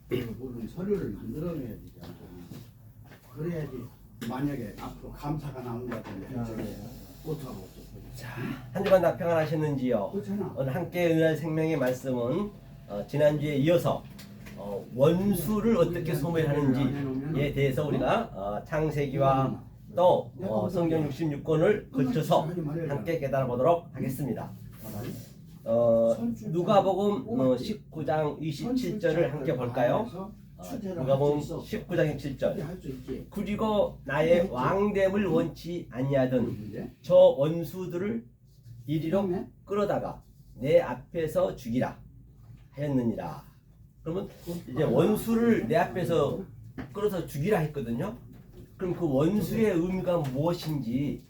그런 서류를 만들어내야 되지 않습니까? 그래야지 만약에 앞으로 감사가 나온 것 같은데 못하고 자, 한 주간 다 평안하셨는지요? 그렇잖아. 오늘 함께 은혜할 생명의 말씀은 지난주에 이어서 원수를 어떻게 소멸하는지에 대해서 우리가 창세기와 또 성경 66권을 거쳐서 함께 깨달아 보도록 하겠습니다. 누가복음 19장 27절을 함께 볼까요? 누가복음 19장 27절. 그리고 나의 왕됨을 원치 아니하던 저 원수들을 이리로 끌어다가 내 앞에서 죽이라 하였느니라. 그러면 이제 원수를 내 앞에서 끌어서 죽이라 했거든요. 그럼 그 원수의 의미가 무엇인지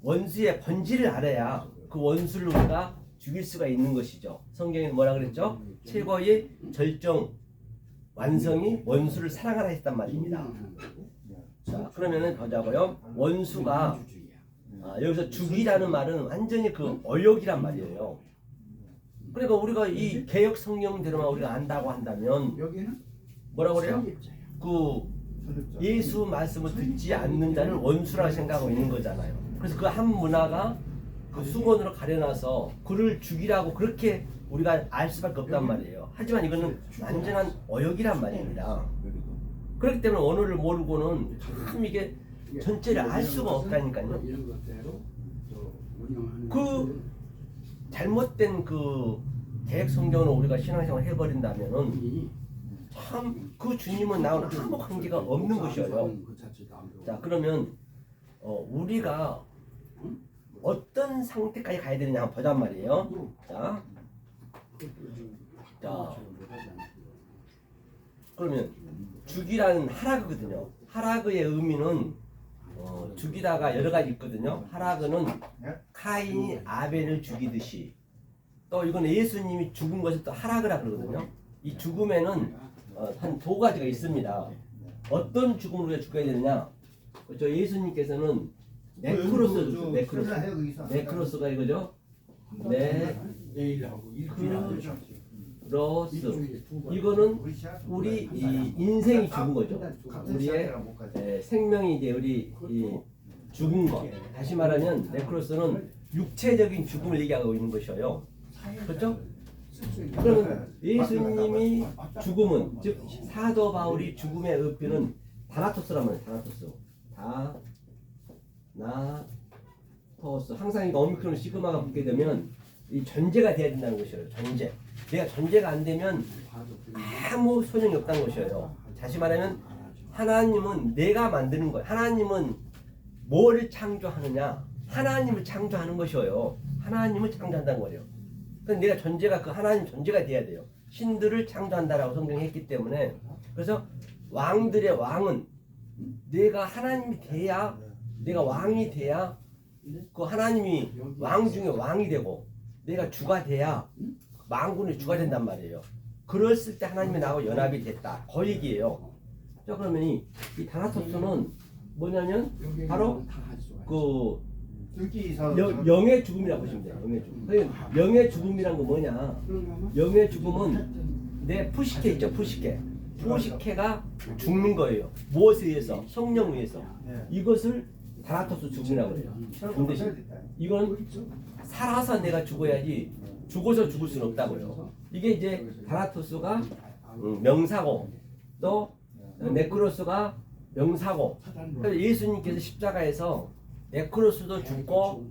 원수의 본질을 알아야 그 원수를 우리가 죽일 수가 있는 것이죠. 성경에 뭐라 그랬죠? 최고의 절정 완성이 원수를 사랑하라 했단 말입니다. 자, 그러면은 보자고요. 원수가 여기서 죽이라는 말은 완전히 그 어역이란 말이에요. 그러니까 우리가 이 개역 성경대로만 우리가 안다고 한다면 뭐라고 그래요? 그 예수 말씀을 듣지 않는 자를 원수라 생각하고 있는 거잖아요. 그래서 그 한 문화가 그 수건으로 가려놔서 그를 죽이라고 그렇게 우리가 알 수밖에 없단 말이에요. 하지만 이거는 완전한 어역이란 말입니다. 그렇기 때문에 언어를 모르고는 참 이게 전체를 알 수가 없다니까요. 그 잘못된 그 개혁 성경으로 우리가 신앙생활 해버린다면은 참 그 주님은 나오는 아무 관계가 없는 것이에요. 자, 그러면 우리가 어떤 상태까지 가야 되느냐 한번 보자 말이에요. 자, 그러면 죽이라는 하라그거든요. 하라그의 의미는 죽이다가 여러 가지 있거든요. 하라그는 카인이 아벨을 죽이듯이, 또 이건 예수님이 죽은 것을 또 하라그라 그러거든요. 이 죽음에는 한 두 가지가 있습니다. 어떤 죽음으로 우리가 죽어야 되느냐? 저 예수님께서는 네크로스가 이거죠. 네크로스. 이거는 우리 이 인생이 죽은 거죠. 우리의 생명이 이제 우리 이 죽은 거. 다시 말하면 네크로스는 육체적인 죽음을 얘기하고 있는 것이에요. 그렇죠? 그러면 예수님이 죽음은, 즉 사도 바울이 죽음의 의표는 다나토스란 말이에요. 다나토스. 항상 이 오미크론 시그마가 붙게 되면 이 전제가 돼야 된다는 것이에요. 전제. 내가 전제가 안 되면 아무 소용이 없다는 것이에요. 다시 말하면 하나님은 내가 만드는 거예요. 하나님은 뭐를 창조하느냐? 하나님을 창조하는 것이에요. 하나님을 창조한다는 거예요. 그러니까 내가 전제가 그 하나님 전제가 돼야 돼요. 신들을 창조한다라고 성경이 했기 때문에. 그래서 왕들의 왕은 내가 하나님이 돼야, 내가 왕이 돼야 그 하나님이 왕 중에 왕이 되고 내가 주가 돼야 만군의 주가 된단 말이에요. 그랬을 때 하나님이 나하고 연합이 됐다. 그 얘기예요. 자, 그러면 이 다나토스는 뭐냐면 바로 그 영의 죽음이라고 보시면 돼요. 영의 죽음. 영의 죽음이란 건 뭐냐? 영의 죽음은 내 푸시케 있죠, 푸시케. 푸시케가 죽는 거예요. 무엇에 의해서? 성령에 의해서. 이것을 다나토스 죽음이라고 해요. 근데 이건 살아서 내가 죽어야지 죽어서 죽을 수는 없다고요. 이게 이제 다나토스가 명사고, 또 네크로스가 명사고. 그래서 예수님께서 십자가에서 네크로스도 죽고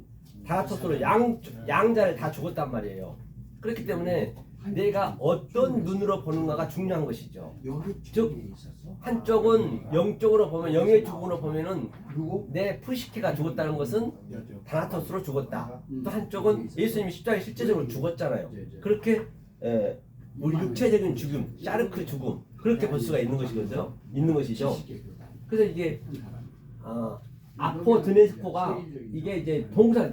다나토스도 양자를 다 죽었단 말이에요. 그렇기 때문에 내가 어떤 눈으로 보는가가 중요한 것이죠. 즉 한쪽은 영적으로 보면, 영의 죽음으로 보면은 내 푸시케가 죽었다는 것은 다나토스로 죽었다. 또 한쪽은 예수님이 십자가에 실제적으로 죽었잖아요. 그렇게 우리 육체적인 죽음, 샤르크 죽음, 그렇게 볼 수가 있는 것이거든요. 있는 것이죠. 그래서 이게 아포드네스코가 이게 이제 동사.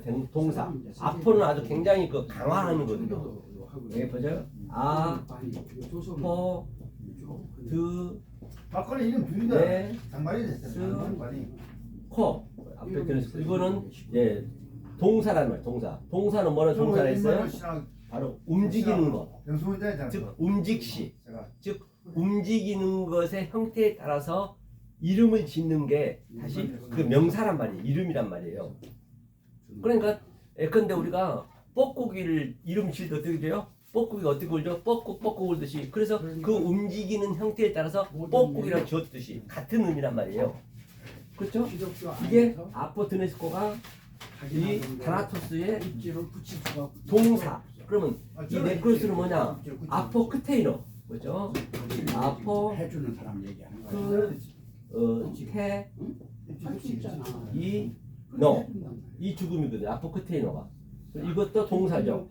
아포는 아주 굉장히 그 강화하는 거거든요. 여기 보죠. 막걸리 이름 둘다 장발이 됐어요. 코. 앞에 드네스코. 이거는 동사라는 말. 동사는 뭐라는 동사를 했어요? 바로 움직이는 것. 즉 움직시. 즉 움직이는 것의 형태에 따라서 이름을 짓는 게 다시 그 명사란 말이에요. 이름이란 말이에요. 그러니까 예컨대 우리가 뻐꾸기를 이름 지을 때 어떻게 돼요? 뻐꾸기가 어떻게 울죠? 뻐꾹 울듯이. 그래서 그 움직이는 형태에 따라서 뻐꾸기라고 지었듯이 같은 의미란 말이에요. 그렇죠? 이게 아포트네스코가 이 다나토스의 동사. 그러면 이 네크로스는 뭐냐? 아포크테이너. 뭐죠? 아포 해주는 사람 얘기하는 거야. 테 할수 있잖아. 이 죽음이거든. 아포크테이너가. 이것도 동사죠.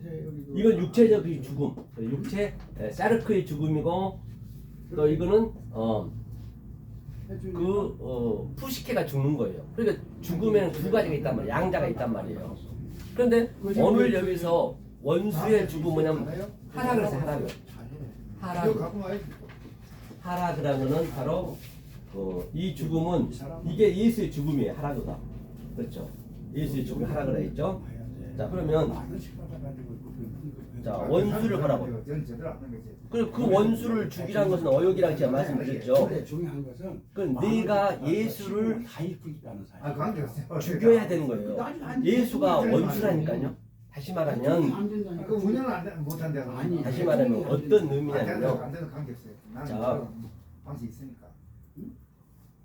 이건 육체적인 죽음. 육체 사르크의 죽음이고 또 이거는 푸시케가 죽는 거예요. 그러니까 죽음에는 두 가지가 있단 말이에요. 양자가 있단 말이에요. 그런데 오늘 여기서 원수의 죽음 뭐냐면 하락을 해서 하락을. 하락이라면은 바로 이 죽음은 이게 예수의 죽음이에요. 하락이가. 그렇죠. 예수의 죽음이 하락을 했죠. 자 그러면 자 원수를 보라고. 그 원수를 죽이라는 것은 어욕이라고 제가 말씀드렸죠. 중요한 것은 그 네가 예수를 다 입고 있다는 사실. 죽여야 되는 거예요. 예수가 원수라니까요. 다시 말하면 다시 말하면 어떤 의미냐면요. 자,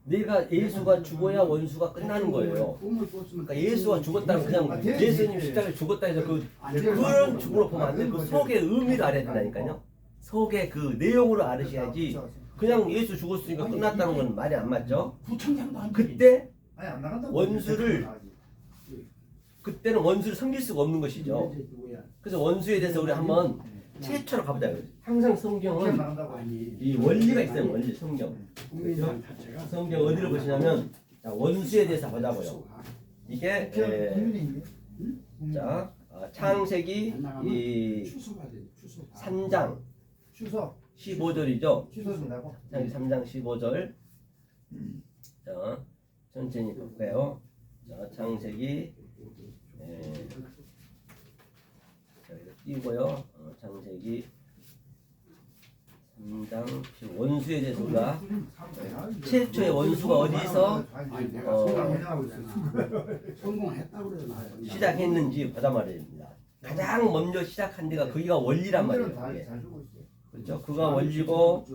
네가 예수가 죽어야 원수가 끝나는 거예요. 그러니까 예수가 죽었다는 그냥 예수님 십자가에 죽었다 해서 그런 죽음으로 보면 안 돼. 그 속의 의미를 알아야 된다니까요. 속의 그 내용으로 알으셔야지. 그냥 예수 죽었으니까 끝났다는 건 말이 안 맞죠. 그때 그때는 원수를 섬길 수가 없는 것이죠. 그래서 원수에 대해서 우리 한번 최초로 가보자. 항상 성경은 이 원리가 있어요. 원리 성경. 그렇죠? 성경 어디를 보시냐면 원수에 대해서 보자고요. 이게 자 창세기 이 3장 15절이죠. 창세기 3장 15절. 자 천천히 볼까요. 자 창세기 자 이렇게 띄고요. 창세기 3장 원수에 대해서 우리가 최초의 원수가 어디서 시작했는지 보자 말입니다. 가장 먼저 시작한 데가 거기가 원리란 말이에요. 그렇죠? 그가 원리고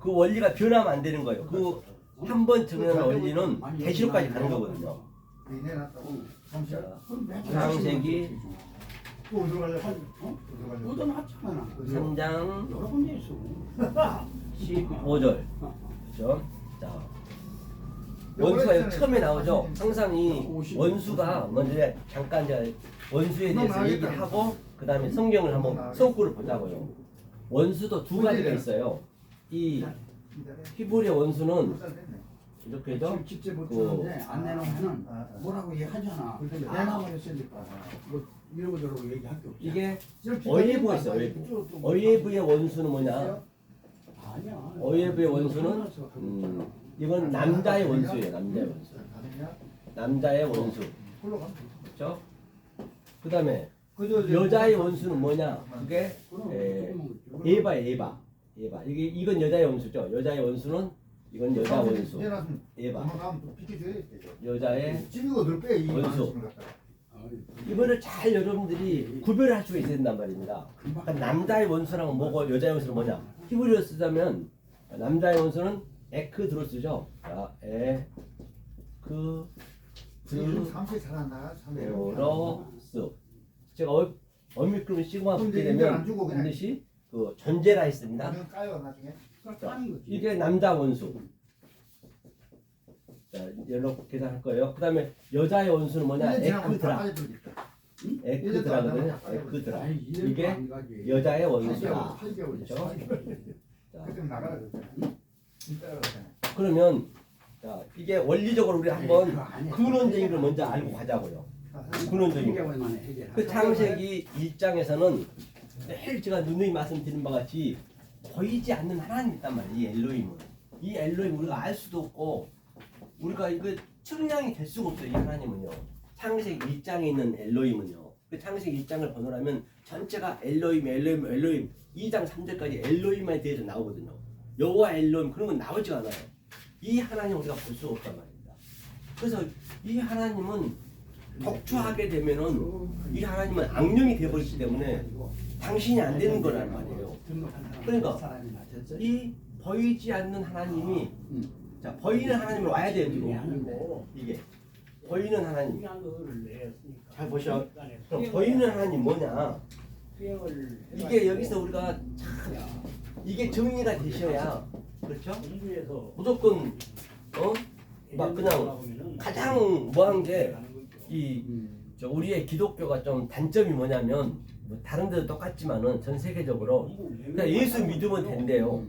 그 원리가 변하면 안 되는 거예요. 그 한 번 정해놓은 원리는 계시록까지 가는 거거든요. 자, 창세기 3장 15절. 그렇죠? 자, 원수가 여기 처음에 나오죠. 항상 이 원수가 먼저 잠깐 제가 원수에 대해서 얘기를 하고 그 다음에 성경을 한번 성구를 보자고요. 원수도 두 가지가 있어요. 이 히브리어 원수는 이렇게죠. 안 내놓으면은 뭐라고 얘기하잖아. 내놔버렸으니까 뭐 이러고 저러고 얘기할 게 없지. 이게 어예부가 있어요. 어예부. 어예부의 원수는 뭐냐? 어예부의 원수는 이건 남자의 원수예요. 남자의 원수. 남자의 원수. 그렇죠? 그 다음에 여자의 원수는 뭐냐? 그게 에바예요. 에바. 이건 여자의 원수죠. 여자의 원수는 이건 여자 원수. 에바. 여자의 원수. 이거를 잘 여러분들이 구별할 수가 있어야 된단 말입니다. 그러니까 남자의 원수랑 뭐고 여자의 원수는 뭐냐? 히브리어 쓰자면 남자의 원수는 에크드로스죠. 자, 에크드로스. 제가 어미크론 시그마 붙게 되면 반드시 그 전제라 했습니다. 자, 이게 남자 원수. 자, 연락 계산할 거예요. 그 다음에 여자의 원수는 뭐냐? 에크드라. 에크드라거든요. 에크드라. 이게 여자의 원수다. 그렇죠? 자, 그러면 자, 이게 원리적으로 우리 한번 근원적인 먼저 알고 가자고요. 근원적인 거. 그 창세기 1장에서는 늘 제가 누누이 말씀드린 바와 같이 보이지 않는 하나님이 있단 말이에요. 이 엘로힘은. 이 엘로힘 우리가 알 수도 없고 우리가 이거 측량이 될 수가 없어요. 이 하나님은요. 창세기 1장에 있는 엘로힘은요. 그 창세기 1장을 번호라면 전체가 엘로힘 2장 3절까지 엘로힘에 대해서 나오거든요. 여호와 엘로힘 그런 건 나오지 않아요. 이 하나님 우리가 볼 수가 없단 말입니다. 그래서 이 하나님은 독주하게 되면은 이 하나님은 악령이 되어버리기 때문에 당신이 안 되는 거란 말이에요. 그러니까 이 보이지 않는 하나님이 자 보이는 하나님으로 와야 돼요. 지금 이게 보이는 하나님 잘 보셔. 그럼 보이는 하나님 뭐냐? 이게 여기서 우리가 참 이게 정리가 되셔야 그렇죠? 무조건 막 그냥 가장 뭐한 게 이 우리의 기독교가 좀 단점이 뭐냐면 뭐 다른 데도 똑같지만은 전 세계적으로 그냥 예수 믿으면 된대요.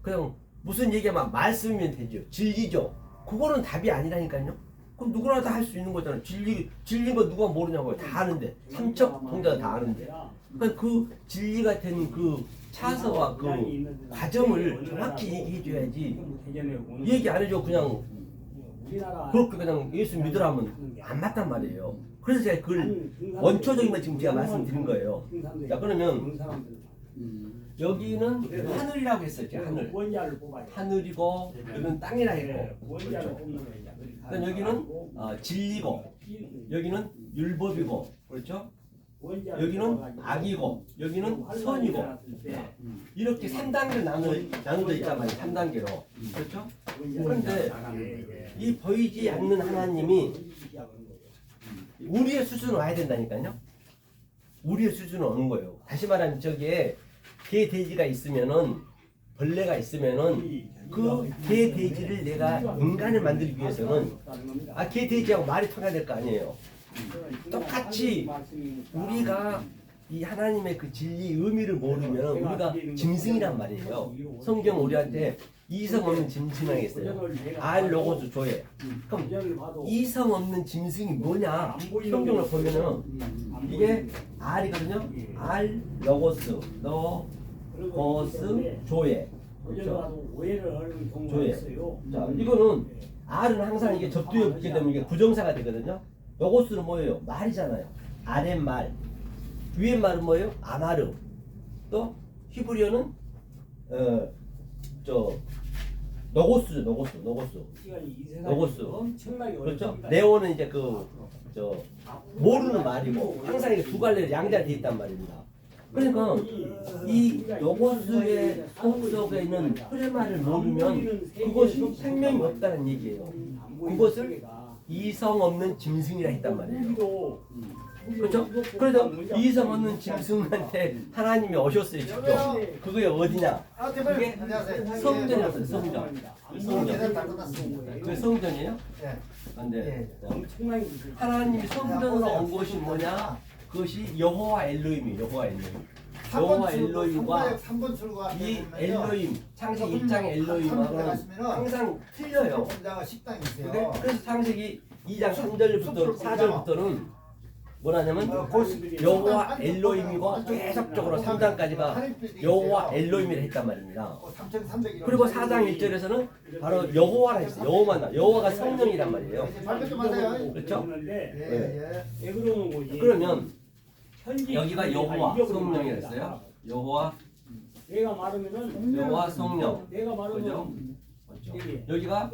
그냥 무슨 얘기만 말씀이면 되죠. 진리죠. 그거는 답이 아니라니까요. 그럼 누구나 다 할 수 있는 거잖아요. 진리인 거 누가 모르냐고요. 다 아는데 삼척 동자가 다 아는데. 그러니까 그 진리가 된 그 차서와 그 과정을 정확히 얘기해 줘야지. 얘기 안 해줘 그냥 그렇게 그냥 예수 믿으라면 안 맞단 말이에요. 그래서 제가 그걸 원초적인 걸 지금 제가 말씀드린 거예요. 자 그러면 여기는 하늘이라고 했어요. 제가 하늘. 하늘이고 여기는 땅이라 했고. 그렇죠. 그러니까 여기는 진리고 여기는 율법이고 그렇죠. 여기는 악이고 여기는 선이고 이렇게 3단계로 나눠져 있단 말이에요. 3단계로 그렇죠. 그런데 이 보이지 않는 하나님이 우리의 수준으로 와야 된다니까요. 우리의 수준으로 오는 거예요. 다시 말하면 저기에 개 돼지가 있으면은 벌레가 있으면은 그 개 돼지를 내가 인간을 만들기 위해서는 개 돼지하고 말이 통해야 될 거 아니에요. 똑같이 우리가 이 하나님의 그 진리 의미를 모르면 우리가 짐승이란 말이에요. 성경 우리한테 이성 없는 짐승이라고 했어요. 알 로고스 조에. 그럼 이성 없는 짐승이 뭐냐? 성경을 보면은 이게 알이거든요. 알 로고스 로고스 조에. 그렇죠? 조에. 자 이거는 알은 항상 이게 접두에 붙게 되면 이게 부정사가 되거든요. 로고스는 뭐예요? 말이잖아요. 아랫말. 위에 말은 뭐예요? 아마르. 또 히브리어는 노고스죠. 노고스. 그렇죠? 네오는 이제 모르는 말이고 항상 이게 두 갈래로 양자로 돼 있단 말입니다. 그러니까 이 노고스의 속속에 있는 흐레말을 모르면 그것이 생명이 없다는 얘기예요. 그것을 이성 없는 짐승이라 했단 말이에요. 그렇죠? 그래서 이성 없는 짐승한테 하나님이 오셨어요. 직접. 그게 어디냐? 그게 성전이었어요. 성전. 그게 성전이에요? 근데 하나님이 성전으로 온 것이 뭐냐? 그것이 여호와 엘로힘이에요. 여호와 엘로힘과 이 엘로힘 창세기 2장의 엘로힘하고는 항상 틀려요. 그래서 창세기 2장 3절부터 4절부터는 뭐라냐면 여호와 엘로힘이고 계속적으로 3장까지가 여호와 엘로힘이라 했단 말입니다. 그리고 4장 1절에서는 바로 여호와라 했어요. 여호와가 성령이란 말이에요. 그렇죠? 네. 그러면 여기가 여호와 성령이라 했어요. 여호와 성령. 그죠? 여기가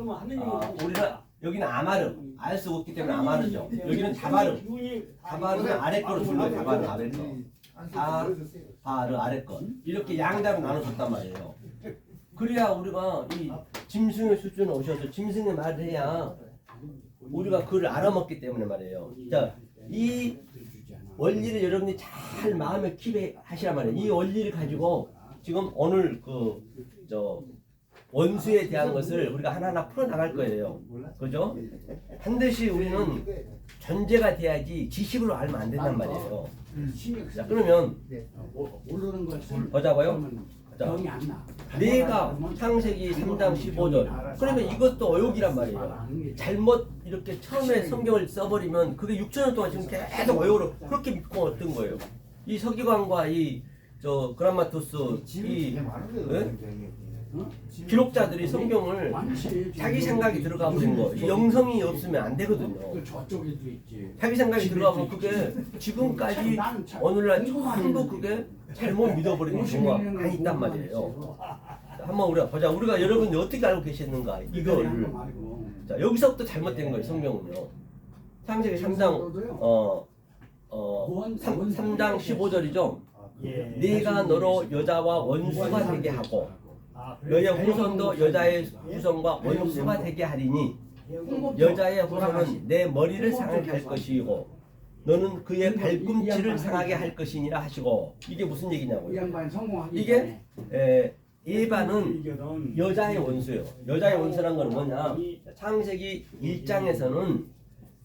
우리가 여기는 아마르 알 수 없기 때문에 아마르죠. 여기는 다바르는 아래 거로 준 거예요. 다바르 아래 거. 다바르 아래 거. 이렇게 양다로 나눠줬단 말이에요. 그래야 우리가 이 짐승의 수준에 오셔서 짐승의 말을 해야 우리가 그를 알아먹기 때문에 말이에요. 자, 이 원리를 여러분이 잘 마음에 킵하시란 말이에요. 이 원리를 가지고 지금 오늘 원수에 대한 것을 우리가 하나하나 풀어나갈 거예요. 그죠? 반드시 우리는 존재가 돼야지 지식으로 알면 안 된단 말이에요. 자, 그러면 보자고요. 자, 내가 창세기 3장 15절. 그러면 이것도 어욕이란 말이에요. 잘못 이렇게 처음에 성경을 써버리면 그게 6천년 동안 지금 계속 어욕으로 그렇게 믿고 어떤 거예요. 이 서기관과 그라마토스 기록자들이 성경을 자기 생각이 들어가 버린 거. 이 영성이 없으면 안 되거든요. 자기 생각이 들어가면 그게 지금까지 오늘날 전부 그게 잘못 믿어버리는 경우가 많이 있단 말이에요. 한번 우리가 보자. 우리가 여러분들 어떻게 알고 계시는가? 이거를. 자, 여기서부터 잘못된 거예요. 성경은요. 창세기 3장 3장 15절이죠. 네가 너로 여자와 원수가 되게 하고 너의 후손도 여자의 후손과 원수가 되게 하리니 여자의 후손은 내 머리를 상하게 할 것이고 너는 그의 발꿈치를 상하게 할 것이니라 하시고 이게 무슨 얘기냐고요. 이게 에바는 여자의 원수예요. 여자의 원수란 건 뭐냐? 창세기 1장에서는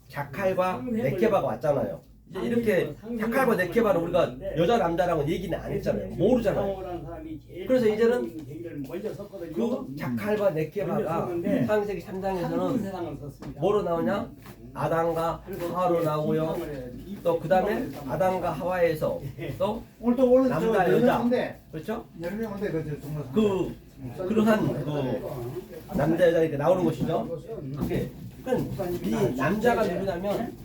자칼과 네케바가 왔잖아요. 이제 이렇게 자칼과 네케바는 우리가 여자 남자랑은 얘기는 안 했잖아요. 모르잖아요. 그래서 이제는 그 자칼과 네케바가 창세기 3장에서는 뭐로 나오냐? 아담과 하와로 나오고요. 또 그 다음에 아담과 하와에서 또 남자 여자 그렇죠? 그러한 그 남자 여자 이렇게 나오는 것이죠. 그게 이 남자가 누구냐면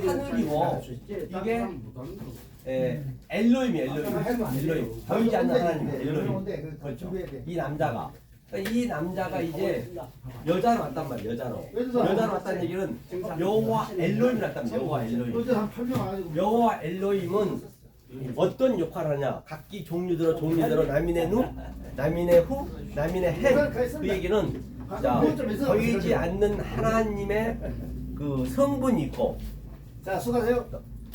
하늘이고 이게 엘로힘이 보이지 않는 하나님 엘로힘. 그렇죠. 이 남자가 이 남자가 이제 여자로 왔단 말이에요. 여자로 왔다는 얘기는 여호와 엘로힘이 왔단 말이에요. 여호와 엘로힘은 어떤 역할을 하냐? 각기 종류대로 남인의 누, 남인의 후, 남인의 해. 그 얘기는 자 보이지 않는 하나님의 그 성분이 있고 자 수고하세요.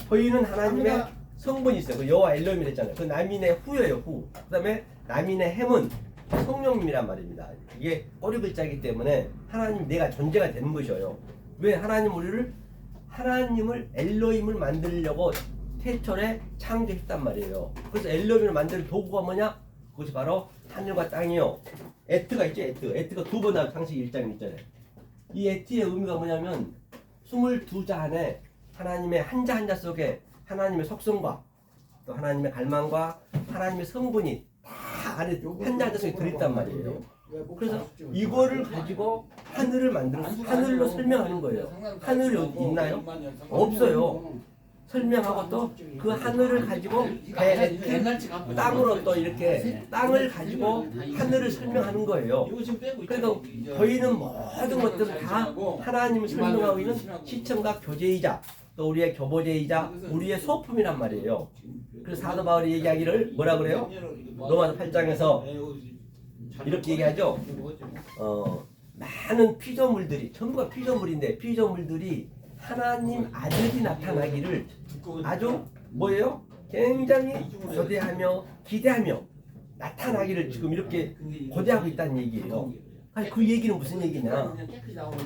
보이는 하나님의 성분이 있어요. 그 여호와 엘로힘이 됐잖아요. 그 남인의 후예요. 후. 그다음에 남인의 햄은 성령님이란 말입니다. 이게 꼬리 글자이기 때문에 하나님 내가 존재가 되는 것이에요. 왜 하나님을 엘로힘을 만들려고 태초에 창조했단 말이에요. 그래서 엘로힘을 만들 도구가 뭐냐? 그것이 바로 하늘과 땅이요. 에트가 있죠. 에트가 두 번 나와요. 창세기 1장 1절에. 이 에트의 의미가 뭐냐면 22자 안에 하나님의 한자 한자 속에 하나님의 속성과 또 하나님의 갈망과 하나님의 성분이 다 안에 한자 한자 속에 들어있단 말이에요. 그래서 이거를 가지고 하늘로 설명하는 거예요. 하늘이 있나요? 없어요. 설명하고 또 그 하늘을 가지고 땅으로 또 이렇게 땅을 가지고 하늘을 설명하는 거예요. 그래서 보이는 모든 것들은 다 하나님을 설명하고 있는 시청각 교제이자 또 우리의 교보제이자 우리의 소품이란 말이에요. 그래서 사도 바울이 얘기하기를 뭐라 그래요? 로마서 8장에서 이렇게 얘기하죠. 많은 피조물들이 전부가 피조물들이 하나님 아들이 나타나기를 아주 뭐예요? 굉장히 고대하며 기대하며 나타나기를 지금 이렇게 고대하고 있다는 얘기예요. 아니 그 얘기는 무슨 얘기냐?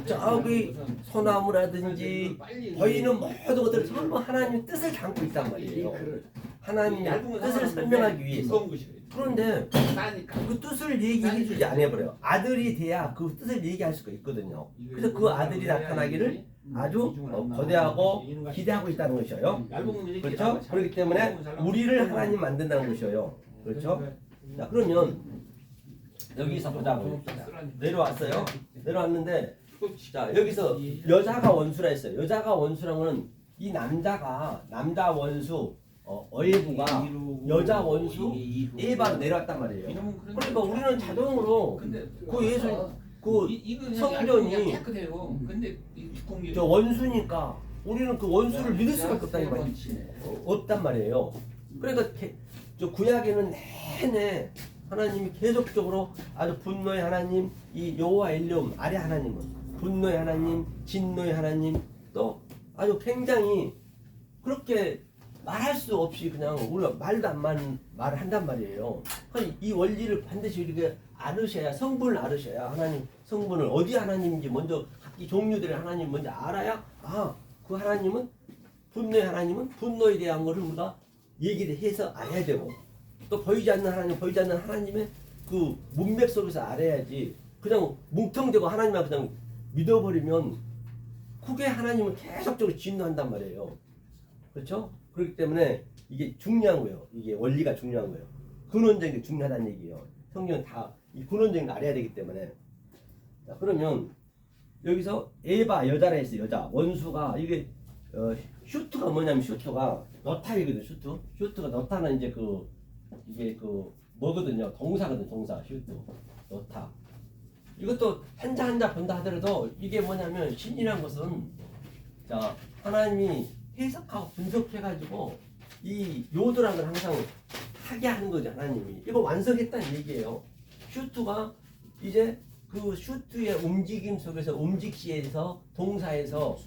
저기 소나무라든지 보이는 모든 것들을 전부 하나님의 뜻을 담고 있단 말이에요. 하나님의 뜻을 설명하기 위해서. 그런데 그 뜻을 얘기해주지 않아버려요. 아들이 돼야 그 뜻을 얘기할 수가 있거든요. 그래서 그 아들이 나타나기를 아주 거대하고 기대하고 있다는 것이에요. 그렇죠? 그렇기 때문에 우리를 하나님 만든다는 것이에요. 그렇죠? 자 그러면 여기서 보자고 내려왔어요. 내려왔는데 자 여기서 여자가 원수라 했어요. 여자가 원수라는 이 남자 원수 어예부가 여자 원수 에바로 내려왔단 말이에요. 그러니까 우리는 자동으로 그 예수 그 성전이 저 원수니까 우리는 그 원수를 믿을 수밖에 없단 말이에요. 그러니까 저 구약에는 내내 하나님이 계속적으로 아주 분노의 하나님, 이 여호와 엘롬 아래 하나님은 분노의 하나님, 진노의 하나님 또 아주 굉장히 그렇게 말할 수 없이 그냥 우리가 말도 안 맞는 말을 한단 말이에요. 이 원리를 반드시 이렇게 알으셔야 성분을 알으셔야 하나님 성분을 어디 하나님인지 먼저 각기 종류들의 하나님 먼저 알아야 그 하나님은 분노의 하나님은 분노에 대한 것을 우리가 얘기를 해서 알아야 되고 또 보이지 않는 하나님의 그 문맥 속에서 알아야지 그냥 뭉텅대고 하나님만 그냥 믿어버리면 그게 하나님을 계속적으로 진노한단 말이에요. 그렇죠? 그렇기 때문에 이게 중요한 거예요. 이게 원리가 중요한 거예요. 근원적인 게 중요하다는 얘기예요. 성경은 다 이 근원적인 거 알아야 되기 때문에. 자, 그러면 여기서 에바 여자라 했어요. 여자 원수가 이게 슈트가 뭐냐면 슈트가 너타이거든. 슈트가 너타는 이제 이게 뭐거든요. 동사거든. 동사. 슈트, 놓다. 이것도 한자 한자 본다 하더라도 이게 뭐냐면 신이란 것은 자 하나님이 해석하고 분석해가지고 이 요도라는 걸 항상 하게 하는 거죠. 하나님이 이거 완성했다는 얘기예요. 슈트가 이제 그 슈트의 움직임 속에서 움직시에서 동사에서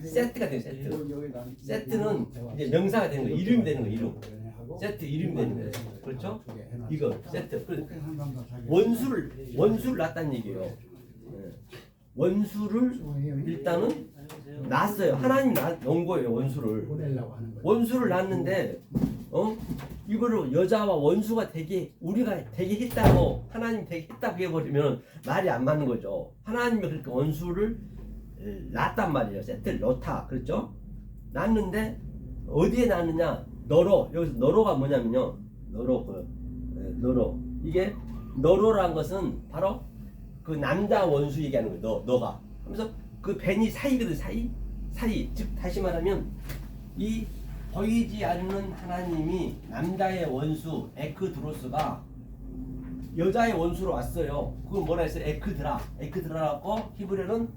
세트가 돼요. 세트. 세트는 이제 명사가 되는 거예요. 이름이 되는 거예요. 이름. 세트 이름이 되는 거예요. 그렇죠? 이거 세트. 원수를 놨다는 얘기예요. 네. 원수를 일단은 놨어요. 하나님이 놓은 거예요. 원수를. 원수를 놨는데 이거를 여자와 원수가 되게 우리가 되게 했다고 하나님 되게 했다고 해버리면 말이 안 맞는 거죠. 하나님이 그렇게 원수를 놨단 말이에요. 세트를 놓다. 그렇죠? 놨는데 어디에 놨느냐? 너로. 여기서 너로가 뭐냐면요. 너로. 이게 너로란 것은 바로 그 남자 원수 얘기하는 거예요. 너가. 그래서 그 벤이 사이거든. 사이. 즉 다시 말하면 이 보이지 않는 하나님이 남자의 원수 에크드로스가 여자의 원수로 왔어요. 그건 뭐라 했어요? 에크드라라고 히브리어는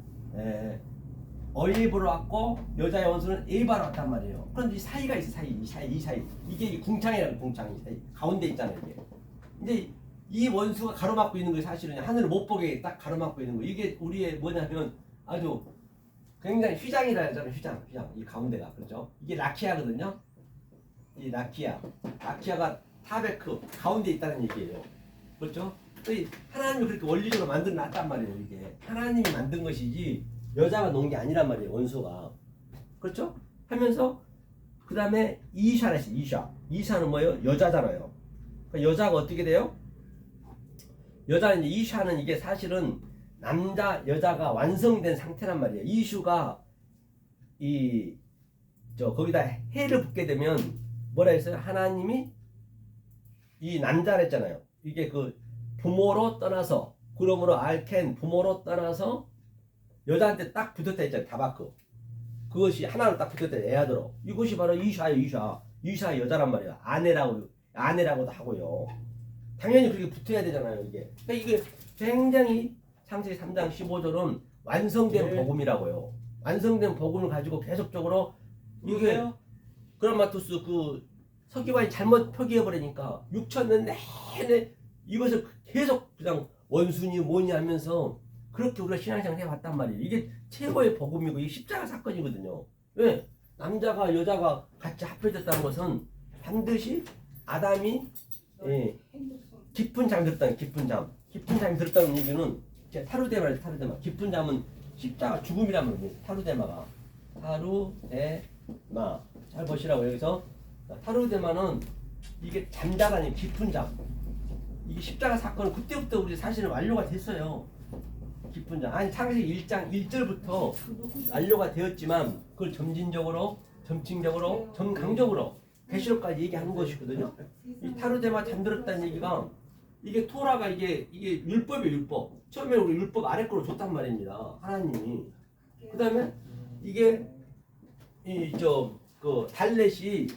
어이브로 왔고 여자의 원수는 에바로 왔단 말이에요. 그런데 이 사이가 있어. 이 사이. 이게 궁창이라고 궁창이 가운데 있잖아요. 이게. 근데 이 원수가 가로막고 있는 게 사실은 하늘을 못 보게 딱 가로막고 있는 거. 이게 우리의 뭐냐면 아주 굉장히 휘장이라 하잖아요. 휘장. 이 가운데가 그렇죠. 이게 라키아거든요. 이 라키아가 타베크 가운데 있다는 얘기예요. 그렇죠? 하나님이 그렇게 원리적으로 만들어 놨단 말이에요. 이게 하나님이 만든 것이지 여자가 놓은 게 아니란 말이에요. 원수가. 그렇죠? 하면서 그 다음에 이샤라 했어요. 이샤는 뭐예요? 여자잖아요. 그러니까 여자가 어떻게 돼요? 여자는 이제 이샤는 이게 사실은 남자 여자가 완성된 상태란 말이에요. 이슈가 거기다 해를 붙게 되면 뭐라 했어요? 하나님이 이 남자를 했잖아요. 이게 그 부모로 떠나서 그러므로 알켄 부모로 떠나서 여자한테 딱 붙었다 했잖아요. 다바크. 그것이 하나로 딱 붙었다. 에아드로. 이것이 바로 이샤예요. 이샤 여자란 말이에요. 아내라고도 하고요. 당연히 그렇게 붙어야 되잖아요. 이게. 그러니까 이게 굉장히 창세기 3장 15절은 완성된 복음이라고요. 완성된 복음을 가지고 계속적으로 이게 그라마토스 그 서기관이 잘못 표기해버리니까 6천년 내내 이것을 계속 그냥 원순이 뭐니 하면서 그렇게 우리가 신앙생활 해왔단 말이에요. 이게 최고의 복음이고 이게 십자가 사건이거든요. 왜? 남자가 여자가 같이 합해졌다는 것은 반드시 아담이 깊은 잠이 들었다는 깊은 잠이 들었다는 얘기는 타루데마를 타루데마. 깊은 잠은 십자가 죽음이란 말이에요. 타루데마가 타루데마 잘 보시라고 여기서 타루데마는 이게 잠자가 아니고 깊은 잠. 이게 십자가 사건은 그때부터 우리 사실은 완료가 됐어요. 깊은 잠. 아니 창세기 1장 1절부터 완료가 되었지만 그걸 점진적으로, 점강적으로 계시록까지 얘기하는 것이거든요. 이 타루데마 잠들었다는 얘기가 이게 토라가 이게 율법이에요. 율법. 처음에 우리 율법 아래 거로 줬단 말입니다. 하나님이. 그다음에 이게 그 달렛이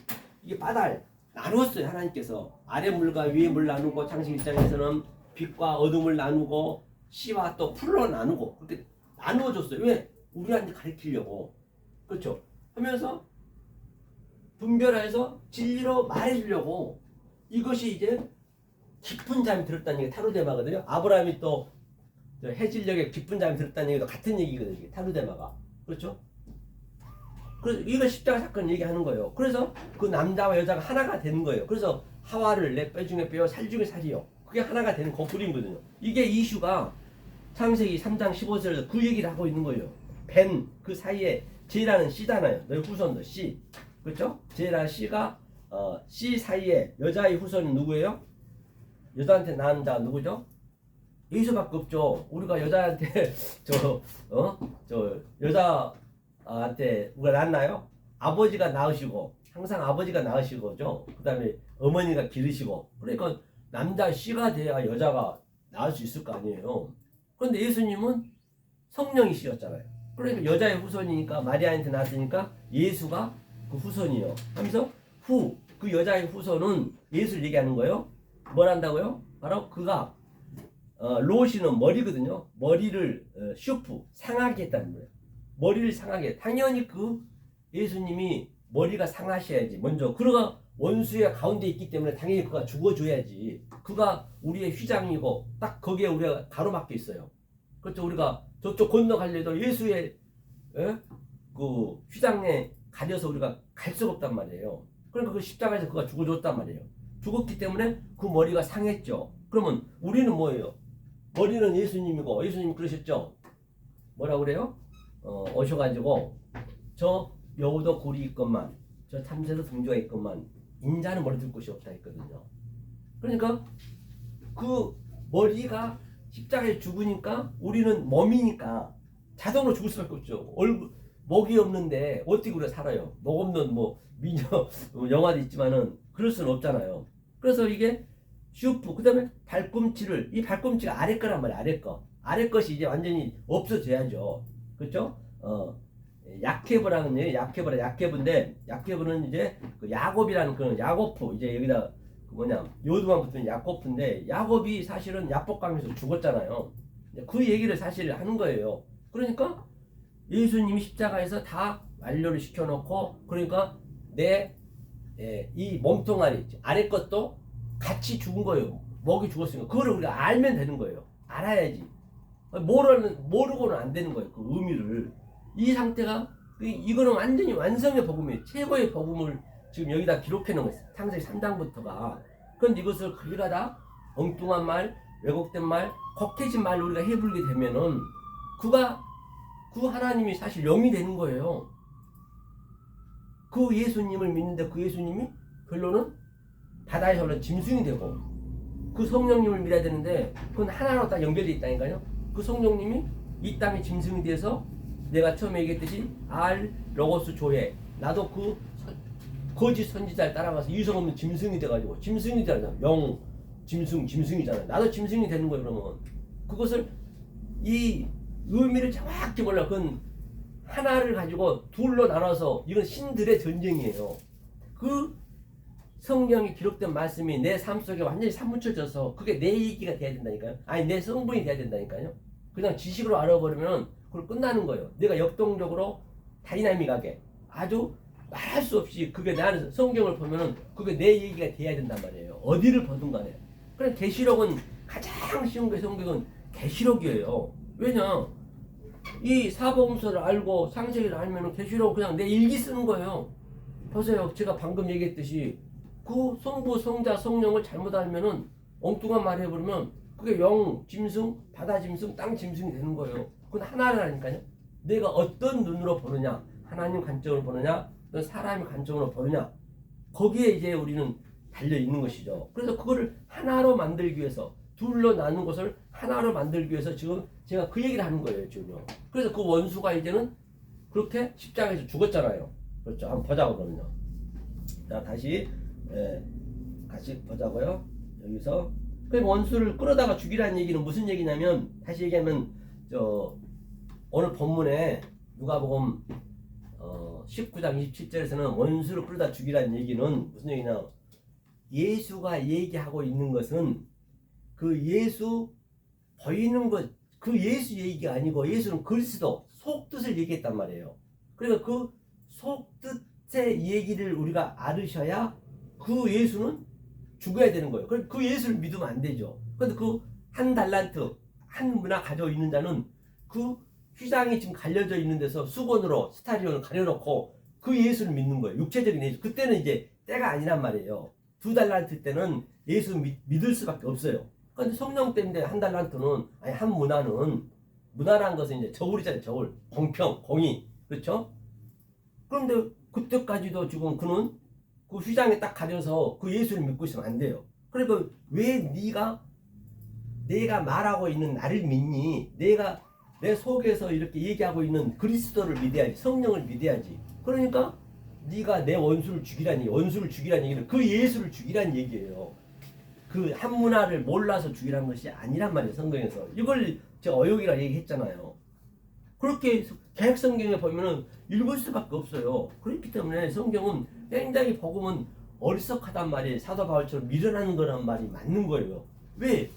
이게 바달 나누었어요. 하나님께서 아래 물과 위에 물 나누고 창세기 1장에서는 빛과 어둠을 나누고 씨와 또 풀로 나누고 그렇게 나누어줬어요. 왜? 우리한테 가르치려고. 그렇죠? 하면서 분별해서 진리로 말해주려고. 이것이 이제 깊은 잠이 들었다는 얘기가 타루데마거든요. 아브라함이 또 해질녘에 깊은 잠이 들었다는 얘기도 같은 얘기거든요. 이게 타루데마가. 그렇죠? 그래서 이거 십자가 사건 얘기하는 거예요. 그래서 그 남자와 여자가 하나가 되는 거예요. 그래서 하와를 내 뼈 중에 뼈, 살 중에 살이요. 그게 하나가 되는 거꾸림거든요. 이게 이슈가 창세기 3장 15절에서 그 얘기를 하고 있는 거예요. 벤 그 사이에 제라는 씨잖아요. 너희 후손도 씨. 그렇죠? 제라 씨가 씨 사이에 여자의 후손은 누구예요? 여자한테 낳은 자 누구죠? 예수밖에 없죠. 우리가 여자한테 여자한테 우리가 낳나요? 아버지가 낳으시고 항상 아버지가 낳으시고죠. 그다음에 어머니가 기르시고 그러니까 남자 씨가 돼야 여자가 낳을 수 있을 거 아니에요. 그런데 예수님은 성령이 씨였잖아요. 그러니까 여자의 후손이니까 마리아한테 낳았으니까 예수가 그 후손이요. 하면서 그 여자의 후손은 예수를 얘기하는 거예요. 뭘 한다고요? 바로 그가 로시는 머리거든요. 머리를 슈프 상하게 했다는 거예요. 머리를 상하게. 당연히 그 예수님이 머리가 상하셔야지. 먼저 그가 원수의 가운데 있기 때문에 당연히 그가 죽어줘야지. 그가 우리의 휘장이고 딱 거기에 우리가 가로막혀 있어요. 그렇죠. 우리가 저쪽 건너가려도 예수의 그 휘장에 가려서 우리가 갈 수가 없단 말이에요. 그러니까 그 십자가에서 그가 죽어줬단 말이에요. 죽었기 때문에 그 머리가 상했죠. 그러면 우리는 뭐예요? 머리는 예수님이고 예수님이 그러셨죠. 뭐라 그래요? 오셔가지고 저 여우도 굴이 있건만 저 참새도 등주가 있건만 인자는 머리 둘 곳이 없다 했거든요. 그러니까 그 머리가 십자가에 죽으니까 우리는 몸이니까 자동으로 죽을 수밖에 없죠. 목이 없는데 어떻게 우리가 살아요? 목 없는 뭐 미녀 영화도 있지만은 그럴 수는 없잖아요. 그래서 이게 슈프 그다음에 발꿈치를 이 발꿈치가 아래 거란 말이야. 아래 것이 이제 완전히 없어져야죠. 그렇죠? 야케브라는 야케브인데 야케브는 이제 그 야곱이라는 그런 야고프 이제 여기다 그 뭐냐 요두만 붙은 야고프인데 야곱이 사실은 야복강에서 죽었잖아요. 그 얘기를 사실 하는 거예요. 그러니까 예수님이 십자가에서 다 완료를 시켜놓고 그러니까 이 몸통아리 아래 것도 같이 죽은 거예요. 목이 죽었으니까 그거를 우리가 알면 되는 거예요. 알아야지. 모르고는 안 되는 거예요. 그 의미를. 이 상태가 이거는 완전히 완성의 복음이에요. 최고의 복음을 지금 여기다 기록해 놓은 거예요. 창세기 3장부터가. 그런데 이것을 우리가 다 엉뚱한 말, 왜곡된 말, 곡해진 말로 우리가 해부르게 되면은 그 하나님이 사실 영이 되는 거예요. 그 예수님을 믿는데 그 예수님이 결론은 바다에서 올라온 짐승이 되고 그 성령님을 믿어야 되는데 그건 하나로 다 연결되어 있다니까요. 그 성령님이 이 땅의 짐승이 돼서 내가 처음에 얘기했듯이 로고스 조회 나도 그 거짓 선지자를 따라가서 이성 없는 짐승이 돼가지고 짐승이 되잖아요. 영 짐승이잖아요. 나도 짐승이 되는 거예요. 그러면 그것을 이 의미를 정확히 몰라. 그건 하나를 가지고 둘로 나눠서 이건 신들의 전쟁이에요. 그 성경에 기록된 말씀이 내 삶 속에 완전히 사무쳐져서 그게 내 얘기가 돼야 된다니까요. 아니 내 성분이 돼야 된다니까요. 그냥 지식으로 알아버리면 그걸 끝나는 거예요. 내가 역동적으로 다이나믹하게 아주 말할 수 없이 그게 나는 성경을 보면은 그게 내 얘기가 돼야 된단 말이에요. 어디를 보든 간에. 그럼 계시록은 가장 쉬운 게 성경은 계시록이에요. 왜냐? 이 사복음서를 알고 창세기를 알면은 계시록 그냥 내 일기 쓰는 거예요. 보세요. 제가 방금 얘기했듯이 그 성부, 성자, 성령을 잘못 알면은 엉뚱한 말 해버리면 그게 영, 짐승, 바다 짐승, 땅 짐승이 되는 거예요. 그건 하나라니까요. 내가 어떤 눈으로 보느냐, 하나님 관점으로 보느냐, 또 사람의 관점으로 보느냐, 거기에 이제 우리는 달려 있는 것이죠. 그래서 그거를 하나로 만들기 위해서 둘로 나눈 것을 하나로 만들기 위해서 지금 제가 그 얘기를 하는 거예요, 지금요. 그래서 그 원수가 이제는 그렇게 십자가에서 죽었잖아요. 그렇죠. 한번 보자고 그러면요. 자, 다시 같이 보자고요. 여기서 그 원수를 끌어다가 죽이라는 얘기는 무슨 얘기냐면 다시 얘기하면 오늘 본문에 누가복음 19장 27절에서는 원수를 끌어다 죽이라는 얘기는 무슨 얘기냐? 예수가 얘기하고 있는 것은 그 예수 보이는 것, 그 예수 얘기가 아니고 예수는 그리스도 속뜻을 얘기했단 말이에요. 그러니까 그 속뜻의 얘기를 우리가 알으셔야 그 예수는 죽어야 되는 거예요. 그 예수를 믿으면 안 되죠. 그런데 그 한 달란트, 한 문화 가지고 있는 자는 그 휘장이 지금 갈려져 있는 데서 수건으로 스타리온을 가려놓고 그 예수를 믿는 거예요. 육체적인 예수. 그때는 이제 때가 아니란 말이에요. 2달란트 때는 예수 믿을 수밖에 없어요. 그런데 성령 때인데 한 달란트는 아니 한 문화라는 것은 이제 저울이잖아요. 저울, 공평, 공의, 그렇죠? 그런데 그때까지도 지금 그는 그 휘장에 딱 가려서 그 예수를 믿고 있으면 안 돼요. 그러니까 왜 내가 말하고 있는 나를 믿니? 내가 내 속에서 이렇게 얘기하고 있는 그리스도를 믿어야지, 성령을 믿어야지. 그러니까 네가 내 원수를 죽이라는 얘기는 그 예수를 죽이라는 얘기예요. 그 한 문화를 몰라서 죽이라는 것이 아니란 말이에요. 성경에서 이걸 제가 어욕이라 얘기했잖아요. 그렇게 개혁 성경에 보면은 읽을 수밖에 없어요. 그렇기 때문에 성경은 굉장히 복음은 어리석하단 말이 사도 바울처럼 미련한 거란 말이 맞는 거예요. 왜?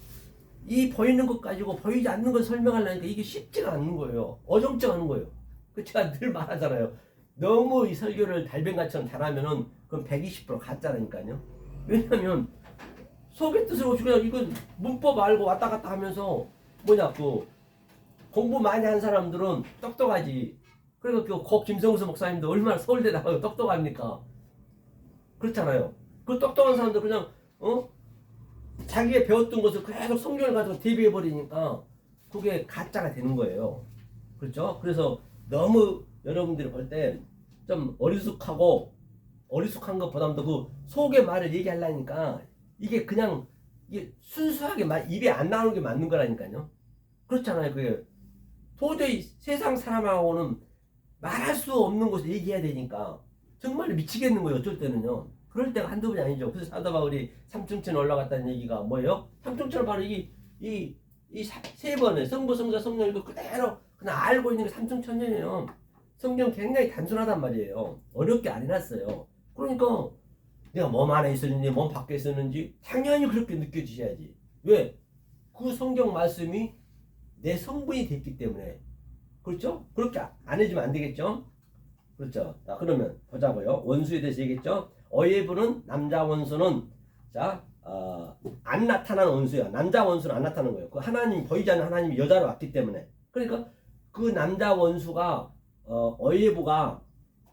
이 보이는 것 가지고 보이지 않는 걸 설명하려니까 이게 쉽지가 않는 거예요. 어정쩡한 거예요. 그 제가 늘 말하잖아요. 너무 이 설교를 달변가처럼 잘하면은 그건 120% 가짜라니까요. 왜냐면 속의 뜻을 그냥 이거 문법 알고 왔다 갔다 하면서 뭐냐 그 공부 많이 한 사람들은 똑똑하지. 그래서 그 김성수 목사님도 얼마나 서울대 나가고 똑똑합니까? 그렇잖아요. 그 똑똑한 사람들 그냥 자기가 배웠던 것을 계속 성경을 가지고 대비해 버리니까 그게 가짜가 되는 거예요. 그렇죠? 그래서 너무 여러분들이 볼 때 좀 어리숙한 것보다도 그 속의 말을 얘기하려니까 이게 그냥 이게 순수하게 입에 안 나오는 게 맞는 거라니까요. 그렇잖아요. 그게 도저히 세상 사람하고는 말할 수 없는 것을 얘기해야 되니까 정말 미치겠는 거예요. 어쩔 때는요. 그럴 때가 한두 번이 아니죠. 그래서 사도 바울이 삼층천에 올라갔다는 얘기가 뭐예요? 삼층천은 바로 이 세 번에 성부, 성자, 성령 이거 그대로 그냥 알고 있는 게 삼층천이에요. 성경 굉장히 단순하단 말이에요. 어렵게 안 해놨어요. 그러니까 내가 몸 안에 있었는지 몸 밖에 있었는지 당연히 그렇게 느껴지셔야지. 왜? 그 성경 말씀이 내 성분이 됐기 때문에. 그렇죠? 그렇게 안 해주면 안 되겠죠? 그렇죠? 자, 그러면 보자고요. 원수에 대해서 얘기했죠? 어예부는 남자 원수는 안 나타나는 원수예요. 남자 원수는 안 나타나는 거예요. 그 하나님 보이지 않는 하나님이 여자로 왔기 때문에. 그러니까 그 남자 원수가 어예부가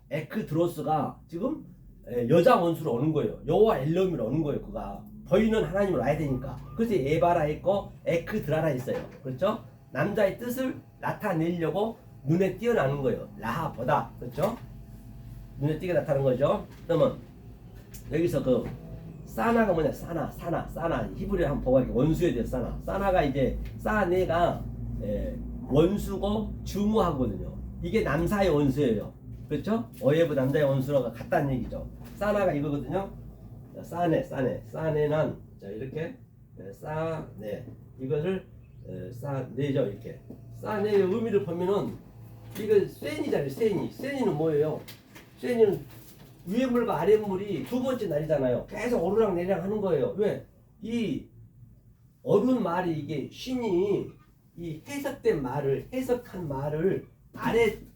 에크드로스가 지금 여자 원수로 오는 거예요. 여호와 엘롬이로 오는 거예요. 그가 보이는 하나님으로 와야 되니까. 그래서 에바라 있고 에크드라라 있어요. 그렇죠? 남자의 뜻을 나타내려고 눈에 띄어나는 거예요. 라하보다. 그렇죠? 눈에 띄게 나타나는 거죠. 그러면 여기서 그 사나가 뭐냐? 사나 히브리어 한번 보고 할게요. 원수에 대해서 사나가 이제 사네가 원수고 중후하거든요. 이게 남사의 원수예요. 그렇죠? 어예부 남자의 원수가 같다는 얘기죠. 사나가 이거거든요. 사네는 자 이렇게 사네 이것을 사네죠. 이렇게 사네의 의미를 보면은 이거 쇠니잖아요. 쇠니는 뭐예요? 쇠니는 위에 물과 아래 물이 두 번째 날이잖아요. 계속 오르락 내리락 하는 거예요. 왜? 이 어려운 말이 이게 신이 이 해석한 말을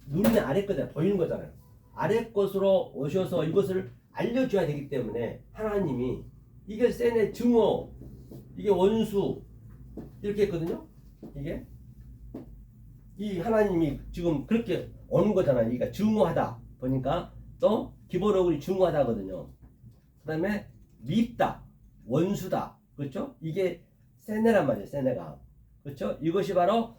눈에 아래 거잖아요. 보이는 거잖아요. 아래 것으로 오셔서 이것을 알려줘야 되기 때문에 하나님이 이게 세네 증오, 이게 원수 이렇게 했거든요. 이게 이 하나님이 지금 그렇게 오는 거잖아요. 그러니까 증오하다 보니까 또 기본어글이 증오하다거든요. 그 다음에 밉다, 원수다, 그렇죠? 이게 세네란 말이에요. 세네가 그렇죠? 이것이 바로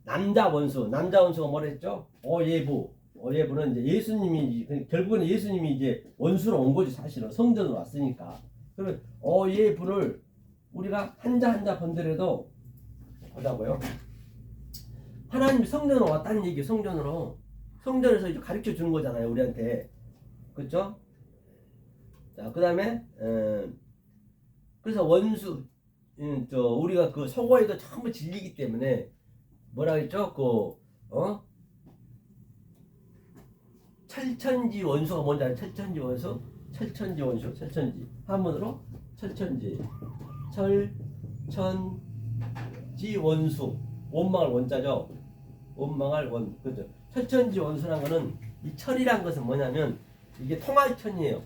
남자 원수가 뭐랬죠? 어예부는 이제 예수님이 결국은 예수님이 이제 원수로 온 거지 사실은 성전으로 왔으니까. 그러면 어예부를 우리가 한자 번들어도 보자고요. 하나님이 성전으로 왔다는 얘기, 성전에서 이제 가르쳐 주는 거잖아요, 우리한테. 그렇죠? 자, 그다음에 그래서 원수 우리가 그 서고에도 전부 진리기 때문에 뭐라 했죠? 철천지 원수가 뭔지 알아요? 철천지 한문으로 철천지 원수 원망할 원자죠. 원망할 원 그죠? 철천지 원수란 거는 이 철이란 것은 뭐냐면 이게 통할천이에요.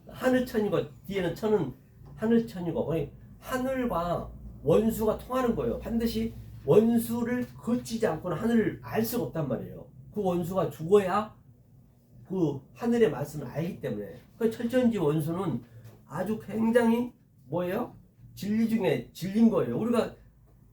하늘천이고 뒤에는 천은 하늘천이고 하늘과 원수가 통하는 거예요. 반드시 원수를 거치지 않고는 하늘을 알 수가 없단 말이에요. 그 원수가 죽어야 그 하늘의 말씀을 알기 때문에. 그 철천지 원수는 아주 굉장히 뭐예요? 진리 중에 진리인 거예요. 우리가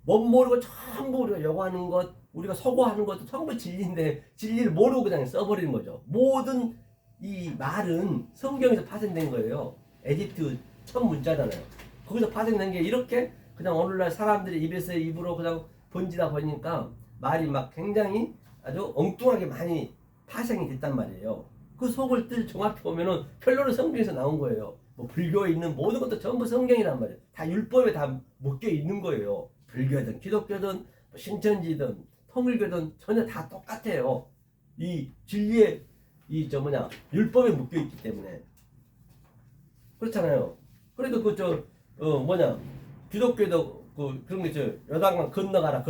못 모르고 전부 우리가 요구하는 것, 우리가 서고하는 것도 전부 진리인데 진리를 모르고 그냥 써버리는 거죠. 모든 이 말은 성경에서 파생된 거예요. 에집트 첫 문자잖아요. 거기서 파생된 게 이렇게 그냥 오늘날 사람들이 입에서 입으로 그냥 번지다 보니까 말이 막 굉장히 아주 엉뚱하게 많이 파생이 됐단 말이에요. 그 속을 뜻 정확히 보면은 결론은 성경에서 나온 거예요. 뭐 불교에 있는 모든 것도 전부 성경이란 말이에요. 다 율법에 다 묶여 있는 거예요. 불교든 기독교든 신천지든 통일교든 전혀 다 똑같아요. 이 진리의 율법에 묶여 있기 때문에. 그렇잖아요. 그래도 기독교도 그런 게 있죠. 요단강 건너가라.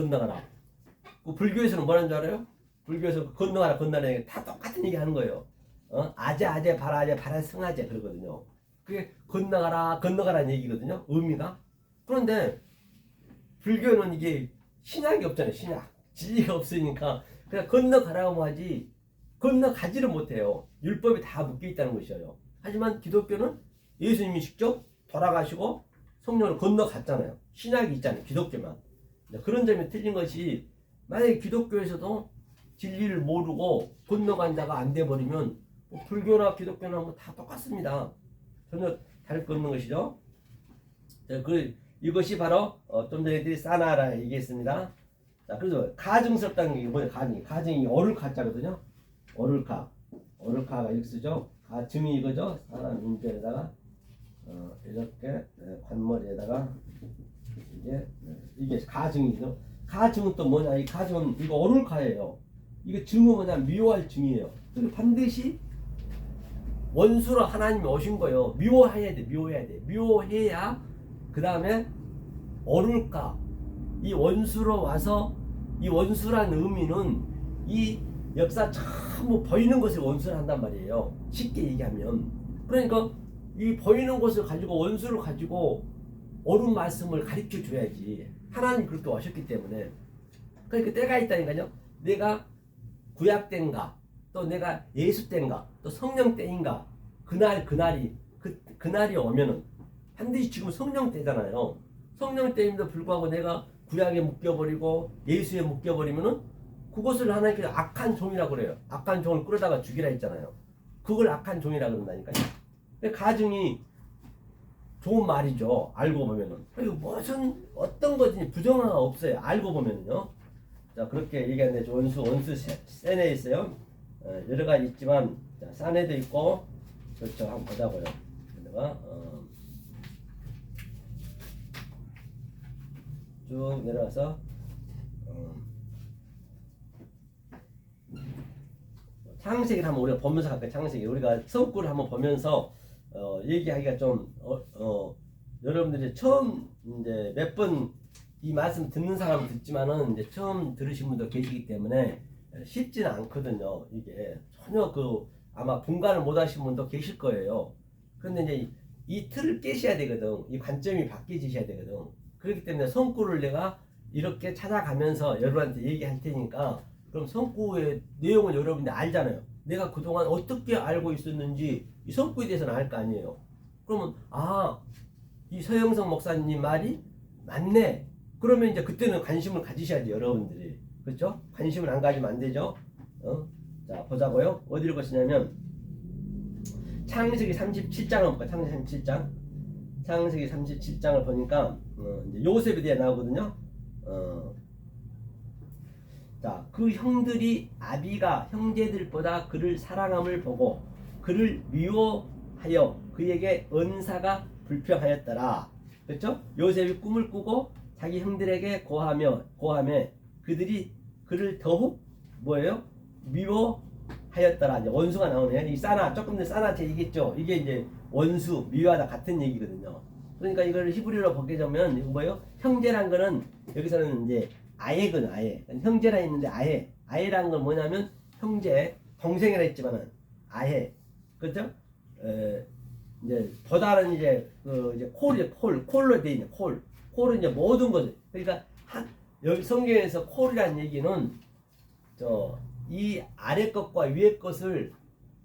그 불교에서는 뭐라는 줄 알아요? 불교에서 건너가라 게 다 똑같은 얘기 하는 거예요. 아재 바라 승하재 그러거든요. 그게 건너가라는 얘기거든요. 의미가. 그런데 불교는 이게 신약이 없잖아요. 신약. 진리가 없으니까 그냥 건너가라고 하지 건너가지를 못해요. 율법이 다 묶여 있다는 것이에요. 하지만 기독교는 예수님이 직접 돌아가시고 성령을 건너갔잖아요. 신약이 있잖아요. 기독교만. 그런 점이 틀린 것이 만약에 기독교에서도 진리를 모르고 건너간 자가 안 돼버리면 불교나 기독교나 뭐 다 똑같습니다. 전혀 다를 거 없는 것이죠. 이것이 바로 좀 전에 애들이 사나라 얘기했습니다. 자, 그래서 가증스럽다는 게 뭐예요? 가증이 어를카자거든요. 어를카가 이렇게 쓰죠. 가증이 이거죠. 사람 인자에다가 이렇게 관머리에다가 이게 가증이죠. 가증은 또 뭐냐? 이 가증은 이거 어를카예요. 이거 증은 뭐냐? 미워할 증이에요. 그래서 반드시 원수로 하나님이 오신 거예요. 미워해야 돼. 미워해야 그 다음에 어를까. 이 원수로 와서 이 원수란 의미는 이 역사 전부 보이는 것을 원수를 한단 말이에요. 쉽게 얘기하면. 그러니까 이 보이는 것을 가지고 원수를 가지고 옳은 말씀을 가르쳐 줘야지. 하나님 그렇게 오셨기 때문에. 그러니까 때가 있다니까요. 내가 구약 때인가 또 내가 예수 때인가 또 성령 때인가 그날이 오면은 반드시 지금 성령 때잖아요. 성령 때임에도 불구하고 내가 구약에 묶여버리고 예수에 묶여버리면은 그것을 하나님께서 악한 종이라고 그래요. 악한 종을 끌어다가 죽이라 했잖아요. 그걸 악한 종이라 그런다니까요. 가증이 좋은 말이죠. 알고 보면은. 그리고 무슨 어떤 것인지 부정화가 없어요. 알고 보면은요. 자, 그렇게 얘기하는데 원수 센 애 있어요. 여러 가지 있지만 싼 애도 있고 그렇죠. 한번 보자고요. 내가 쭉 내려가서 창세기를 한번 우리가 보면서 갈까요? 창세기 우리가 성구를 한번 보면서 얘기하기가 좀 여러분들이 처음 이제 몇 번 이 말씀 듣는 사람은 듣지만은 이제 처음 들으신 분도 계시기 때문에 쉽지는 않거든요. 이게 전혀 아마 분간을 못 하신 분도 계실 거예요. 그런데 이제 이 틀을 깨셔야 되거든. 이 관점이 바뀌어지셔야 되거든. 그렇기 때문에 성구를 내가 이렇게 찾아가면서 여러분한테 얘기할 테니까 그럼 성구의 내용을 여러분들이 알잖아요. 내가 그동안 어떻게 알고 있었는지 이 성구에 대해서는 알 거 아니에요. 그러면 이 서영석 목사님 말이 맞네. 그러면 이제 그때는 관심을 가지셔야지 여러분들이. 그렇죠? 관심을 안 가지면 안 되죠. 자, 보자고요. 어디를 보시냐면 창세기 37장을 볼까요? 창세기 37장을 보니까 이제 요셉에 대해 나오거든요. 자, 그 형들이 아비가 형제들보다 그를 사랑함을 보고 그를 미워하여 그에게 은사가 불평하였더라. 그렇죠? 요셉이 꿈을 꾸고 자기 형들에게 고하며 그들이 그를 더욱 뭐예요? 미워하였더라. 이제 원수가 나오네요. 이 조금 전에 사나 제 얘기했죠. 이게 이제 원수, 미워하다 같은 얘기거든요. 그러니까 이걸 히브리어로 보게 되면 이거 뭐예요? 형제란 거는 여기서는 이제 아예거든. 아예. 형제라 했는데 아예란 건 뭐냐면 형제, 동생이라 했지만은 아예. 그렇죠? 이제 보다는 이제 콜로 돼 있는 콜은 이제 모든 것을. 그러니까 여기 성경에서 콜이라는 얘기는 이 아래 것과 위에 것을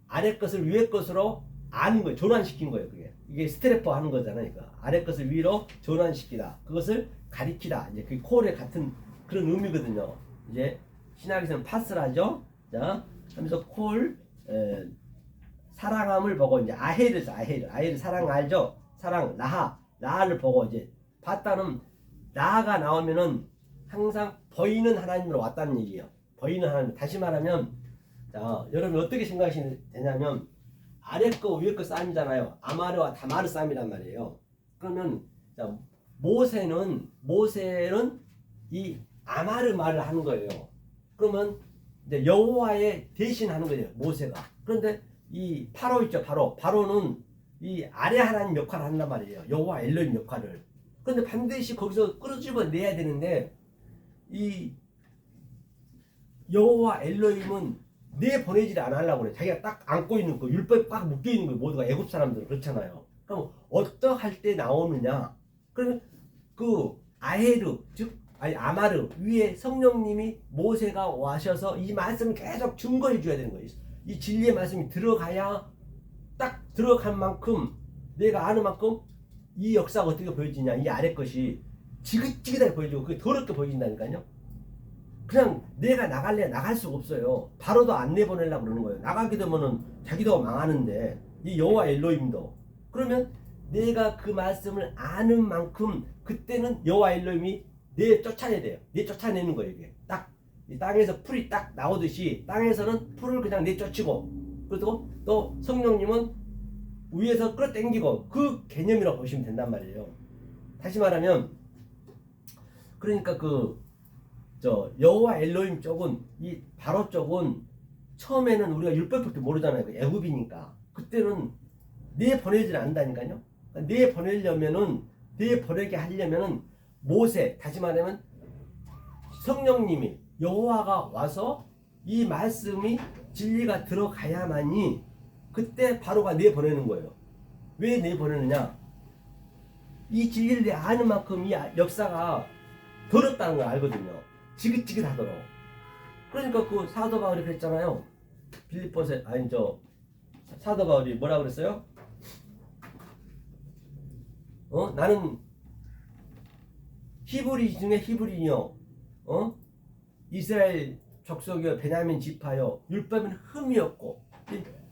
위에 것으로 아는 거예요. 전환시킨 거예요. 이게 스트레퍼 하는 거잖아요. 그러니까 아래 것을 위로 전환시키다. 그것을 가리키다. 이제 그 콜의 같은 그런 의미거든요. 이제 신학에서는 파스라죠. 자, 하면서 사랑함을 보고 이제 아해를 사랑 알죠? 사랑 라하를 보고 이제 봤다는 라가 나오면은 항상 보이는 하나님으로 왔다는 얘기예요. 보이는 하나님. 다시 말하면 자, 여러분 어떻게 생각하시면 되냐면 아래 거 위에 거 쌈이잖아요. 아마르와 다마르 쌈이란 말이에요. 그러면 자, 모세는 이 아마르 말을 하는 거예요. 그러면 이제 여호와의 대신하는 거예요. 모세가. 그런데 이 파로 있죠. 파로는 이 아래 하나님 역할을 한단 말이에요. 여호와 엘로힘 역할을. 그런데 반드시 거기서 끌어집어내야 되는데 이 여호와 엘로힘은 내보내지를 안 하려고 그래. 자기가 딱 안고 있는 거 율법에 꽉 묶여 있는 거 모두가 애굽 사람들은 그렇잖아요. 그럼 어떠할 때 나오느냐? 그러면 그 아헤르 즉 아마르 위에 성령님이 모세가 와셔서 이 말씀을 계속 증거해 줘야 되는 거예요. 이 진리의 말씀이 들어가야 딱 들어간 만큼 내가 아는 만큼 이 역사가 어떻게 보여지냐 이 아래 것이 지긋지긋하게 보여지고 그게 더럽게 보여진다니까요. 그냥 내가 나갈래 나갈 수가 없어요. 바로도 안 내보내려고 그러는 거예요. 나가게 되면은 자기도 망하는데 이 여호와 엘로힘도 그러면 내가 그 말씀을 아는 만큼 그때는 여호와 엘로힘이 내 쫓아내야 돼요. 내 쫓아내는 거예요. 이게 딱 이 땅에서 풀이 딱 나오듯이 땅에서는 풀을 그냥 내쫓고 그리고 또 성령님은 위에서 끌어당기고 그 개념이라고 보시면 된단 말이에요. 다시 말하면 그러니까 여호와 엘로힘 쪽은 이 바로 쪽은 처음에는 우리가 율법밖에 모르잖아요. 애굽이니까 그때는 내 보내질 않는다니까요. 내 보내려면은 내 보내게 하려면은 모세 다시 말하면 성령님이 여호와가 와서 이 말씀이 진리가 들어가야만이 그때 바로가 내 보내는 거예요. 왜 내 보내느냐? 이 진리를 내 아는 만큼 이 역사가 더럽다는 걸 알거든요. 지긋지긋하도록. 그러니까 그 사도 바울이 그랬잖아요. 빌립보서 사도 바울이 뭐라 그랬어요? 나는 히브리 중에 히브리요. 이스라엘 족속이요 베냐민 지파요. 율법은 흠이 없고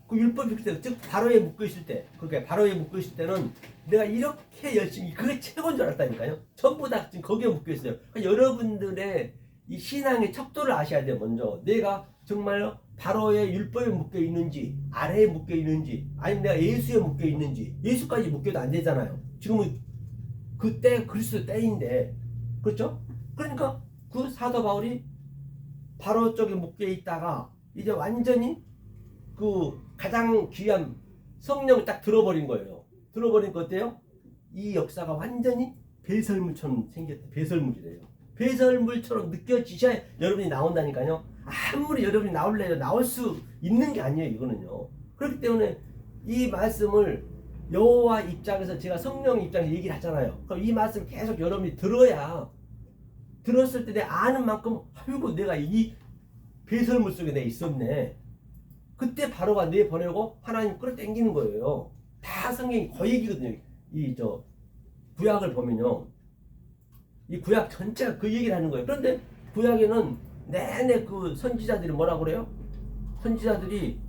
그 율법이 그때 즉 바로에 묶여 있을 때 그러니까 바로에 묶여 있을 때는 내가 이렇게 열심히 그게 최고인 줄 알았다니까요. 전부 다 지금 거기에 묶여 있어요. 그러니까 여러분들의 이 신앙의 척도를 아셔야 돼요. 먼저 내가 정말 바로의 율법에 묶여 있는지 아래에 묶여 있는지 아니면 내가 예수에 묶여 있는지 예수까지 묶여도 안 되잖아요. 지금은 그때 그리스도 때인데 그렇죠? 그러니까 그 사도 바울이 바로 쪽에 묶여 있다가 이제 완전히 그 가장 귀한 성령을 딱 들어버린 거예요. 들어버린 거 어때요? 이 역사가 완전히 배설물처럼 생겼다. 배설물이래요. 배설물처럼 느껴지셔야 여러분이 나온다니까요. 아무리 여러분이 나올래요. 나올 수 있는 게 아니에요. 이거는요. 그렇기 때문에 이 말씀을 여호와 입장에서 제가 성령 입장에서 얘기를 하잖아요. 그럼 이 말씀을 계속 여러분이 들어야 들었을 때 내가 아는 만큼 아이고 내가 이 배설물 속에 내가 있었네. 그때 바로가 내 보내고 하나님 끌어당기는 거예요. 다 성경이 그 얘기거든요. 구약을 보면요. 이 구약 전체가 그 얘기를 하는 거예요. 그런데 구약에는 내내 그 선지자들이 뭐라고 그래요? 선지자들이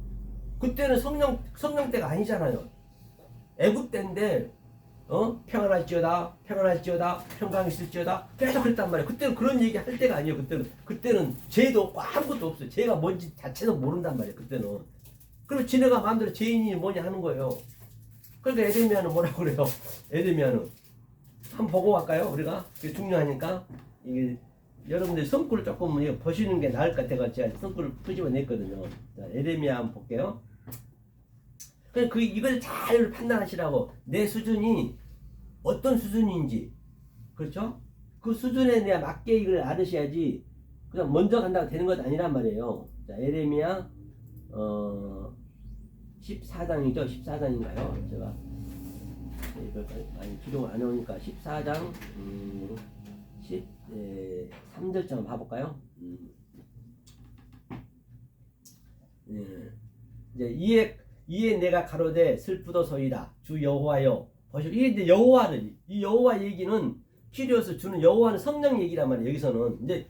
그때는 성령 때가 아니잖아요. 애굽 때인데 평안할지어다 평안할지어다 평강 있을지어다 계속 그랬단 말이에요. 그때는 그런 얘기 할 때가 아니에요. 그때는 죄도 없고 아무것도 없어요. 죄가 뭔지 자체도 모른단 말이에요. 그때는. 그럼 지네가 마음대로 죄인이 뭐냐 하는 거예요. 그러니까 에레미야는 뭐라고 그래요? 에레미야는 한번 보고 갈까요? 우리가 그게 중요하니까 이게 여러분들 성구를 조금 보시는 게 나을 것 같아서 제가 성구를 끄집어냈거든요. 자, 에레미야 한번 볼게요. 이걸 잘 판단하시라고 내 수준이 어떤 수준인지 그렇죠? 그 수준에 내가 맞게 이걸 알으셔야지 그냥 먼저 간다고 되는 것 아니란 말이에요. 자, 에레미야 14장이죠? 14장인가요? 제가 이걸 많이 기록 안 해오니까 14장 3절쯤 한번 봐볼까요? 이제 이에 내가 가로되 슬프도소이다 주 여호와여 보시오. 이게 여호와를 이 여호와 얘기는 키리오스 주는 여호와는 성령 얘기란 말이에요. 여기서는 이제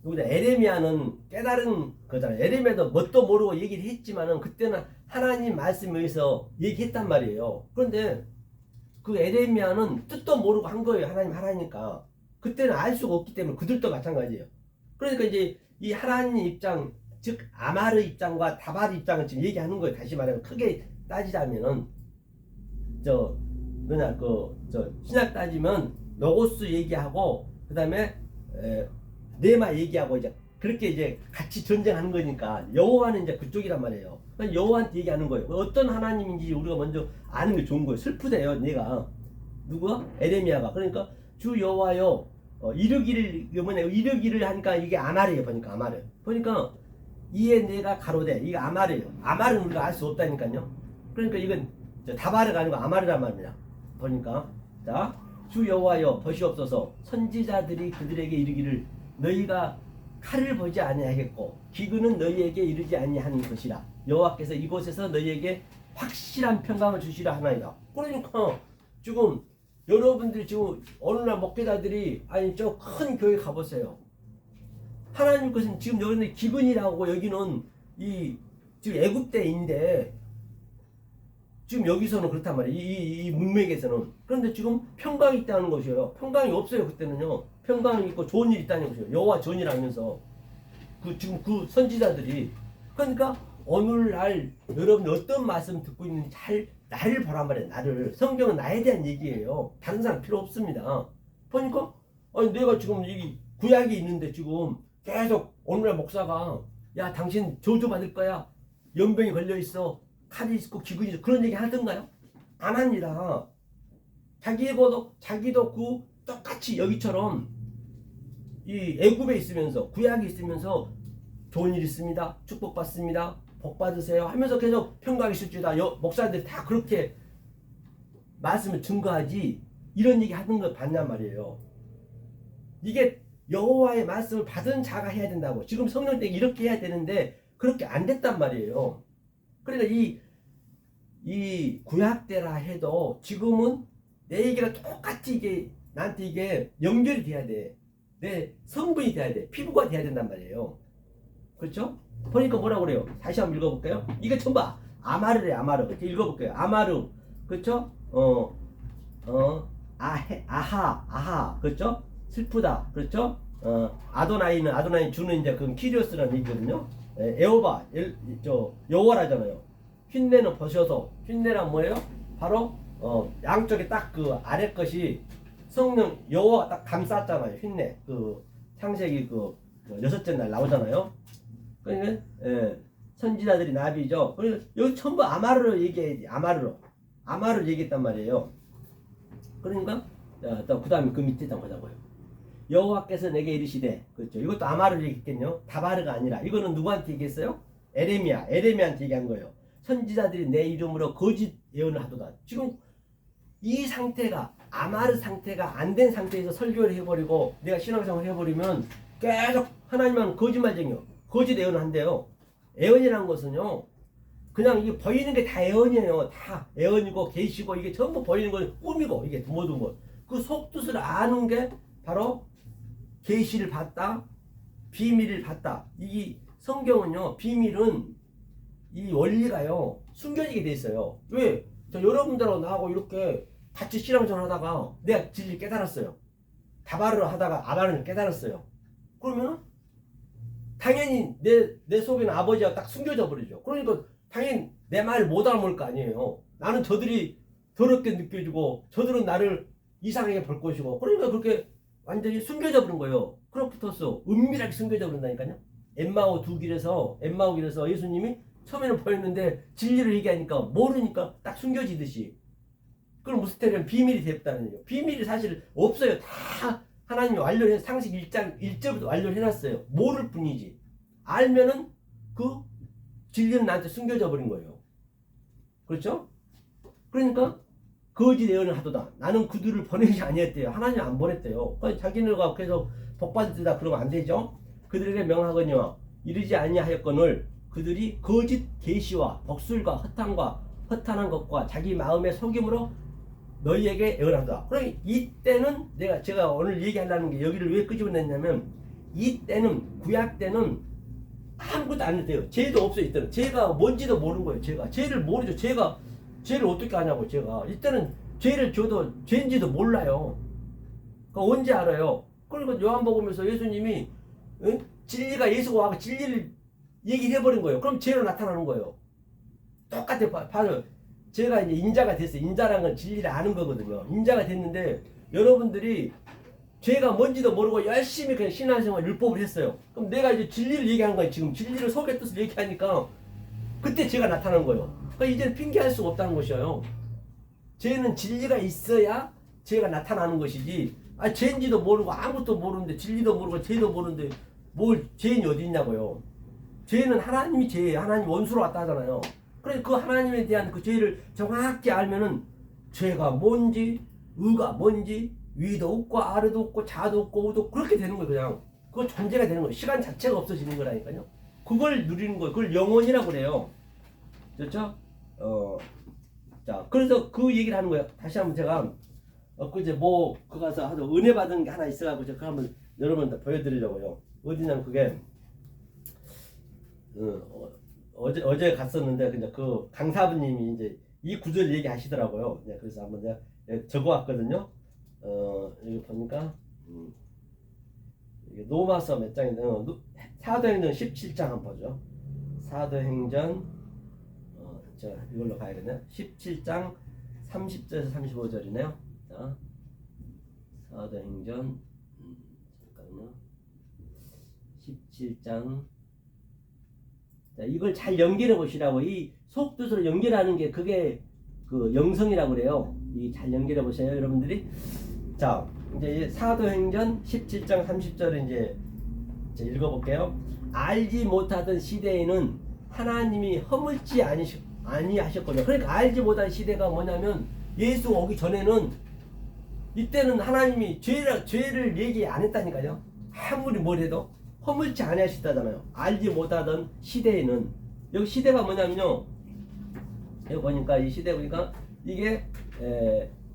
여기다 에레미야는 깨달은 거잖아요. 에레미야도 뭣도 모르고 얘기를 했지만은 그때는 하나님 말씀에 의해서 얘기했단 말이에요. 그런데 그 에레미야는 뜻도 모르고 한 거예요. 하나님 하라니까. 그때는 알 수가 없기 때문에 그들도 마찬가지예요. 그러니까 이제 이 하나님 입장 즉 아마르 입장과 다발 입장을 지금 얘기하는 거예요. 다시 말하면 크게 따지자면은 신약 따지면 로고스 얘기하고 그다음에 네마 얘기하고 이제 그렇게 이제 같이 전쟁하는 거니까 여호와는 이제 그쪽이란 말이에요. 그러니까 여호와한테 얘기하는 거예요. 어떤 하나님인지 우리가 먼저 아는 게 좋은 거예요. 슬프대요, 내가. 누가? 에레미야가. 그러니까 주 여호와여 이르기를 뭐냐 이르기를 하니까 이게 아말이에요. 보니까 아말을. 보니까 이에 내가 가로되 이게 아말이에요. 아말은 우리가 알 수 없다니까요. 그러니까 이건 다바르가 아니고 아말이란 말이야. 보니까 자, 주 여호와여 보시옵소서 선지자들이 그들에게 이르기를 너희가 칼을 보지 아니하겠고 기근은 너희에게 이르지 아니하는 것이라 여호와께서 이곳에서 너희에게 확실한 평강을 주시라 하나이다. 그러니까 지금 여러분들이 지금 어느 날 목회자들이 아니 저 큰 교회 가보세요. 하나님 것은 지금 여기는 기근이라고 여기는 이 지금 애굽 때인데 지금 여기서는 그렇단 말이에요. 이 문맥에서는. 그런데 지금 평강이 있다는 것이에요. 평강이 없어요. 그때는요. 평강이 있고 좋은 일이 있다는 것이에요. 여호와 전이라면서 지금 그 선지자들이 그러니까 오늘날 여러분 어떤 말씀 듣고 있는지 잘 나를 보란 말이에요. 나를. 성경은 나에 대한 얘기예요. 다른 사람 필요 없습니다. 보니까 아니 내가 지금 이 구약이 있는데 지금 계속 오늘날 목사가 야 당신 저주받을 거야. 연병이 걸려있어. 칼이 있고 기근이 있어. 그런 얘기 하던가요? 안 합니다. 자기도 그 똑같이 여기처럼 이 애굽에 있으면서 구약이 있으면서 좋은 일 있습니다. 축복받습니다. 복 받으세요 하면서 계속 평강이 있을지다. 목사들이 다 그렇게 말씀을 증거하지 이런 얘기 하는 걸 봤냔 말이에요. 이게 여호와의 말씀을 받은 자가 해야 된다고. 지금 성령 때 이렇게 해야 되는데 그렇게 안 됐단 말이에요. 그러니까 이 구약 때라 해도 지금은 내 얘기가 똑같이 이게 나한테 이게 연결이 돼야 돼. 내 성분이 돼야 돼. 피부가 돼야 된단 말이에요. 그렇죠? 보니까 뭐라고 그래요? 다시 한번 읽어볼까요? 이게 전부 아마르래. 아마르. 이렇게 읽어볼게요. 아마르. 그렇죠? 아하. 그렇죠? 슬프다. 그렇죠? 아도나이 주는 이제 그 키리오스라는 얘기거든요. 에오바, 여호와라잖아요. 흉내는 보셔서 흉내란 뭐예요? 바로 양쪽에 딱 그 아래 것이 성령 여호와 딱 감쌌잖아요. 흉내 그 창세기 그 여섯째 날 나오잖아요. 그러니까 선지자들이 나비죠. 그러니까 여기 전부 아마르로 얘기해야지. 아마르로 얘기했단 말이에요. 그러니까 또 그다음에 그 밑에 딱 보자고요. 여호와께서 내게 이르시되 그렇죠. 이것도 아마르로 얘기했겠죠. 다바르가 아니라 이거는 누구한테 얘기했어요? 에레미야한테 얘기한 거예요. 선지자들이 내 이름으로 거짓 예언을 하도다. 지금 이 상태가 아마르 상태가 안 된 상태에서 설교를 해버리고 내가 신앙생활을 해버리면 계속 하나님은 거짓말쟁이요. 거짓 예언을 한대요. 예언이라는 것은요. 그냥 이게 보이는 게 다 예언이에요. 다 예언이고 계시고 이게 전부 보이는 건 꿈이고 이게 모든 것. 그 속뜻을 아는 게 바로 계시를 받다, 비밀을 받다. 이 성경은요. 비밀은 이 원리가요. 숨겨지게 돼 있어요. 왜? 저 여러분들하고 나하고 이렇게 같이 신앙생활 하다가 내가 진리를 깨달았어요. 다바르를 하다가 아바르를 깨달았어요. 그러면 당연히 내 속에는 아버지가 딱 숨겨져 버리죠. 그러니까 당연히 내 말을 못 알아볼 거 아니에요. 나는 저들이 더럽게 느껴지고 저들은 나를 이상하게 볼 것이고 그러니까 그렇게 완전히 숨겨져 버린 거예요. 크로프토스 은밀하게 숨겨져 버린다니까요. 엠마오 길에서 예수님이 처음에는 보였는데 진리를 얘기하니까 모르니까 딱 숨겨지듯이. 그럼 무슨 때는 비밀이 됐다는 거예요. 비밀이 사실 없어요. 다 하나님이 완료해 상식 1절부터 완료를 해놨어요. 모를 뿐이지. 알면은 그 진리는 나한테 숨겨져 버린 거예요. 그렇죠? 그러니까 거짓 예언을 하도다. 나는 그들을 보내지 아니했대요. 하나님 안 보냈대요. 그러니까 자기네가 계속 복받으다 그러면 안 되죠. 그들에게 명하거니와 이르지 아니하였거늘 그들이 거짓 계시와 복술과 허탄한 것과 자기 마음의 속임으로 너희에게 예언하다. 그러니 이때는 제가 오늘 얘기하려는 게 여기를 왜 끄집어냈냐면 이때는 구약 때는 아무것도 안 돼요. 죄도 없어요. 이때는 죄가 뭔지도 모르는 거예요. 죄를 모르죠. 죄를 어떻게 아냐고. 제가 이때는 죄를 줘도 죄인지도 몰라요. 그러니까 언제 알아요? 그러니까 요한복음에서 예수님이 진리가 예수가 와서 진리를 얘기해버린 거예요. 그럼 죄로 나타나는 거예요. 똑같아요. 바로 제가 이제 인자가 됐어요. 인자라는 건 진리를 아는 거거든요. 인자가 됐는데 여러분들이 죄가 뭔지도 모르고 열심히 그냥 신앙생활 율법을 했어요. 그럼 내가 이제 진리를 얘기하는 거예요. 지금 진리를 속의 뜻을 얘기하니까 그때 죄가 나타나는 거예요. 그러니까 이제는 핑계할 수가 없다는 것이에요. 죄는 진리가 있어야 죄가 나타나는 것이지. 아, 죄인지도 모르고 아무것도 모르는데 진리도 모르고 죄도 모르는데 뭘 죄인이 어디 있냐고요. 죄는 하나님이 죄예요. 하나님 원수로 왔다 하잖아요. 그래서 그 하나님에 대한 그 죄를 정확히 알면은 죄가 뭔지, 의가 뭔지, 위도 없고 아래도 없고 자도 없고 우도 없고 그렇게 되는 거예요. 그냥 그거 존재가 되는 거예요. 시간 자체가 없어지는 거라니까요. 그걸 누리는 거예요. 그걸 영혼이라고 그래요. 그렇죠? 자, 그래서 그 얘기를 하는 거예요. 다시 한번 제가 그제 뭐 그 가서 하도 은혜 받은 게 하나 있어가지고 제가 한번 여러분들 보여드리려고요. 어디냐면 그게 어제 갔었는데 그냥 그 강사부님이 이제 이 구절 얘기하시더라고요. 네, 그래서 한번 제가 적어왔거든요. 여기 보니까 이게 로마서 몇 장인데 사도행전 17장 한번 보죠. 사도행전 자 이걸로 가야겠네요. 17장 30절에서 35절이네요. 자 사도행전 잠깐만요. 17장 자 이걸 잘 연결해 보시라고. 이 속뜻으로 연결하는 게 그게 그 영성이라고 그래요. 이 잘 연결해 보세요, 여러분들이. 자, 이제 사도행전 17장 30절을 이제 읽어볼게요. 알지 못하던 시대에는 하나님이 허물지 아니하셨거든요. 그러니까 알지 못한 시대가 뭐냐면 예수 오기 전에는 이때는 하나님이 죄를 얘기 안 했다니까요. 아무리 뭘 해도 허물지 아니하셨다잖아요. 알지 못하던 시대에는. 여기 시대가 뭐냐면요. 여기 보니까 이 시대 보니까 이게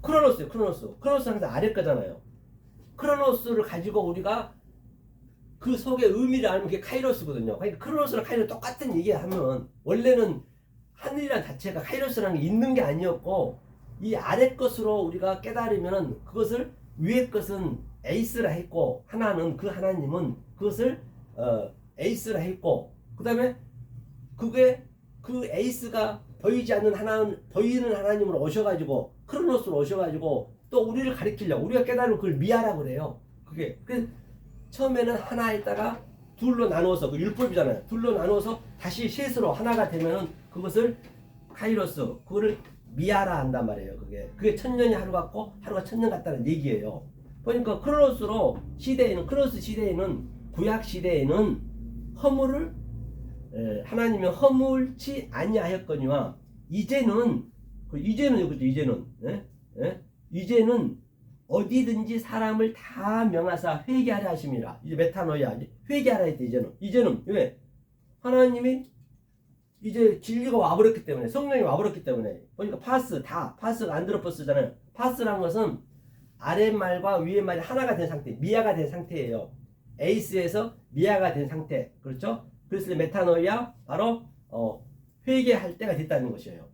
크로노스예요. 크로노스 항상 아래 거잖아요. 크로노스를 가지고 우리가 그 속의 의미를 알면 그게 카이로스거든요. 그러니까 크로노스랑 카이로스 똑같은 얘기하면 원래는 하늘이란 자체가 카이로스라는 게 있는 게 아니었고 이 아래 것으로 우리가 깨달으면 그것을 위의 것은 에이스라 했고 하나는 그 하나님은 그것을 에이스라 했고 그 다음에 그게 그 에이스가 보이지 않는 하나님, 보이는 하나님으로 오셔가지고 크로노스로 오셔가지고 또 우리를 가리키려고 우리가 깨달으면 그걸 미아라고 그래요. 그게 그 처음에는 하나에다가 둘로 나누어서 그 율법이잖아요. 둘로 나누어서 다시 셋으로 하나가 되면은 그것을 카이로스 그거를 미아라 한단 말이에요. 그게 천년이 하루 같고 하루가 천년 같다는 얘기예요. 그러니까 크로노스로 시대에는 크로노스 시대에는 구약 시대에는 허물을 하나님이 허물치 아니하였거니와 이제는 그죠 이제는 어디든지 사람을 다 명하사 회개하라 하심이라. 이제 메타노야 회개하라 했대. 이제는 왜 하나님이 이제 진리가 와버렸기 때문에 성령이 와버렸기 때문에 보니까 파스가 안드로포스잖아요. 파스라는 것은 아랫말과 위에말이 하나가 된 상태, 미아가 된 상태예요. 에이스에서 미아가 된 상태. 그렇죠? 그래서 메타노이아 바로 회개할 때가 됐다는 것이에요.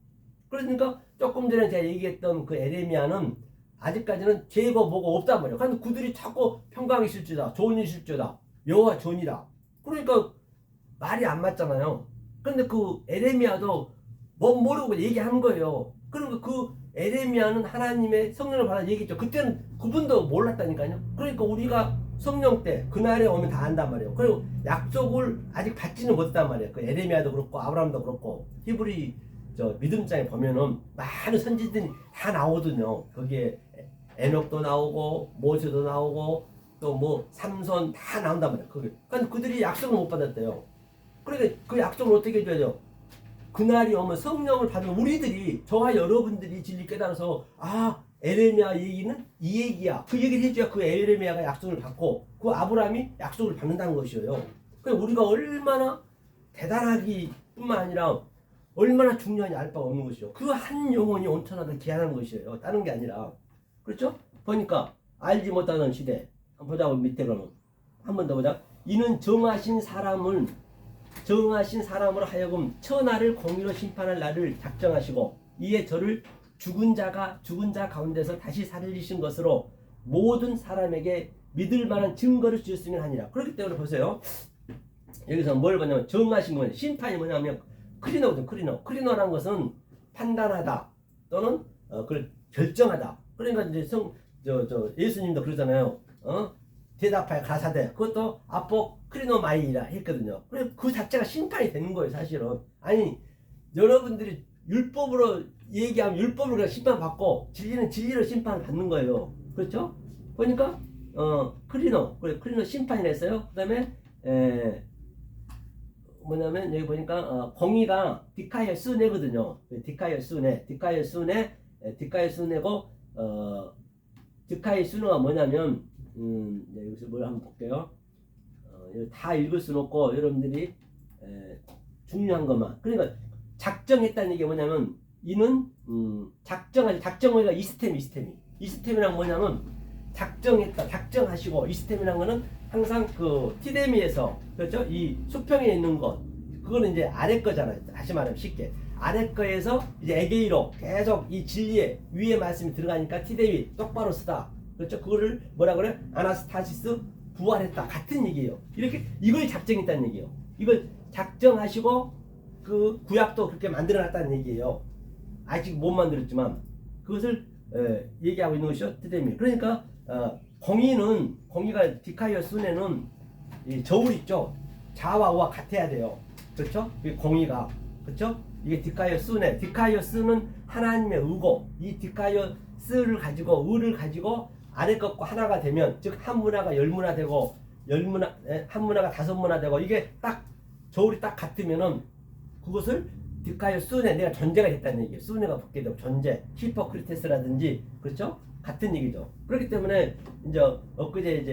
그러니까 조금 전에 제가 얘기했던 그 에레미야는 아직까지는 죄고 뭐고 없단 말이에요. 그런데 그들이 자꾸 평강이 실주다, 좋은 일 실주다, 여호와 존이다. 그러니까 말이 안 맞잖아요. 그런데 그 에레미야도 뭐 모르고 얘기하는 거예요. 그러니까 그 에레미야는 하나님의 성령을 받아 얘기했죠. 그때는 그분도 몰랐다니까요. 그러니까 우리가 성령 때 그날에 오면 다 안단 말이에요. 그리고 약속을 아직 받지는 못했단 말이에요. 그 에레미야도 그렇고 아브라함도 그렇고 히브리 믿음장에 보면은 많은 선지들이 다 나오거든요. 거기에 에녹도 나오고 모세도 나오고 또 뭐 삼손 다 나온단 말이에요. 그러니까 그들이 약속을 못 받았대요. 그러니까 그 약속을 어떻게 해줘야죠? 그날이 오면 성령을 받으면 우리들이 저와 여러분들이 진리 깨달아서 에레미야 얘기는 이 얘기야. 그 얘기를 해줘야 그 에레미야가 약속을 받고 그 아브라함이 약속을 받는다는 것이에요. 그러니까 우리가 얼마나 대단하기뿐만 아니라 얼마나 중요한지 알 바가 없는 것이죠. 그 한 영혼이 온천하다 귀한 것이에요. 다른 게 아니라. 그렇죠? 보니까 알지 못하는 시대. 한번 보자. 밑에 그러면 한 번 더 보자. 이는 정하신 사람으로 하여금 천하를 공의로 심판할 날을 작정하시고 이에 저를 죽은 자 가운데서 다시 살리신 것으로 모든 사람에게 믿을 만한 증거를 주셨으면 하니라. 그렇기 때문에 보세요. 여기서 뭘 보냐면 정하신 거예요. 심판이 뭐냐면 크리노거든. 크리노라는 것은 판단하다 또는 그걸 결정하다. 그러니까 이제 예수님도 그러잖아요. 대답할 가사대 그것도 아포 크리노마이라 했거든요. 그래 그 자체가 심판이 되는 거예요 사실은. 아니 여러분들이 율법으로 얘기하면 율법으로 그냥 심판받고 진리는 진리로 심판을 받는 거예요. 그렇죠? 보니까 크리노 심판이 됐어요. 그다음에 뭐냐면 여기 보니까 공의가 디카이어 스네거든요. 디카이어 스네고 디카이어 스네가 뭐냐면 여기서 뭘 한번 볼게요. 다 읽을 수는 없고 여러분들이 중요한 것만. 그러니까 작정했다는 얘기 뭐냐면 이는 작정하기가 이스템이란 뭐냐면 작정했다, 작정하시고 이스템이란 거는 항상 그 티데미에서 그렇죠? 이 수평에 있는 것 그거는 이제 아래 거잖아요. 다시 말하면 쉽게 아래 거에서 이제 에게이로 계속 이 진리에 위에 말씀이 들어가니까 티데미 똑바로 쓰다. 그렇죠? 그거를 뭐라 그래? 아나스타시스 부활했다 같은 얘기예요. 이렇게 이걸 작정했다는 얘기예요. 이걸 작정하시고 그 구약도 그렇게 만들어놨다는 얘기예요. 아직 못 만들었지만 그것을 얘기하고 있는 것이죠. 티데미. 그러니까 공의가 디카이어 순에는 저울 있죠. 자와 우와 같아야 돼요. 그렇죠? 공의가 그렇죠? 이게 디카이어 스는 하나님의 의고 이 디카이어 스를 가지고 의를 가지고 아래 것과 하나가 되면 즉 한 문화가 열 문화 되고 한 문화가 다섯 문화 되고 이게 딱 저울이 딱 같으면은 그것을 디카이어 순에 내가 존재가 됐다는 얘기예요. 순에가 붙게 되고 존재 히포크리테스라든지 그렇죠? 같은 얘기죠. 그렇기 때문에 이제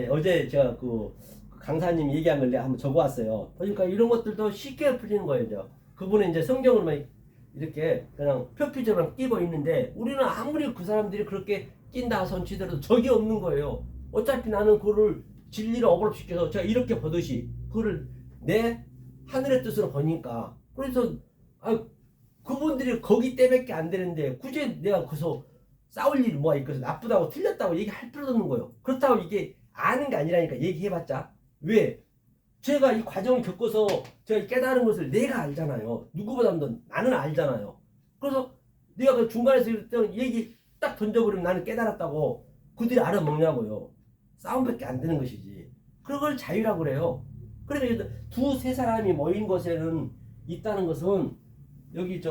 어제 제가 그 강사님 얘기한 걸 내가 한번 적어왔어요. 그러니까 이런 것들도 쉽게 풀리는 거예요. 이제 그분은 이제 성경으로만 이렇게 그냥 표피적으로 끼고 있는데 우리는 아무리 그 사람들이 그렇게 낀다 손치더라도 적이 없는 거예요. 어차피 나는 그거를 진리를 어그럽시켜서 제가 이렇게 보듯이 그거를 내 하늘의 뜻으로 보니까 그래서 그분들이 거기 때밖에 안 되는데 굳이 내가 거기서 싸울 일이 뭐가 있겠어. 나쁘다고 틀렸다고 얘기할 필요도 없는 거예요. 그렇다고 이게 아는 게 아니라니까 얘기해봤자 왜? 제가 이 과정을 겪어서 제가 깨달은 것을 내가 알잖아요. 누구보다도 나는 알잖아요. 그래서 내가 그 중간에서 이랬던 얘기 딱 던져버리면 나는 깨달았다고 그들이 알아먹냐고요. 싸움밖에 안 되는 것이지. 그걸 자유라고 그래요. 그러니까 두세 사람이 모인 곳에는 있다는 것은 여기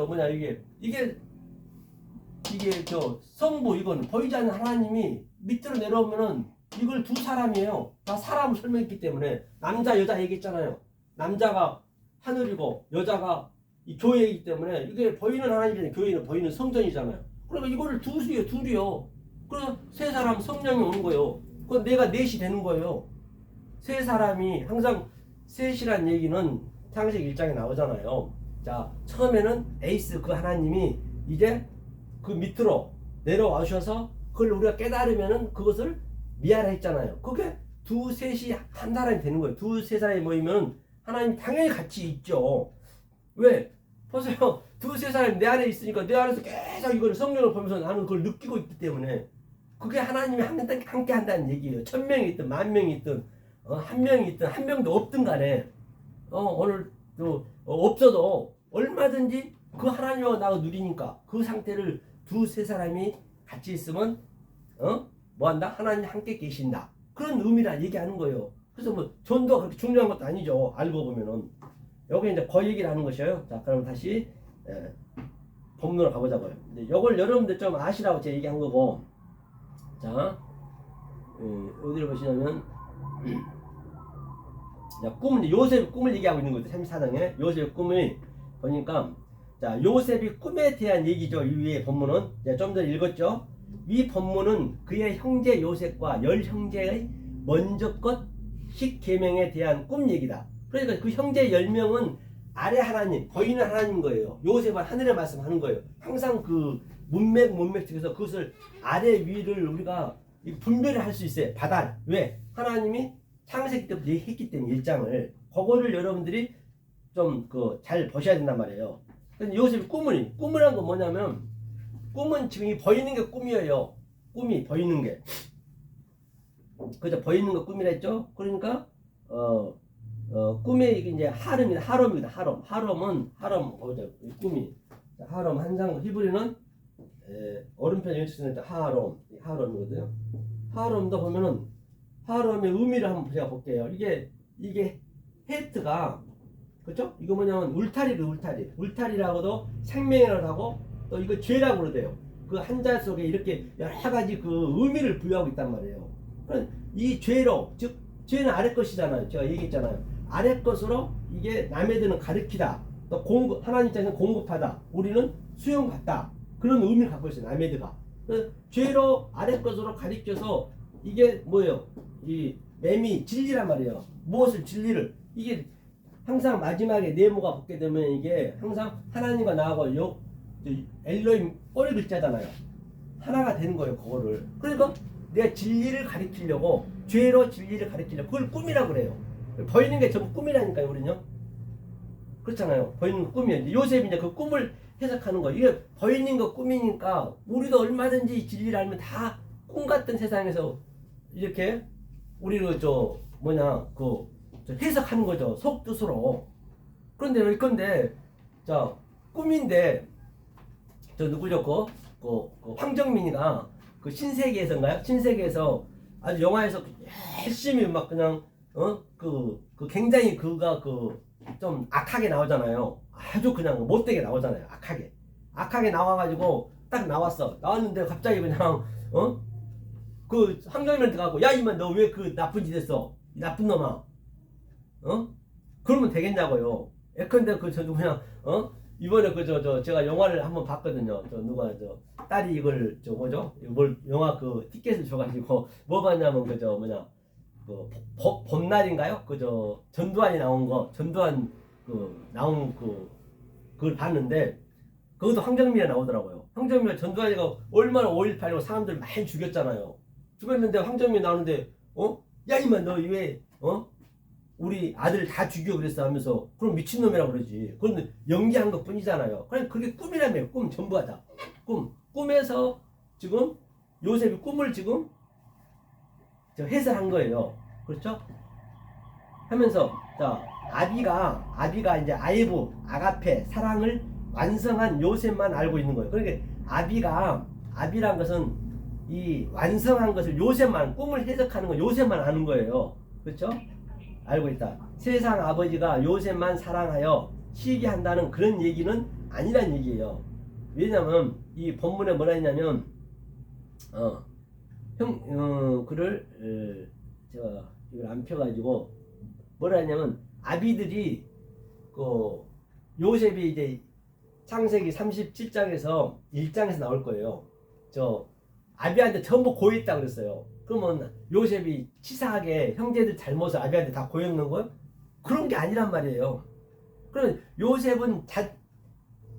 이게 성부 이건 보이지 않는 하나님이 밑으로 내려오면은 이걸 두 사람이에요. 다 사람을 설명했기 때문에 남자 여자 얘기했잖아요. 남자가 하늘이고 여자가 이 교회이기 때문에 이게 보이는 하나님이잖아요. 교회는 보이는 성전이잖아요. 그러니까 이거를 둘이요. 그래서 세 사람 성령이 오는 거예요. 그건 내가 넷이 되는 거예요. 세 사람이 항상 셋이란 얘기는 창세기 1장에 나오잖아요. 자 처음에는 에이스 그 하나님이 이제 그 밑으로 내려와셔서 그걸 우리가 깨달으면은 그것을 미아라 했잖아요. 그게 두셋이 한 사람이 되는 거예요. 두세 사람이 모이면 하나님 당연히 같이 있죠. 왜? 보세요. 두세 사람이 내 안에 있으니까 내 안에서 계속 이걸 성령을 보면서 나는 그걸 느끼고 있기 때문에 그게 하나님이 함께 한다는 얘기예요. 1000명이 있든 10,000명이 있든 한 명이 있든 한 명도 없든 간에 오늘 또 없어도 얼마든지 그 하나님하고 나하고 누리니까 그 상태를 두세 사람이 같이 있으면 뭐한다? 하나님 함께 계신다. 그런 의미라 얘기하는 거예요. 그래서 뭐 전도가 그렇게 중요한 것도 아니죠. 알고 보면은 여기 이제 그 얘기를 하는 것이에요. 자 그럼 다시 본문으로 가보자고요. 이걸 여러분들 좀 아시라고 제가 얘기한 거고 자 어디를 보시냐면 꿈은 요셉의 꿈을 얘기하고 있는 거죠. 34장에 요셉의 꿈을 보니까 자 요셉이 꿈에 대한 얘기죠. 이 위에 본문은 좀 더 읽었죠. 이 본문은 그의 형제 요셉과 열 형제의 먼저 것 10계명에 대한 꿈 얘기다. 그러니까 그 형제 10명은 아래 하나님, 보이는 하나님 거예요. 요셉은 하늘의 말씀하는 거예요. 항상 그 문맥 중에서 그것을 아래 위를 우리가 분별을 할 수 있어요. 바다. 왜? 하나님이 창세기 때부터 얘기했기 때문에 일장을 그거를 여러분들이 좀 잘 보셔야 된단 말이에요. 근데 요셉이 꿈이란 건 뭐냐면 꿈은 지금 이 보이는 게 꿈이에요. 꿈이 보이는 게. 그죠? 보이는 거 꿈이라 했죠? 그러니까 꿈의 이제 하름이다. 하럼이다. 하럼 보자. 꿈이. 하럼 한상 히브리는 오른편 왼쪽 쓰는 하럼이거든요. 하럼도 보면은 화로음의 의미를 한번 제가 볼게요. 이게 헤트가 그렇죠? 이거 뭐냐면 울타리를 울타리라고도 생명이라고 하고 또 이거 죄라고 그러대요. 그 한자 속에 이렇게 여러 가지 그 의미를 부여하고 있단 말이에요. 그럼 이 죄로 즉 죄는 아래 것이잖아요. 제가 얘기했잖아요. 아래 것으로 이게 남에게는 가르치다. 또 공급 하나님 입장에서 공급하다. 우리는 수용받다. 그런 의미를 갖고 있어요. 남에드가. 죄로 아래 것으로 가르쳐서 이게 뭐예요? 이 매미 진리란 말이에요. 무엇을 진리를 이게 항상 마지막에 네모가 붙게 되면 이게 항상 하나님과 나하고 엘로임 꼬리 글자잖아요. 하나가 되는 거예요. 그거를. 그러니까 내가 진리를 가르치려고 죄로 진리를 가르치려고 그걸 꿈이라고 그래요. 보이는 게 전부 꿈이라니까요. 우리는요. 그렇잖아요. 보이는 거 꿈이에요. 요셉이 이제 그 꿈을 해석하는 거예요. 이게 보이는 거 꿈이니까 우리도 얼마든지 진리를 알면 다 꿈 같은 세상에서 이렇게 우리를 해석하는 거죠. 속뜻으로. 그런데 자 꿈인데 저 누구죠? 그 황정민이가 그 신세계에서인가요? 신세계에서 아주 영화에서 열심히 막 그냥 그 굉장히 그가 좀 악하게 나오잖아요. 아주 그냥 못되게 나오잖아요. 악하게 나와가지고 딱 나왔는데 갑자기 그냥 그 황정민한테 가고 야 이만 너 왜 그 나쁜 짓 했어? 이 나쁜 놈아. 그러면 되겠냐고요. 예컨대 저도 그냥 이번에 제가 영화를 한번 봤거든요. 딸이 이걸 영화 그 티켓을 줘가지고 뭐 봤냐면 봄날인가요? 전두환이 나온 거 전두환 나온 그걸 봤는데 그것도 황정민이 나오더라고요. 황정민이 전두환이가 얼마나 5.18이고 사람들 많이 죽였잖아요. 죽였는데 황정민이 나오는데 야 이만 너 왜 우리 아들 다 죽여 그랬어 하면서 그럼 미친놈이라고 그러지. 그건 연기한 것 뿐이잖아요. 그냥 그게 꿈이라며요. 꿈 전부 다. 꿈에서 지금 요셉이 꿈을 지금 해설한 거예요. 그렇죠? 하면서 자 아비가 이제 아가페 사랑을 완성한 요셉만 알고 있는 거예요. 그러니까 아비란 것은 이 완성한 것을 요셉만 꿈을 해석하는 거 요셉만 아는 거예요. 그렇죠? 알고 있다. 세상 아버지가 요셉만 사랑하여 시기 한다는 그런 얘기는 아니란 얘기예요. 왜냐면 이 본문에 뭐라 했냐면 제가 이걸 안 펴가지고 뭐라 했냐면 아비들이 요셉이 이제 창세기 37장에서 1장에서 나올 거예요. 아비한테 전부 고했다 그랬어요. 그러면 요셉이 치사하게 형제들 잘못을 아비한테 다 고였는 거예요? 그런 게 아니란 말이에요. 그럼 요셉은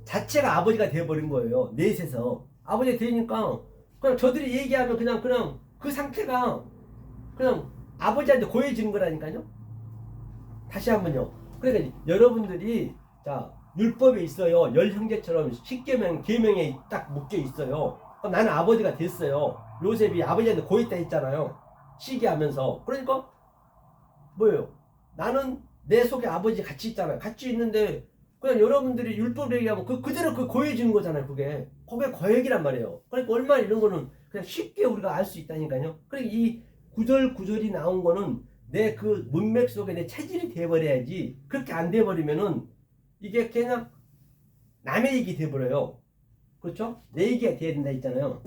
자체가 아버지가 되어버린 거예요. 넷에서 아버지가 되니까 그냥 저들이 얘기하면 그냥 그 상태가 그냥 아버지한테 고해지는 거라니까요. 다시 한번요. 그러니까 여러분들이 율법에 있어요. 열 형제처럼 10계명 계명에 딱 묶여 있어요. 나는 아버지가 됐어요. 요셉이 아버지한테 고했다 했잖아요. 시기하면서. 그러니까 뭐예요? 나는 내 속에 아버지 같이 있잖아요. 같이 있는데 그냥 여러분들이 율법을 얘기하면 그대로 고해지는 거잖아요. 그게 거액이란 말이에요. 그러니까 얼마나 이런 거는 그냥 쉽게 우리가 알 수 있다니까요. 그러니까 이 구절이 나온 거는 내 그 문맥 속에 내 체질이 돼버려야지. 그렇게 안 돼버리면은 이게 그냥 남의 얘기 돼버려요. 그렇죠? 내 얘기가 돼야 된다 했잖아요.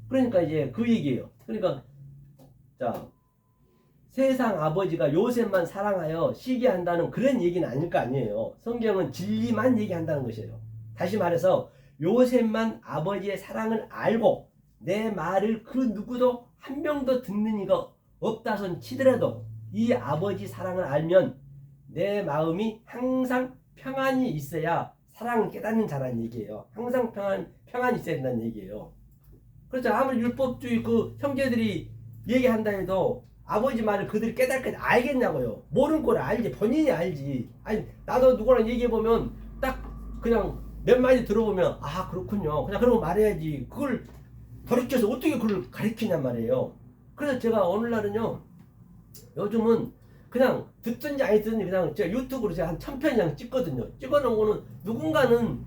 그러니까 이제 그 얘기예요. 그러니까 세상 아버지가 요셉만 사랑하여 시기한다는 그런 얘기는 아닐 거 아니에요. 성경은 진리만 얘기한다는 것이에요. 다시 말해서 요셉만 아버지의 사랑을 알고 내 말을 그 누구도 한 명도 듣는 이가 없다손 치더라도 이 아버지 사랑을 알면 내 마음이 항상 평안이 있어야 사랑을 깨닫는 자라는 얘기예요. 항상 평안이 있어야 된다는 얘기예요. 그렇죠. 아무리 율법주의 그 형제들이 얘기한다 해도 아버지 말을 그들이 깨닫게 알겠냐고요. 모르는 걸 알지. 본인이 알지. 아니 나도 누구랑 얘기해보면 딱 그냥 몇 마디 들어보면 그렇군요. 그냥 그런 거 말해야지. 그걸 가르쳐서 어떻게 그걸 가르치냔 말이에요. 그래서 제가 오늘날은요. 요즘은 그냥 듣든지 안 듣든지 그냥 제가 유튜브로 제가 한 1000편 이상 찍거든요. 찍어놓은 거는 누군가는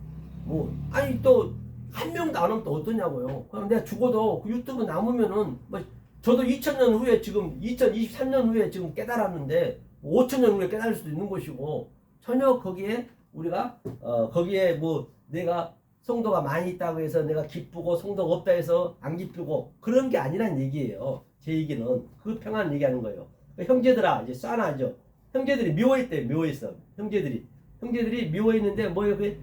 또 한 명도 안 오면 또 어떠냐고요. 그럼 내가 죽어도 그 유튜브 남으면은 저도 2000년 후에 지금 2023년 후에 지금 깨달았는데 5000년 후에 깨달을 수도 있는 것이고 전혀 거기에 우리가 거기에 뭐 내가 성도가 많이 있다고 해서 내가 기쁘고 성도가 없다 해서 안 기쁘고 그런 게 아니란 얘기예요. 제 얘기는 그 평안 얘기하는 거예요. 형제들아 이제 싸나죠. 형제들이 미워했대요. 미워했어. 형제들이 미워했는데 뭐예요? 그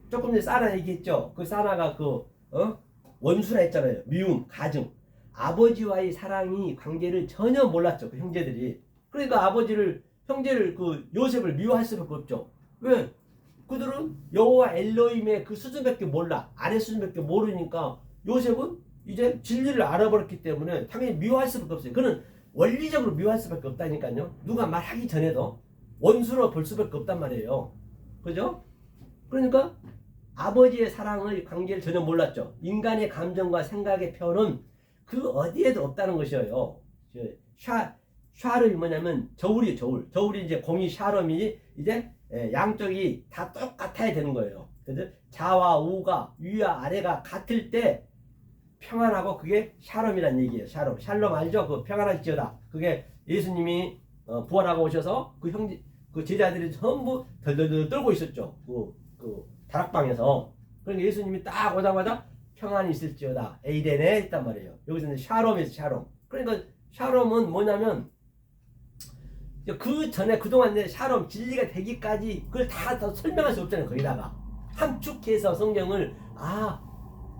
조금 전에 싸나 얘기했죠. 그 싸나가 원수라 했잖아요. 미움, 가증. 아버지와의 사랑이 관계를 전혀 몰랐죠. 그 형제들이. 그러니까 형제를 그 요셉을 미워할 수밖에 없죠. 왜? 그들은 여호와 엘로힘의 그 수준밖에 몰라. 아래 수준밖에 모르니까 요셉은 이제 진리를 알아버렸기 때문에 당연히 미워할 수밖에 없어요. 그는 원리적으로 미워할 수밖에 없다니까요. 누가 말하기 전에도 원수로 볼 수밖에 없단 말이에요. 그죠? 그러니까 아버지의 사랑의 관계를 전혀 몰랐죠. 인간의 감정과 생각의 표현은 그 어디에도 없다는 것이에요. 샤름이 뭐냐면 저울이 저울. 저울이 이제 공이 샤름이 이제 양쪽이 다 똑같아야 되는 거예요. 그래서 좌와 우가 위와 아래가 같을 때 평안하고 그게 샬롬이란 얘기예요. 샬롬 알죠? 그 평안하지어다. 그게 예수님이 부활하고 오셔서 그 제자들이 전부 덜덜덜 떨고 있었죠. 그 다락방에서. 그러니까 예수님이 딱 오자마자 평안이 있을지어다. 에이데네 했단 말이에요. 여기서는 샬롬에서 샬롬. 그러니까 샬롬은 뭐냐면 그 전에 그동안 샬롬 진리가 되기까지 그걸 다 설명할 수 없잖아요. 거기다가 함축해서 성경을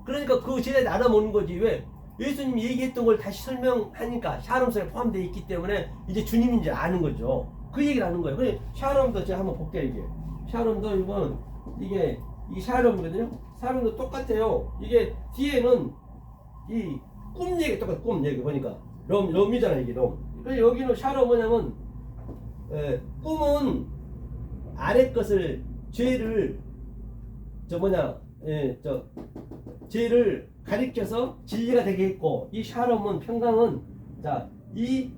그러니까 그 제자들이 알아보는 거지. 왜? 예수님이 얘기했던 걸 다시 설명하니까 샬롬 속에 포함되어 있기 때문에 이제 주님인지 아는 거죠. 그 얘기를 하는 거예요. 그래 샬롬도 제가 한번 볼게요. 이게 샬롬도 이게 샬롬이거든요. 샬롬도 똑같아요. 이게 뒤에는 이 꿈 얘기 똑같아. 꿈 얘기 보니까 롬이잖아 이게 롬. 그래서 여기는 샬롬 뭐냐면 꿈은 아래 것을 죄를 죄를 가리켜서 진리가 되게 했고 이 샬롬은 평강은 이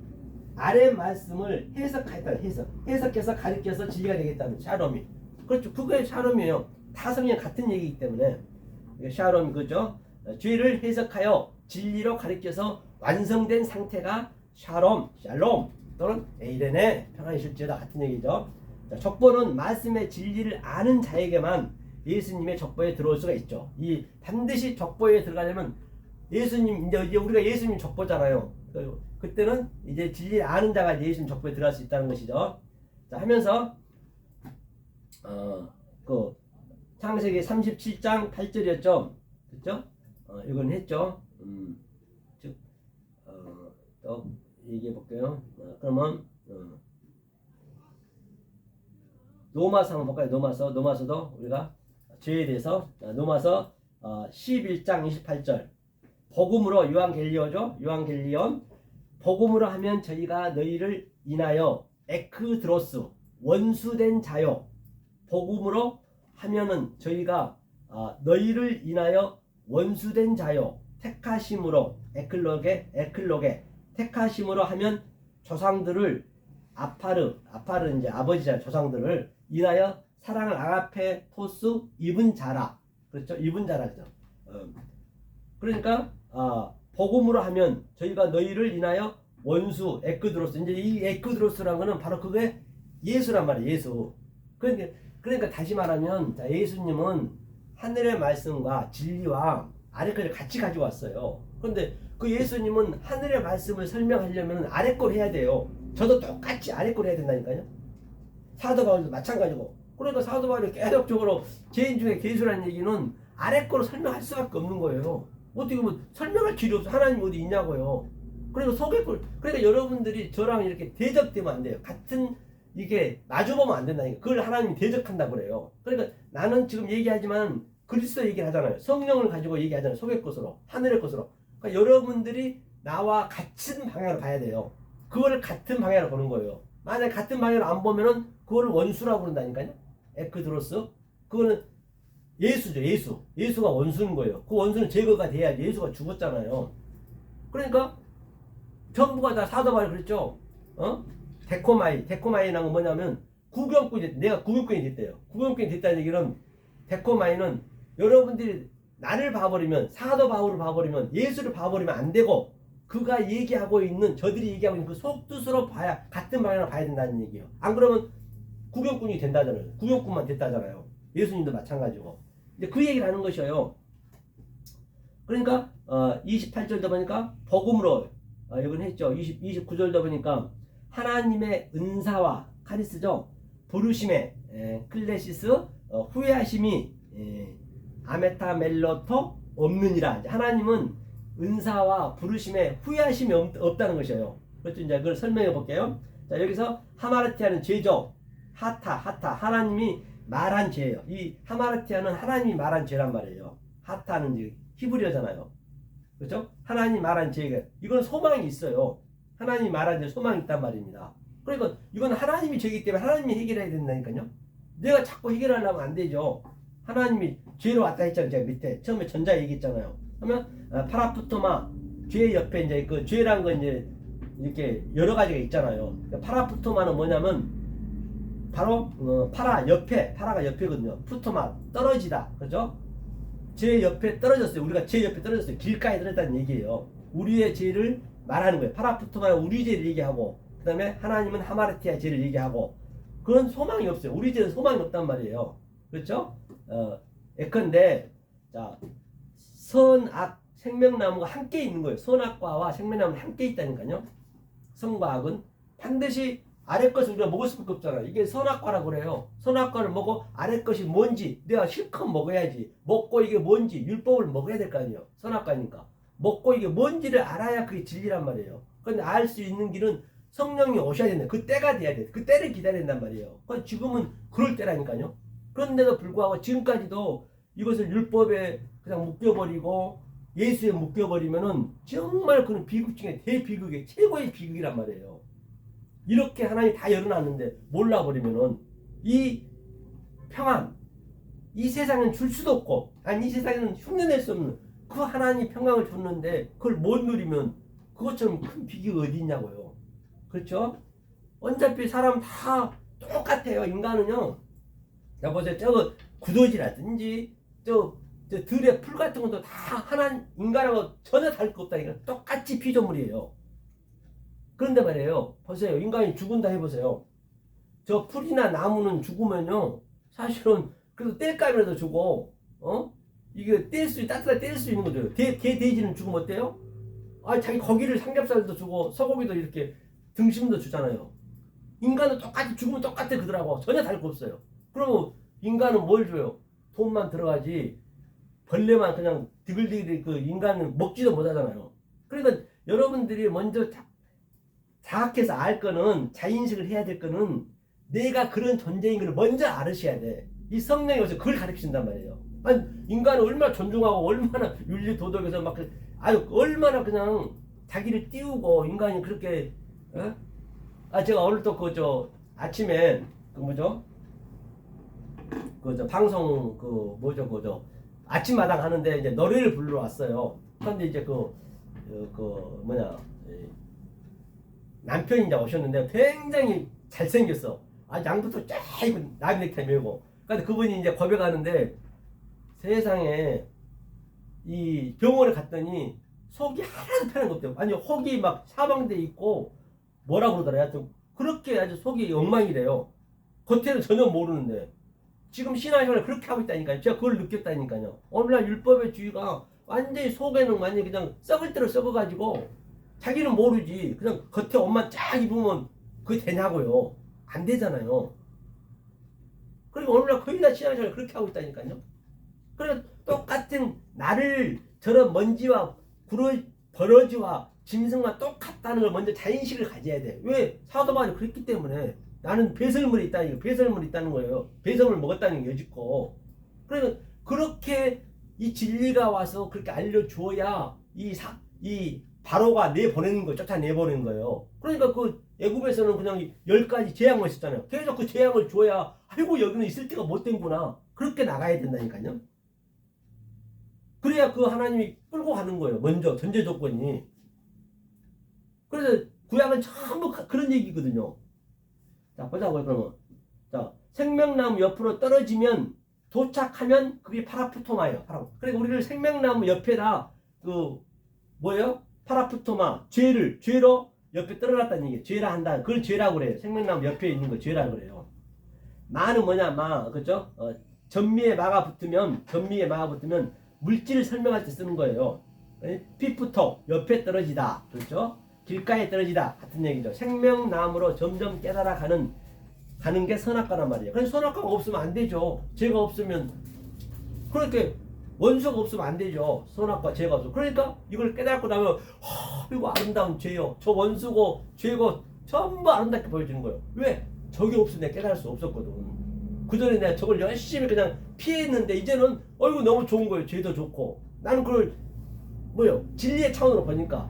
아래 말씀을 해석하였다. 해석해서 가리켜서 진리가 되겠다는 샬롬이. 그렇죠. 그게 샬롬이에요. 다 성경 같은 얘기이기 때문에 샬롬 그죠. 죄를 해석하여 진리로 가리켜서 완성된 상태가 샬롬 또는 에이레네 평안이 실지어다 같은 얘기죠. 족보는 말씀의 진리를 아는 자에게만 예수님의 족보에 들어올 수가 있죠. 이 반드시 족보에 들어가려면 예수님 이제 우리가 예수님 족보잖아요. 그때는 이제 진리를 아는 자가 예수님 족보에 들어갈 수 있다는 것이죠. 자 하면서 그 창세기 37장 8절이었죠. 그렇죠? 이건 했죠. 또 얘기해 볼게요. 그러면 노마서 한번 볼까요? 노마서도 우리가 죄에 대해서 노마서 11장 28절 복음으로 요한겔리온 복음으로 하면 저희가 너희를 인하여 에크드로스 원수된 자요 복음으로 하면은 저희가 너희를 인하여 원수된 자요 택하심으로 에클로게 택하심으로 하면 조상들을 아파르 이제 아버지자 조상들을 인하여 사랑을 아가페토스 입은 자라. 그렇죠? 입은 자라죠. 그러니까 복음으로 하면 저희가 너희를 인하여 원수 에크드로스 이제 이 에크드로스라는 거는 바로 그게 예수란 말이에요. 예수. 그러니까 다시 말하면 예수님은 하늘의 말씀과 진리와 아래 것을 같이 가지고 왔어요. 그런데 그 예수님은 하늘의 말씀을 설명하려면 아래 걸 해야 돼요. 저도 똑같이 아래 걸 해야 된다니까요. 사도 바울도 마찬가지고. 그러니까 사도 바울이 계속적으로 죄인 중에 괴수라는 얘기는 아래 거로 설명할 수밖에 없는 거예요. 어떻게 보면 설명할 길이 없어. 하나님 어디 있냐고요. 그리고 속의 걸. 그러니까 여러분들이 저랑 이렇게 대적되면 안 돼요. 같은 이게 마주보면 안 된다니까. 그걸 하나님이 대적한다고 그래요. 그러니까 나는 지금 얘기하지만 그리스도 얘기를 하잖아요. 성령을 가지고 얘기하잖아요. 속의 것으로, 하늘의 것으로. 그러니까 여러분들이 나와 같은 방향으로 봐야 돼요. 그거를 같은 방향으로 보는 거예요. 만약에 같은 방향으로 안 보면은 그거를 원수라고 그런다니까요. 에크드로스. 그거는 예수죠. 예수가 원수인 거예요. 그 원수는 제거가 돼야지. 예수가 죽었잖아요. 그러니까 전부가 다 사도 바울이 그랬죠. 데코마이라는 건 뭐냐면 내가 구경꾼이 됐대요. 구경꾼이 됐다는 얘기는 데코마이는 여러분들이 나를 봐버리면 사도 바울을 봐버리면 예수를 봐버리면 안 되고 그가 얘기하고 있는 저들이 얘기하고 있는 그 속뜻으로 봐야 같은 방향으로 봐야 된다는 얘기예요. 안 그러면 구경꾼이 된다잖아요. 구경꾼만 됐다잖아요. 예수님도 마찬가지고. 이제 그 얘기를 하는 것이에요. 그러니까 28절도 보니까 복음으로 여기는 했죠. 29절도 보니까 하나님의 은사와 카리스죠. 부르심의 클레시스 후회하심이 아메타 멜로토 없느니라. 하나님은 은사와 부르심에 후회하심이 없다는 것이에요. 그렇죠. 이제 그걸 설명해 볼게요. 자, 여기서 하마르티아는 죄죠. 하타 하나님이 말한 죄예요. 이 하마르티아는 하나님이 말한 죄란 말이에요. 하타는 이제 히브리어잖아요. 그렇죠? 하나님이 말한 죄가 이건 소망이 있어요. 하나님이 말한 죄 소망이 있단 말입니다. 그러니까 이건 하나님이 죄이기 때문에 하나님이 해결해야 된다니까요. 내가 자꾸 해결하려면 안 되죠. 하나님이 죄로 왔다 했잖아요. 제가 밑에 처음에 전자 얘기했잖아요. 그러면 파라푸토마 죄 옆에 이제 그 죄란 건 이제 이렇게 여러 가지가 있잖아요. 파라푸토마는 뭐냐면 바로 파라 옆에 파라가 옆에거든요. 푸토마 떨어지다. 그죠? 죄 옆에 떨어졌어요. 우리가 죄 옆에 떨어졌어요. 길가에 떨어졌다는 얘기예요. 우리의 죄를 말하는 거예요. 파라푸토마는 우리 죄를 얘기하고 그 다음에 하나님은 하마르티아 죄를 얘기하고 그건 소망이 없어요. 우리 죄는 소망이 없단 말이에요. 그렇죠? 예컨대 자 선악 생명나무가 함께 있는 거예요. 선악과와 생명나무는 함께 있다니까요. 선과 악은 반드시 아래 것을 우리가 먹을 수밖에 없잖아요. 이게 선악과라고 그래요. 선악과를 먹고 아래 것이 뭔지 내가 실컷 먹어야지. 먹고 이게 뭔지 율법을 먹어야 될 거 아니에요. 선악과니까. 먹고 이게 뭔지를 알아야 그게 진리란 말이에요. 그런데 알 수 있는 길은 성령이 오셔야 된다. 그 때가 돼야 돼. 그 때를 기다려야 된단 말이에요. 그러니까 지금은 그럴 때라니까요. 그런데도 불구하고 지금까지도 이것을 율법에 그냥 묶여버리고 예수에 묶여버리면은 정말 그는 비극 중에 대비극의 최고의 비극이란 말이에요. 이렇게 하나님이 다 열어놨는데 몰라버리면은 이 평안 이 세상은 줄 수도 없고 아니 이 세상에는 흉내낼 수 없는 그 하나님이 평강을 줬는데 그걸 못 누리면 그것처럼 큰 비극이 어디 있냐고요. 그렇죠? 어차피 사람 다 똑같아요. 인간은요. 자 보세요. 저거 구더지라든지 저 들의 풀 같은 것도 다 하나 인간하고 전혀 다를 거 없다니까. 똑같이 피조물이에요. 그런데 말이에요. 보세요. 인간이 죽은다 해보세요. 저 풀이나 나무는 죽으면요. 사실은 그래도 뗄감이라도 주고 이게 따뜻하게 뗄 수 있는 거죠. 개 돼지는 죽으면 어때요? 아 자기 고기를 삼겹살도 주고 소고기도 이렇게 등심도 주잖아요. 인간은 똑같이 죽으면 똑같아 그러더라고. 전혀 다를 거 없어요. 그러면 인간은 뭘 줘요? 돈만 들어가지 벌레만 그냥 디글디글 그 인간은 먹지도 못하잖아요. 그러니까 여러분들이 먼저 자학해서 알 거는 자인식을 해야 될 거는 내가 그런 존재인 걸 먼저 알으셔야 돼. 이 성령이 와서 그걸 가르치신단 말이에요. 아니 인간을 얼마나 존중하고 얼마나 윤리 도덕에서 막 아유 얼마나 그냥 자기를 띄우고 인간이 그렇게 제가 오늘 또 그저 아침에 그 뭐죠? 그저 방송 그 뭐죠 그저 아침마당 하는데 이제 노래를 부르러 왔어요. 그런데 이제 그 뭐냐 남편이 이제 오셨는데 굉장히 잘생겼어. 양부터 쫙 입고 나비 넥타이 메고. 근데 그분이 이제 고백하는데 세상에 이 병원에 갔더니 속이 하나도 편한 거 없대요. 아니 혹이 막 사방돼 있고 뭐라 그러더라. 하여튼 그렇게 아주 속이 엉망이래요. 겉에는 전혀 모르는데 지금 신앙생활을 그렇게 하고 있다니까요. 제가 그걸 느꼈다니까요. 오늘날 율법의 주의가 완전히 속에는 완전히 그냥 썩을 대로 썩어가지고 자기는 모르지. 그냥 겉에 옷만 쫙 입으면 그게 되냐고요. 안 되잖아요. 그리고 오늘날 거의 다 신앙생활을 그렇게 하고 있다니까요. 그래서 똑같은 나를 저런 먼지와 버러지와 짐승과 똑같다는 걸 먼저 자인식을 가져야 돼. 왜? 사도 바울이 그랬기 때문에. 나는 배설물이 있다는 거예요. 배설물 먹었다는 게 여짓고. 그러니까 그렇게 이 진리가 와서 그렇게 알려줘야 이 바로가 내보내는 거, 쫓아내보내는 거예요. 그러니까 그 애굽에서는 그냥 10가지 재앙을 있었잖아요. 계속 그 재앙을 줘야 아이고 여기는 있을 때가 못된구나. 그렇게 나가야 된다니까요. 그래야 그 하나님이 끌고 가는 거예요. 먼저 전제 조건이. 그래서 구약은 전부 그런 얘기거든요. 자 보자고요. 그러면 자 생명나무 옆으로 떨어지면 도착하면 그게 파라푸토마예요. 그러니까 우리를 생명나무 옆에다 그 뭐예요? 파라푸토마 죄로 옆에 떨어졌다는 얘기예요. 죄라 한다. 그걸 죄라고 그래요. 생명나무 옆에 있는 거 죄라고 그래요. 마는 뭐냐 마 그죠? 전미에 마가 붙으면 물질을 설명할 때 쓰는 거예요. 피프토 옆에 떨어지다 그렇죠? 길가에 떨어지다 같은 얘기죠. 생명나무로 점점 깨달아 가는 게 선악과란 말이에요. 그래서 선악과가 없으면 안 되죠. 죄가 없으면 그렇게 원수가 없으면 안 되죠. 선악과 죄가 없어. 그러니까 이걸 깨닫고 나면 이거 아름다운 죄요. 저 원수고 죄고 전부 아름답게 보여주는 거예요. 왜? 저게 없으면 내가 깨달을 수 없었거든. 그전에 내가 저걸 열심히 그냥 피했는데 이제는 이거 너무 좋은 거예요. 죄도 좋고. 나는 그걸 진리의 차원으로 보니까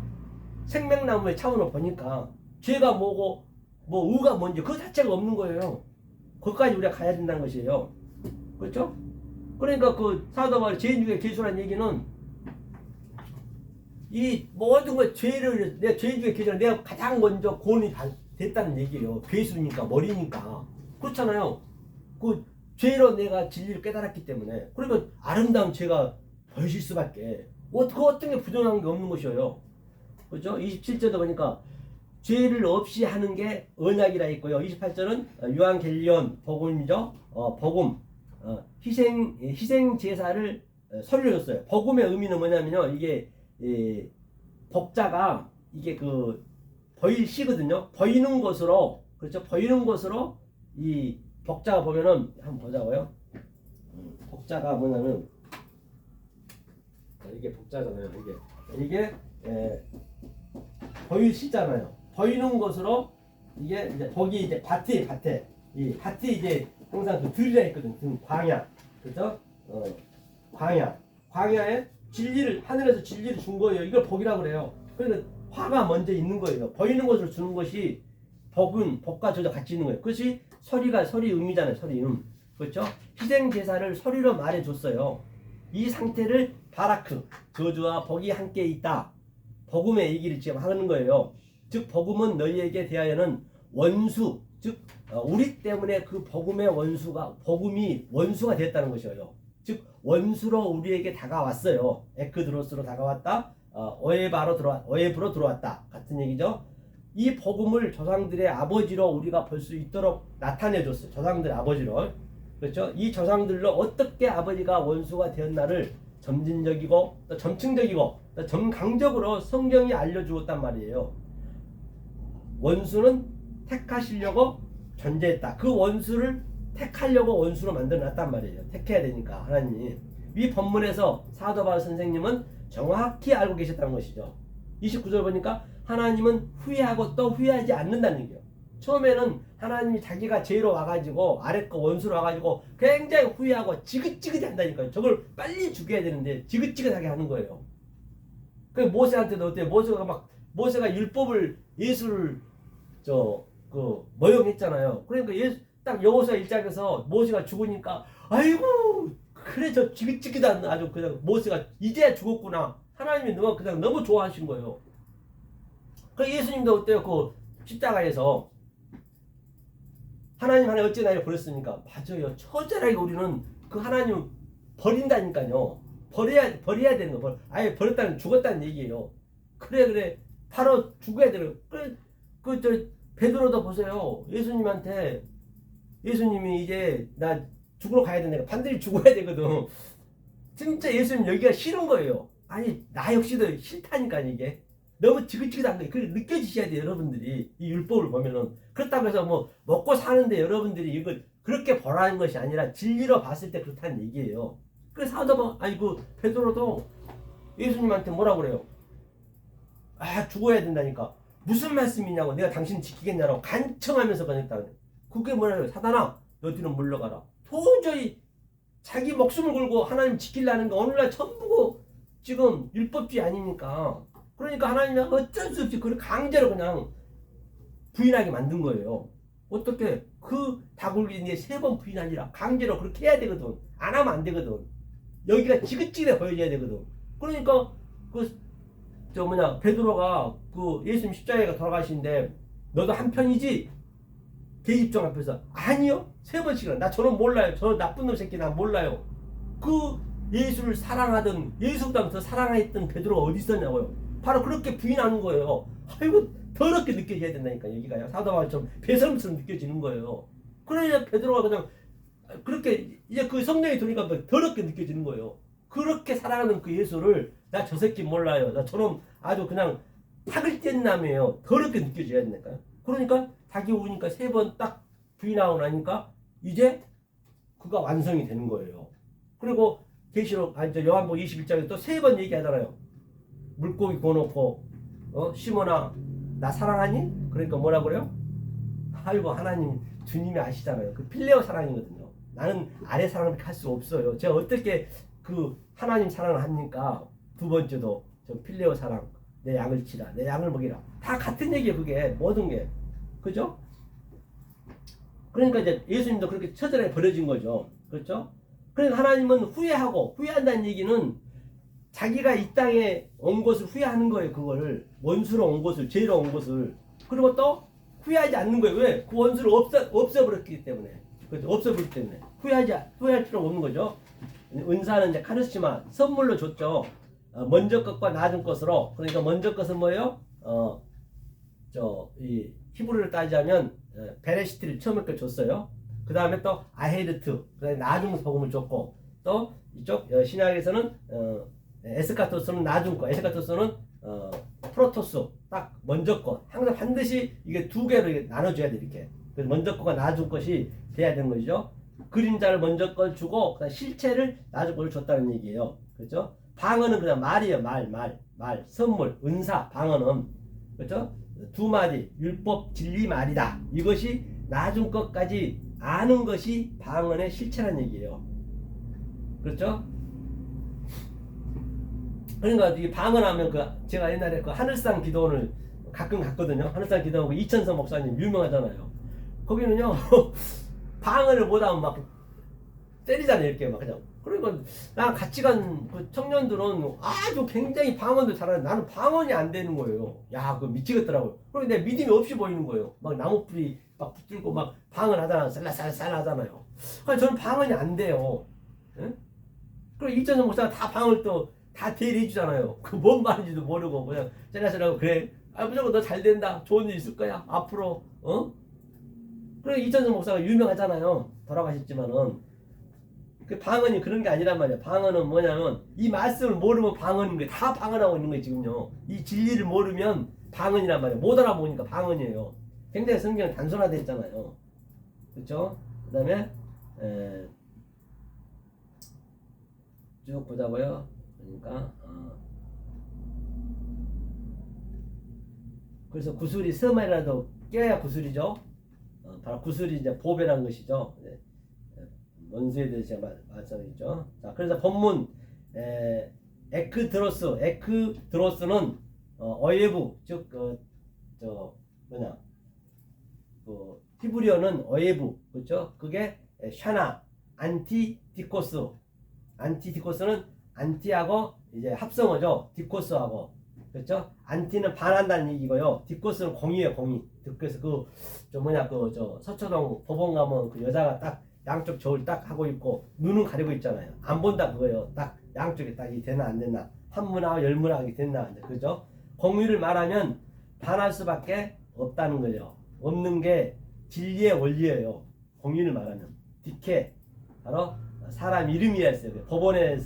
생명나무의 차원으로 보니까 죄가 뭐고 뭐 의가 뭔지 그 자체가 없는 거예요. 거기까지 우리가 가야 된다는 것이에요. 그렇죠? 그러니까 그 사도 바울의 죄인 중에 괴수라는 얘기는 이 모든 것 내가 죄인 중에 괴수라 내가 가장 먼저 구원이 됐다는 얘기예요. 괴수니까 머리니까 그렇잖아요. 그 죄로 내가 진리를 깨달았기 때문에 그러니까 아름다운 죄가 보여질 수밖에 그 어떤 게 부정한 게 없는 것이에요. 그렇죠? 27절도 보니까 죄를 없이 하는 게 언약이라 있고요. 28절은 요한겔리온 복음이죠. 복음 희생 제사를 서류로 줬어요. 복음의 의미는 뭐냐면요. 이게 복자가 이게 그 보일시거든요. 보이는 것으로 그렇죠. 보이는 것으로 이 복자가 보면은 한번 보자고요. 복자가 뭐냐면 이게 복자잖아요. 이게 보일시잖아요. 보이는 것으로 이게 이제 복이 이제 밭에 이 밭이 이제 항상 그 들이라 있거든. 광야 그렇죠? 광야에 진리를 하늘에서 진리를 준 거예요. 이걸 복이라고 그래요. 그러니까 화가 먼저 있는 거예요. 보이는 것을 주는 것이 복과 저도 같이 있는 거예요. 그것이 서리 의미잖아요. 서리 그렇죠? 희생 제사를 서리로 말해줬어요. 이 상태를 바라크 저주와 복이 함께 있다. 복음의 얘기를 지금 하는 거예요. 즉 복음은 너희에게 대하여는 원수 즉 우리 때문에 그 복음이 원수가 됐다는 것이에요. 즉 원수로 우리에게 다가왔어요. 에크드로스로 다가왔다. 어에브로 들어왔다. 같은 얘기죠. 이 복음을 조상들의 아버지로 우리가 볼 수 있도록 나타내 줬어요. 조상들의 아버지로. 그렇죠? 이 조상들로 어떻게 아버지가 원수가 되었나를 점진적이고 또 점층적이고 또 점강적으로 성경이 알려주었단 말이에요. 원수는 택하시려고 존재했다. 그 원수를 택하려고 원수로 만들어놨단 말이에요. 택해야 되니까 하나님이. 이 본문에서 사도 바울 선생님은 정확히 알고 계셨다는 것이죠. 29절 보니까 하나님은 후회하고 또 후회하지 않는다는 얘기예요. 처음에는 하나님이 자기가 죄로 와가지고 아래 거 원수로 와가지고 굉장히 후회하고 지긋지긋 한다니까요. 저걸 빨리 죽여야 되는데 지긋지긋하게 하는 거예요. 그 모세한테도 어때요? 모세가 율법을 예수를 모형했잖아요. 그러니까 딱 여호수아 1장에서 모세가 죽으니까 아이고 그래 저 지긋지긋한 아주 그냥 모세가 이제야 죽었구나. 하나님이 너무 좋아하신 거예요. 그 예수님도 어때요? 그 십자가에서 하나님 하나 어찌나 버렸습니까? 맞아요. 처절하게 우리는 그 하나님 버린다니까요. 버려야 되는 거. 아예 버렸다는 죽었다는 얘기예요. 그래 바로 죽어야 되는 거. 베드로도 보세요. 예수님이 이제 나 죽으러 가야 되니까 반드시 죽어야 되거든. 진짜 예수님 여기가 싫은 거예요. 아니 나 역시도 싫다니까 이게. 너무 지긋지긋한 거 그걸 느껴지셔야 돼요. 여러분들이 이 율법을 보면은. 그렇다고 해서 뭐 먹고 사는데 여러분들이 이걸 그렇게 보라는 것이 아니라 진리로 봤을 때 그렇다는 얘기예요. 그래서 베드로도 예수님한테 뭐라고 그래요? 죽어야 된다니까. 무슨 말씀이냐고. 내가 당신 지키겠냐고 간청하면서 보냈다. 그게 뭐라고요? 사단아 너 뒤로 물러가라. 도저히 자기 목숨을 걸고 하나님 지키려는 거 오늘날 전부 지금 율법주의 아닙니까? 그러니까 하나님이 어쩔 수 없이 그걸 강제로 그냥 부인하게 만든 거예요. 어떻게 그 다굴기에 3번 부인하니라 강제로 그렇게 해야 되거든. 안 하면 안 되거든. 여기가 지긋지긋해 보여줘야 되거든. 그러니까 베드로가 그 예수님 십자가에 돌아가시는데 너도 한편이지? 대집종 앞에서 아니요 3번씩이나 나 저는 몰라요. 저 나쁜 놈 새끼 나 몰라요. 그 예수를 사랑하던 예수보다 더 사랑했던 베드로가 어디 있었냐고요. 바로 그렇게 부인하는 거예요. 아이고 더럽게 느껴져야 된다니까 여기가요. 사도 바울처럼 배설물처럼 느껴지는 거예요. 그러냐 베드로가 그냥 그렇게 이제 그 성령이 들으니까 더럽게 느껴지는 거예요. 그렇게 사랑하는 그 예수를 나 저 새끼 몰라요. 나 저놈 아주 그냥 탁을 뗀 남이에요. 더럽게 느껴져야 되니까요. 그러니까 자기 오니까 3번 딱 부인하고 나니까 이제 그가 완성이 되는 거예요. 그리고 계시록 요한복음 21장에 또 3번 얘기하잖아요. 물고기 구워놓고 시몬아 나 사랑하니? 그러니까 뭐라 그래요? 아이고 하나님 주님이 아시잖아요. 그 필레오 사랑이거든요. 나는 아래 사랑을 할 수 없어요. 제가 어떻게 그 하나님 사랑을 합니까? 2번째도 저 필레오 사랑 내 양을 치라 내 양을 먹이라 다 같은 얘기예요. 그게 모든 게 그죠? 그러니까 이제 예수님도 그렇게 처절하게 버려진 거죠. 그렇죠? 그래서 하나님은 후회한다는 얘기는 자기가 이 땅에 온 것을 후회하는 거예요. 그거를 원수로 온 것을 죄로 온 것을 그리고 또 후회하지 않는 거예요. 왜? 그 원수를 없애버렸기 때문에 그렇죠? 없애버렸기 때문에 후회할 필요가 없는 거죠. 은사는 이제 카르시마 선물로 줬죠. 먼저 것과 낮은 것으로 그러니까 먼저 것은 뭐예요? 이 히브리를 따지자면 베레시티를 처음에 걸 줬어요. 그 다음에 또 아헤르트 그다음에 나중 복음을 줬고 또 이쪽 신약에서는 에스카토스는 나중 거 에스카토스는 프로토스 딱 먼저 거 항상 반드시 이게 2개로 이게 나눠줘야 돼 이렇게 그래서 먼저 거가 나중 것이 돼야 되는 거죠. 그림자를 먼저 걸 주고 그다음 실체를 나중 걸 줬다는 얘기예요. 그렇죠? 방언은 그냥 말이에요. 말 선물 은사 방언은 그렇죠? 2마디 율법 진리 말이다. 이것이 나중 것까지 아는 것이 방언의 실체라는 얘기예요. 그렇죠? 그러니까 이 방언하면 제가 옛날에 그 하늘상 기도원을 가끔 갔거든요. 하늘상 기도원 이천서 목사님 유명하잖아요. 거기는요 방언을 못하면 막 때리잖아요. 이렇게 막 그냥. 그러니까 나 같이 간 그 청년들은 아주 굉장히 방언도 잘하는데 나는 방언이 안 되는 거예요. 야, 그거 미치겠더라고요. 그런데 내 믿음이 없이 보이는 거예요. 막 나무뿌리 막 붙들고 막 방언 하잖아요. 쌀쌀쌀 하잖아요. 그래서 저는 방언이 안 돼요. 예? 그리고 이천성 목사가 다 방언을 또 다 대리해 주잖아요. 그 뭔 말인지도 모르고 그냥 쌀쌀쌀하고 그래. 무조건 너 잘 된다. 좋은 일 있을 거야. 앞으로. 그리고 이천성 목사가 유명하잖아요. 돌아가셨지만은. 그 방언이 그런 게 아니란 말이야. 방언은 뭐냐면 이 말씀을 모르면 방언인 거예요. 다 방언하고 있는 거예요 지금요. 이 진리를 모르면 방언이란 말이야. 못 알아보니까 방언이에요. 굉장히 성경은 단순화되어 있잖아요. 그렇죠? 그 다음에 쭉 보자고요. 그러니까 그래서 구슬이 서말이라도 껴야 구슬이죠. 바로 구슬이 이제 보배라는 것이죠. 원수에 대해서 제가 말씀드렸죠. 자, 그래서 본문 에크드로스는 어예부 즉 히브리어는 어예부 그렇죠? 그게 샤나 안티디코스는 안티하고 이제 합성어죠. 디코스하고 그렇죠? 안티는 반한다는 얘기고요. 디코스는 공이에요, 공이. 그래서 서초동 법원 가면 그 여자가 딱 양쪽 저울 딱 하고 있고 눈은 가리고 있잖아요. 안 본다 그거예요. 딱 양쪽에 딱 이 되나 안 되나 한문하고 열문하고 됐나 그죠? 공의를 말하면 반할 수밖에 없다는 거죠. 없는 게 진리의 원리예요. 공의를 말하면 디케 바로 사람 이름이야 있어요. 법원에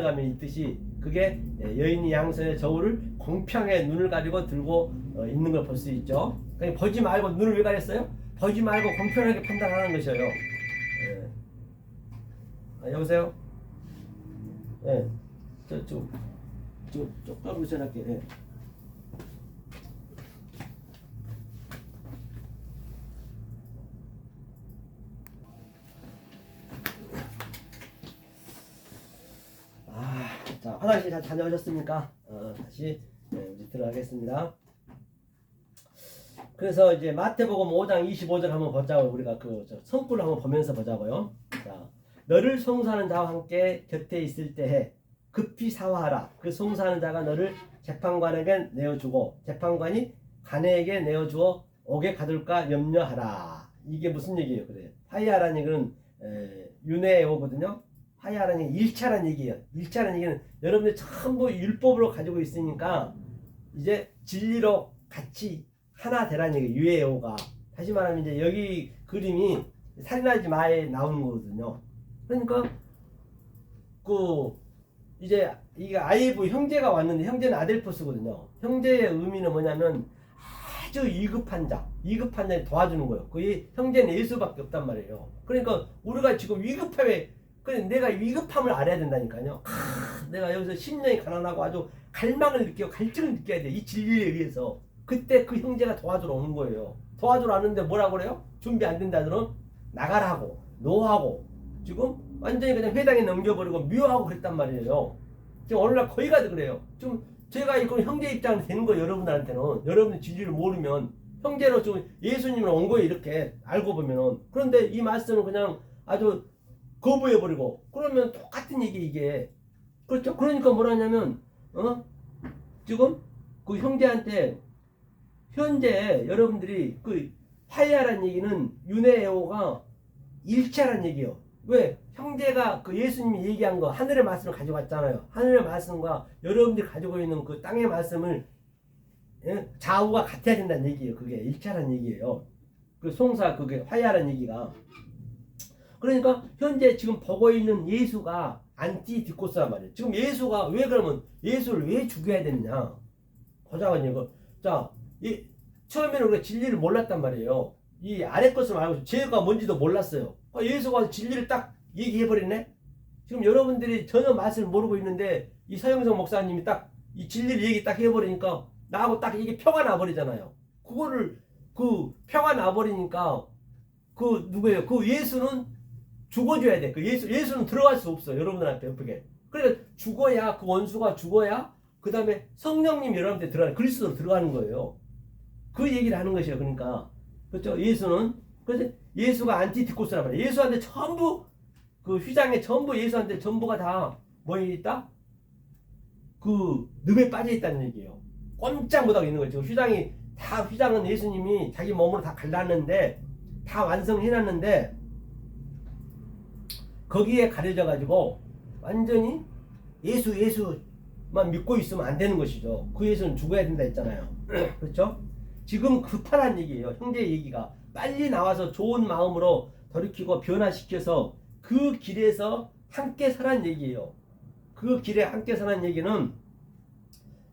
가면 있듯이 그게 여인이 양손에 저울을 공평하게 눈을 가리고 들고 있는 걸 볼 수 있죠. 그러니까 보지 말고 눈을 왜 가렸어요? 보지 말고 공평하게 판단하는 것이에요. 여보세요? 네. 좀 쪽가로 전할게. 네. 자, 화장실 잘 다녀오셨습니까? 다시 우리 들어가겠습니다. 그래서 이제 마태복음 5장 25절 한번 보자고 우리가 성구를 한번 보면서 보자고요. 자, 너를 송사하는 자와 함께 곁에 있을 때에 급히 사화하라. 그 송사하는 자가 너를 재판관에게 내어주고 재판관이 간에게 내어주어 옥에 가둘까 염려하라. 이게 무슨 얘기예요? 그래요. 화해하라는 얘기는 윤회오거든요. 화해하라는 얘기 1차라는 얘기예요. 1차라는 얘기는 여러분들 전부 율법으로 가지고 있으니까 이제 진리로 같이 하나 되라는 얘기 유에오가. 다시 말하면 이제 여기 그림이 살인하지 마에 나오는 거거든요. 그러니까 그 이제 이게 아이브 형제가 왔는데 형제는 아델포스거든요. 형제의 의미는 뭐냐면 아주 위급한 자 도와주는 거예요. 그 형제는 예수밖에 없단 말이에요. 그러니까 우리가 지금 위급함에 그래 내가 위급함을 알아야 된다니까요. 내가 여기서 심령이 가난하고 아주 갈망을 느끼고 갈증을 느껴야 돼. 이 진리에 의해서. 그때 그 형제가 도와주러 오는 거예요. 도와주러 왔는데 뭐라고 그래요? 준비 안 된다더러 나가라고 노하고 지금 완전히 그냥 회당에 넘겨버리고 미워하고 그랬단 말이에요. 지금 오늘날 거의 가도 그래요. 좀 제가 이거 형제 입장이 되는 거예요. 여러분들한테는. 여러분이 진리를 모르면 형제로 좀 예수님을 온 거예요. 이렇게 알고 보면은. 그런데 이 말씀은 그냥 아주 거부해버리고 그러면 똑같은 얘기 이게. 그렇죠? 그러니까 뭐라냐면 지금 그 형제한테 현재 여러분들이 그 화해하라는 얘기는 유네오가 일치하라는 얘기예요. 왜? 형제가 그 예수님이 얘기한 거 하늘의 말씀을 가지고 왔잖아요. 하늘의 말씀과 여러분들이 가지고 있는 그 땅의 말씀을 좌우가 같아야 된다는 얘기예요. 그게 일치하라는 얘기예요. 그 송사 그게 화해하라는 얘기가. 그러니까 현재 지금 보고 있는 예수가 안티디코스란 말이에요. 지금 예수가 왜 그러면 예수를 왜 죽여야 되느냐? 보자고 이거. 자, 처음에는 우리가 진리를 몰랐단 말이에요. 이 아래 것을 알고 죄가 뭔지도 몰랐어요. 예수가 진리를 딱 얘기해버리네. 지금 여러분들이 전혀 맛을 모르고 있는데 이 서영성 목사님이 딱 이 진리를 얘기 딱 해버리니까 나하고 딱 이게 표가 나버리잖아요. 그거를 그 표가 나버리니까 그 누구예요? 그 예수는 죽어줘야 돼. 그 예수는 들어갈 수 없어. 여러분들한테 예쁘게. 그러니까 죽어야 그 원수가 죽어야 그 다음에 성령님 여러분한테 들어가는 그리스도로 들어가는 거예요. 그 얘기를 하는 것이에요. 그러니까 그렇죠? 예수는 그래서 예수가 안티디코스란 말이에요. 예수한테 전부 그 휘장에 전부 예수한테 전부가 다 뭐 있다? 그 늪에 빠져 있다는 얘기예요. 꼼짝 못하고 있는 거죠. 휘장이 다 휘장은 예수님이 자기 몸으로 다 갈랐는데 다 완성해놨는데 거기에 가려져 가지고 완전히 예수만 믿고 있으면 안 되는 것이죠. 그 예수는 죽어야 된다 했잖아요. 그렇죠? 지금 급하다는 얘기예요. 형제 얘기가 빨리 나와서 좋은 마음으로 돌이키고 변화시켜서 그 길에서 함께 서라는 얘기예요. 그 길에 함께 서라는 얘기는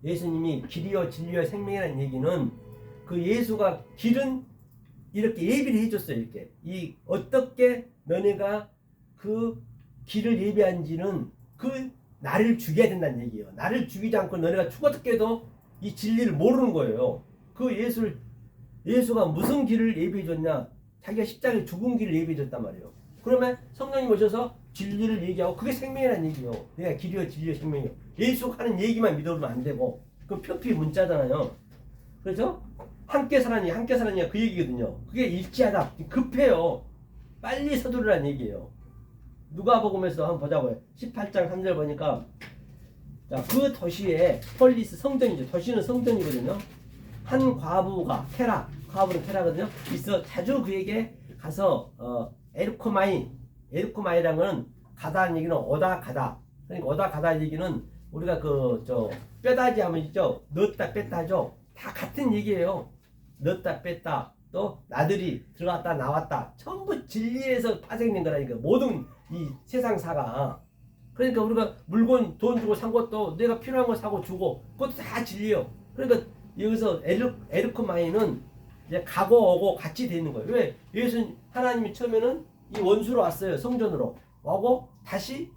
예수님이 길이요 진리요 생명이라는 얘기는 그 예수가 길은 이렇게 예비를 해줬어요. 이렇게 이 어떻게 너네가 그 길을 예비한지는 그 나를 죽여야 된다는 얘기예요. 나를 죽이지 않고 너네가 죽어도 이 진리를 모르는 거예요. 그 예수가 무슨 길을 예비해 줬냐? 자기가 십자가에 죽은 길을 예비해 줬단 말이에요. 그러면 성령님 오셔서 진리를 얘기하고 그게 생명이라는 얘기예요. 내가 길이요 진리요 생명이요. 예수가 하는 얘기만 믿어보면 안 되고 그 표피 문자잖아요. 그렇죠? 함께 사라니 그 얘기거든요. 그게 일치하다. 급해요. 빨리 서두르라는 얘기예요. 누가복음에서 한번 보자고요. 18장 3절 보니까 자, 그 도시에 폴리스 성전이죠. 도시는 성전이거든요. 한 과부가 과부는 테라거든요. 있어 자주 그에게 가서 에르코마이라는 건 가다는 얘기는 오다 가다. 그러니까 오다 가다 얘기는 우리가 뼈다지 하면 있죠. 넣었다 뺐다 하죠. 다 같은 얘기예요. 넣었다 뺐다 또 나들이 들어갔다 나왔다 전부 진리에서 파생된 거라니까 모든 이 세상사가. 그러니까 우리가 물건 돈 주고 산 것도 내가 필요한 거 사고 주고 그것도 다 진리예요. 그러니까 여기서 에르코마이는 이제 가고 오고 같이 되는 거예요. 왜? 예수 하나님이 처음에는 이 원수로 왔어요. 성전으로 오고 다시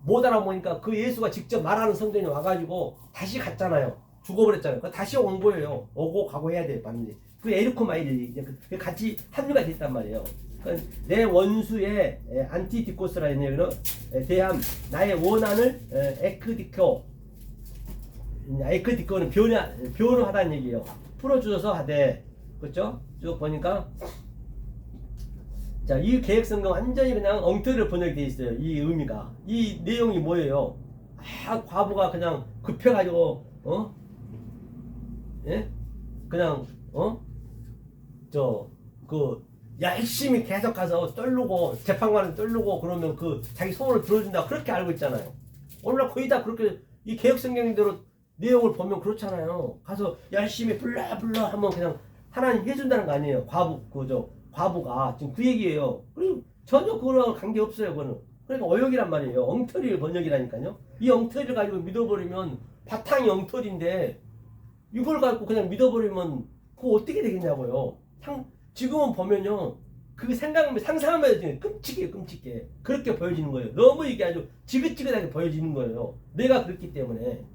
못 알아보니까 그 예수가 직접 말하는 성전에 와가지고 다시 갔잖아요. 죽어버렸잖아요. 다시 온 거예요. 오고 가고 해야 돼요. 반드시. 그 에르코마이를 이제 같이 합류가 됐단 말이에요. 그러니까 내 원수의 안티디코스라는 얘기는 대한 나의 원한을 에크디코는 변호하다는 얘기예요. 풀어주셔서 하되. 그렇죠? 쭉 보니까 자, 이 계획성경 완전히 그냥 엉터리로 번역되어 있어요. 이 의미가. 이 내용이 뭐예요? 과부가 그냥 급해가지고 그냥 열심히 계속 가서 떨르고 재판관을 떨르고 그러면 그 자기 소원을 들어준다 그렇게 알고 있잖아요. 오늘날 거의 다 그렇게 이 개혁성경대로 내용을 보면 그렇잖아요. 가서 열심히 불러 하면 그냥 하나님 해준다는 거 아니에요. 과부가 지금 그 얘기예요. 그리고 전혀 그거랑 관계 없어요. 그거는. 그러니까 어역이란 말이에요. 엉터리 번역이라니까요. 이 엉터리를 가지고 믿어버리면 바탕이 엉터리인데 이걸 갖고 그냥 믿어버리면 그거 어떻게 되겠냐고요. 지금은 보면요. 그 상상하면 해도 끔찍해. 그렇게 보여지는 거예요. 너무 이게 아주 지긋지긋하게 보여지는 거예요. 내가 그렇기 때문에.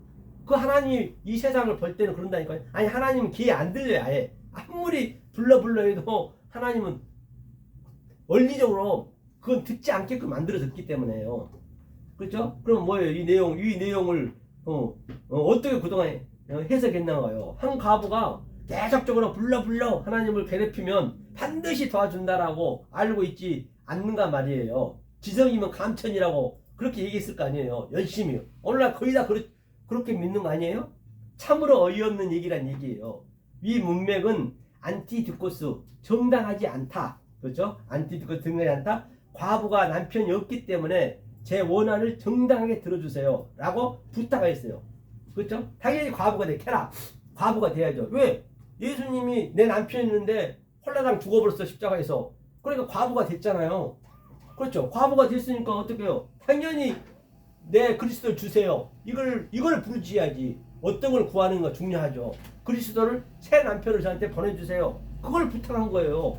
그 하나님이 이 세상을 볼 때는 그런다니까요. 아니 하나님은 귀에 안 들려요. 아예. 아무리 불러 해도 하나님은 원리적으로 그건 듣지 않게끔 만들어 듣기 때문에요. 그렇죠? 그럼 뭐예요? 이 내용을 어떻게 그동안 해석했나가요? 한 과부가 계속적으로 불러 하나님을 괴롭히면 반드시 도와준다라고 알고 있지 않는가 말이에요. 지성이면 감천이라고 그렇게 얘기했을 거 아니에요. 열심히. 오늘날 거의 다 그렇게 믿는 거 아니에요? 참으로 어이없는 얘기란 얘기예요. 이 문맥은 안티디코스, 정당하지 않다. 그렇죠? 안티디코스 정당하지 않다. 과부가 남편이 없기 때문에 제 원한을 정당하게 들어주세요 라고 부탁했어요. 그렇죠? 당연히 과부가 돼라. 과부가 돼야죠. 왜? 예수님이 내 남편이 있는데 홀라당 죽어버렸어 십자가에서. 그러니까 과부가 됐잖아요. 그렇죠? 과부가 됐으니까 어떻게 해요? 당연히 내 그리스도를 주세요. 이걸 부르지야지. 어떤 걸 구하는 거 중요하죠. 그리스도를 새 남편을 저한테 보내주세요. 그걸 부탁한 거예요.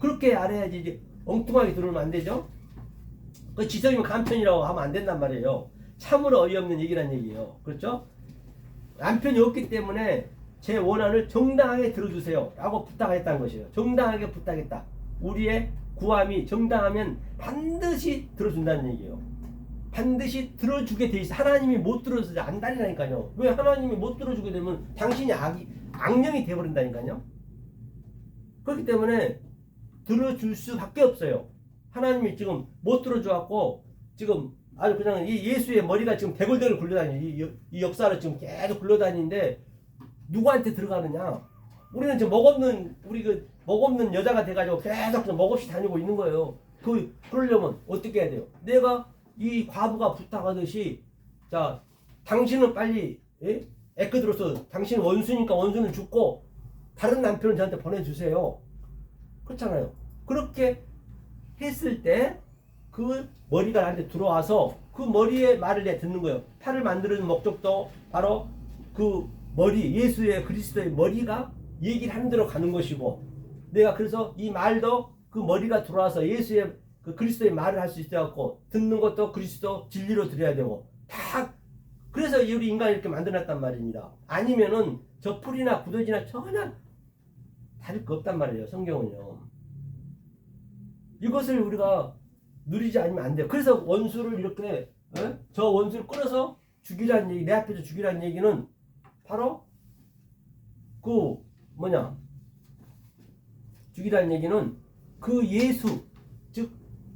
그렇게 알아야지. 이제 엉뚱하게 들으면 안 되죠. 그 지성이면 감천이라고 하면 안 된단 말이에요. 참으로 어이없는 얘기란 얘기예요. 그렇죠? 남편이 없기 때문에 제 원한을 정당하게 들어주세요 라고 부탁했다는 것이에요. 정당하게 부탁했다. 우리의 구함이 정당하면 반드시 들어준다는 얘기예요. 반드시 들어주게 돼 있어. 하나님이 못 들어서 안달이라니까요. 왜 하나님이 못 들어주게 되면 당신이 악령이 돼버린다니까요. 그렇기 때문에 들어줄 수밖에 없어요. 하나님이 지금 못 들어줘갖고 지금 아주 그냥 이 예수의 머리가 지금 대굴대굴 굴러다니 이 역사를 지금 계속 굴러다니는데 누구한테 들어가느냐? 우리는 지금 먹없는 여자가 돼가지고 계속 먹없이 다니고 있는 거예요. 그러려면 어떻게 해야 돼요? 내가 이 과부가 부탁하듯이 자 당신은 빨리 애꿎들어서 당신 원수니까 원수는 죽고 다른 남편을 저한테 보내주세요. 그렇잖아요. 그렇게 했을 때 그 머리가 나한테 들어와서 그 머리의 말을 내가 듣는 거예요. 팔을 만드는 목적도 바로 그 머리, 예수의 그리스도의 머리가 얘기를 하는 대로 가는 것이고, 내가 그래서 이 말도 그 머리가 들어와서 예수의 그 그리스도의 말을 할 수 있어갖고 듣는 것도 그리스도 진리로 들어야 되고 다 그래서 우리 인간을 이렇게 만들어놨단 말입니다. 아니면은 저 풀이나 구더지나 전혀 다를 거 없단 말이에요. 성경은요. 이것을 우리가 누리지 않으면 안 돼요. 그래서 원수를 이렇게 저 원수를 끌어서 죽이라는 얘기, 내 앞에서 죽이라는 얘기는 바로 죽이라는 얘기는 그 예수, 즉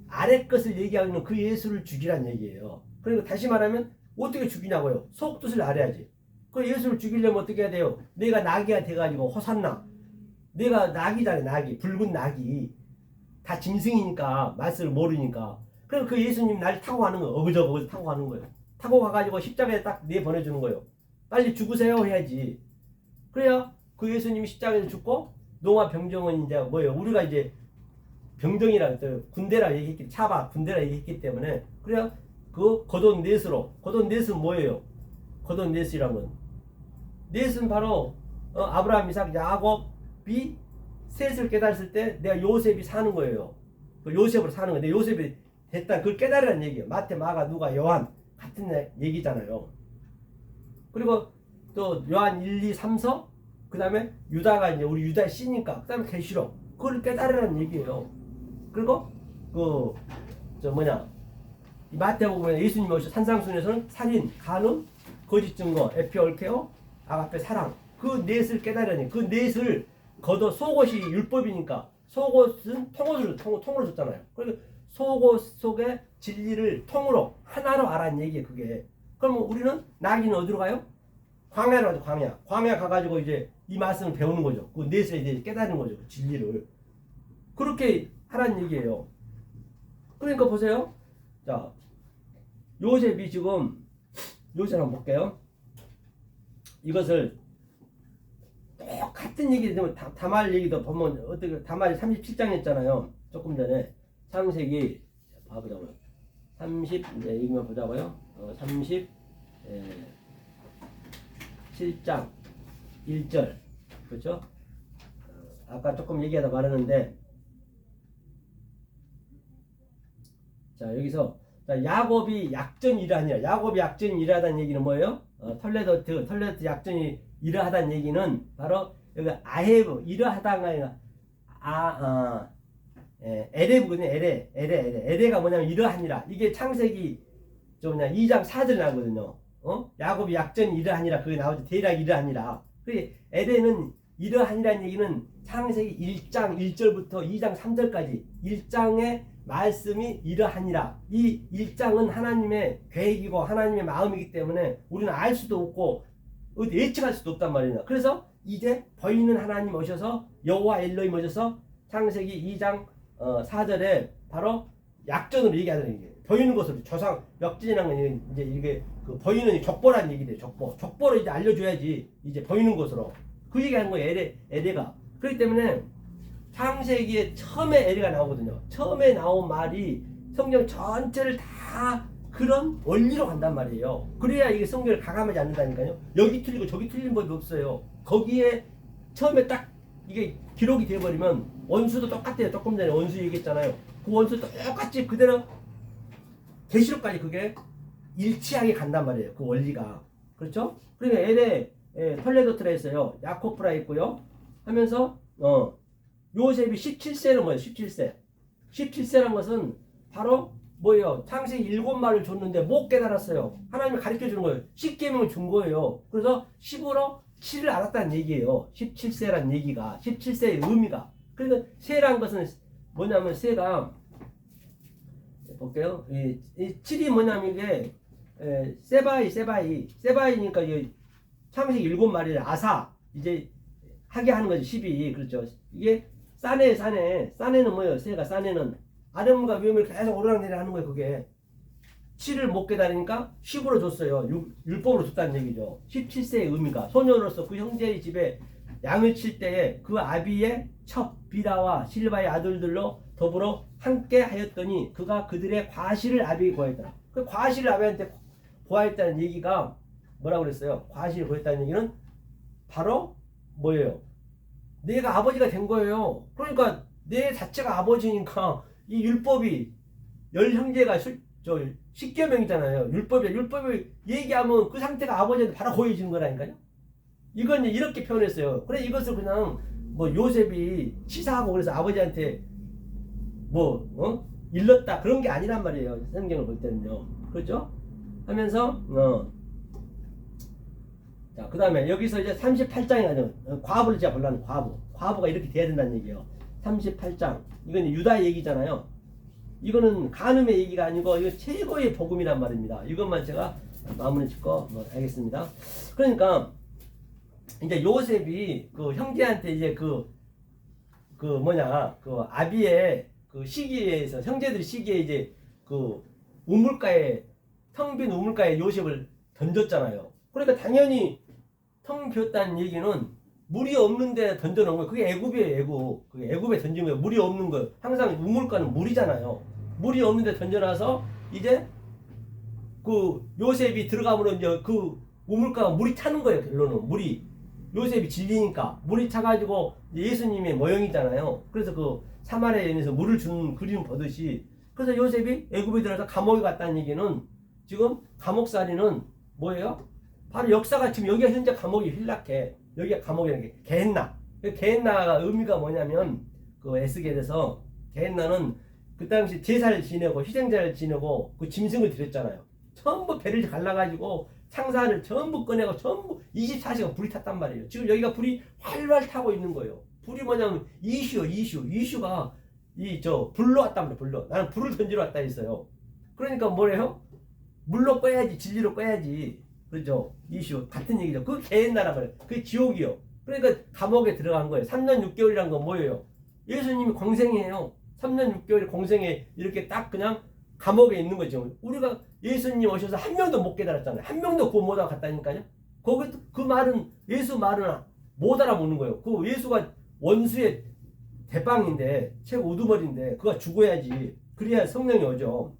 아래 것을 얘기하고 있는 그 예수를 죽이라는 얘기예요. 그리고 다시 말하면 어떻게 죽이냐고요? 속뜻을 알아야지. 그 예수를 죽이려면 어떻게 해야 돼요? 내가 나귀가 돼가지고 호산나. 내가 나귀잖아요. 나귀. 붉은 나귀. 다 짐승이니까 맛을 모르니까. 그래서 그 예수님 날 타고 가는 거예요. 어그저 타고 가는 거예요. 타고 가가지고 십자가에 딱 내보내주는 거예요. 빨리 죽으세요 해야지. 그래야 그 예수님이 십자가에서 죽고 농아 병정은 이제 뭐예요? 우리가 이제 병정이라 군대라 얘기했기 차바 군대라 얘기했기 때문에 그래야 그 거돈 넷으로 거돈 넷은 뭐예요? 거돈 넷이라면 넷은 바로 아브라함, 이삭, 야곱이 셋을 깨달았을 때 내가 요셉이 사는 거예요. 그 요셉으로 사는 거예요. 요셉이 됐다. 그걸 깨달으라는 얘기예요. 마태, 마가, 누가, 요한 같은 얘기잖아요. 그리고 또 요한 1, 2, 3서 그 다음에 유다가 이제 우리 유다의 씨니까 그 다음에 계시록 그걸 깨달으라는 얘기예요. 그리고 마태복음에 예수님이 오셔 산상순에서는 살인, 간음, 거짓 증거, 에피 얼케오, 아가페 사랑 그 넷을 깨달으니 그 넷을 걷어 속옷이 율법이니까 속옷은 통으로 줬잖아요. 그리고 속옷 속의 진리를 통으로 하나로 알아는 얘기예요. 그게. 그러면 우리는 나귀는 어디로 가요? 광야로 가죠. 광야 가가지고 이제 이 말씀을 배우는 거죠. 그 넷을 이제 깨닫는 거죠. 그 진리를. 그렇게 하라는 얘기예요. 그러니까 보세요. 자, 요셉이 지금 요셉 한번 볼게요. 이것을 똑같은 얘기 되면 다말 얘기도 보면 어떻게 다말이 37장이었잖아요. 조금 전에 창세기 봐보자고요. 30 이제 이거만 보자고요. 37장 1절 그렇죠? 아까 조금 얘기하다 말았는데 자 여기서 자, 야곱이 약전이 일하니라. 야곱이 약전이 일하다는 얘기는 뭐예요? 털레도트 약전이 일하다는 얘기는 바로 여기 아헤브 일하다가 아니라 에레브거든요. 에레가 뭐냐면 이러하니라. 이게 창세기 저 뭐냐 2장 4절 나거든요. 야곱이 약전이 이러하니라 그게 나오죠. 대략 이러하니라. 그 에레는 이러하니라는 얘기는 창세기 1장 1절부터 2장 3절까지 1장의 말씀이 이러하니라. 이 1장은 하나님의 계획이고 하나님의 마음이기 때문에 우리는 알 수도 없고 어디 예측할 수도 없단 말이에요. 그래서 이제 보이는 하나님 오셔서 여호와 엘로힘 오셔서 창세기 2장 4절에 바로 약전으로 얘기하는 얘기예요. 보이는 것으로 조상 역진이라는 건 이제 이게 그 보이는 족보라는 얘기돼요. 족보로 이제 알려줘야지 이제 보이는 것으로 그 얘기하는 거예요. 에레가 그렇기 때문에 창세기에 처음에 에레가 나오거든요. 처음에 나온 말이 성경 전체를 다 그런 원리로 간단 말이에요. 그래야 이게 성경을 가감하지 않는다니까요. 여기 틀리고 저기 틀린 법이 없어요. 거기에 처음에 딱 이게 기록이 되어버리면 원수도 똑같아요. 조금 전에 원수 얘기했잖아요. 그 원수도 똑같이 그대로 계시록까지 그게 일치하게 간단 말이에요. 그 원리가. 그렇죠? 그러니까 엘에 털레도트라 했어요. 야코프라 했고요. 하면서 요셉이 17세는 뭐예요? 17세. 17세란 것은 바로 뭐예요? 창세기 7마를 줬는데 못 깨달았어요. 하나님이 가르쳐 주는 거예요. 10계명을 준 거예요. 그래서 10으로 7을 알았다는 얘기예요. 17세란 얘기가. 17세의 의미가. 그러니까 세란 것은 뭐냐면 세가 볼게요. 이 7이 뭐냐면 이게 세바이니까 이게 창세기 7마리를 아사 이제 하게 하는 거죠. 12 그렇죠. 이게 싸네는 뭐예요? 세가 싸네는 아름과 위험을 계속 오르락내리락 하는 거예요. 그게 7을 못 깨달으니까 10으로 줬어요. 율법으로 줬다는 얘기죠. 17세의 의미가 소년으로서 그 형제의 집에 양을 칠 때에 그 아비의 첩 비라와 실바의 아들들로 더불어 함께 하였더니 그가 그들의 과실을 아비에게 고하였더라. 그 과실을 아비한테 고하였다는 얘기가 뭐라고 그랬어요? 과실을 고했다는 얘기는 바로 뭐예요? 내가 아버지가 된 거예요. 그러니까 내 자체가 아버지니까 이 율법이 열 형제가 10계명이잖아요. 율법을 얘기하면 그 상태가 아버지한테 바로 고해지는 거라니까요. 이건 이렇게 표현했어요. 그래 이것을 그냥 뭐 요셉이 치사하고 그래서 아버지한테 일렀다 그런 게 아니란 말이에요. 성경을 볼 때는요. 그렇죠? 하면서 자, 그 다음에 여기서 이제 38장에 가면 과부를 제가 보려는 과부가 이렇게 돼야 된다는 얘기예요. 38장 이건 유다 얘기잖아요. 이거는 간음의 얘기가 아니고 이거 최고의 복음이란 말입니다. 이것만 제가 마무리 짓고 알겠습니다. 그러니까 이제 요셉이 그 형제한테 이제 그 아비의 그 시기에서 형제들 시기에 이제 그 우물가에 텅 빈 우물가에 요셉을 던졌잖아요. 그러니까 당연히 텅 비었다는 얘기는 물이 없는데 던져놓은 거예요. 그게 애굽이에요. 애굽. 그게 애굽에 던진 거예요. 물이 없는 거예요. 항상 우물가는 물이잖아요. 물이 없는데 던져놔서 이제 그 요셉이 들어가면 이제 그 우물가가 물이 차는 거예요. 결론은 물이 요셉이 질리니까 물이 차가지고 예수님의 모형이잖아요. 그래서 그 사마리아 연에서 물을 주는 그림 보듯이 그래서 요셉이 애굽에 들어가서 감옥에 갔다는 얘기는 지금 감옥살이는 뭐예요? 바로 역사가 지금 여기가 현재 감옥이 힐락해. 여기가 감옥이라는 게 게헨나. 게헨나가 의미가 뭐냐면 그 에스겔에서 게헨나는 그 당시 제사를 지내고 희생자를 지내고 그 짐승을 드렸잖아요. 전부 배를 갈라가지고 창사를 전부 꺼내고 전부 24시간 불이 탔단 말이에요. 지금 여기가 불이 활활 타고 있는 거예요. 불이 뭐냐면 이슈가 불로 왔단 말이에요. 불로. 나는 불을 던지러 왔다 했어요. 그러니까 뭐래요? 물로 꺼야지 진리로 꺼야지. 그렇죠? 이슈 같은 얘기죠. 그 게헨나란 말이에요. 그게 지옥이요. 그러니까 감옥에 들어간 거예요. 3년 6개월이란 건 뭐예요? 예수님이 공생이에요. 3년 6개월이 공생에 이렇게 딱 그냥 감옥에 있는 거죠. 우리가 예수님 오셔서 한 명도 못 깨달았잖아요. 한 명도 구원 못하고 갔다니까요. 거기 그 말은 예수 말은 못 알아먹는 거예요. 그 예수가 원수의 대빵인데 최고 우두머리인데 그가 죽어야지. 그래야 성령이 오죠.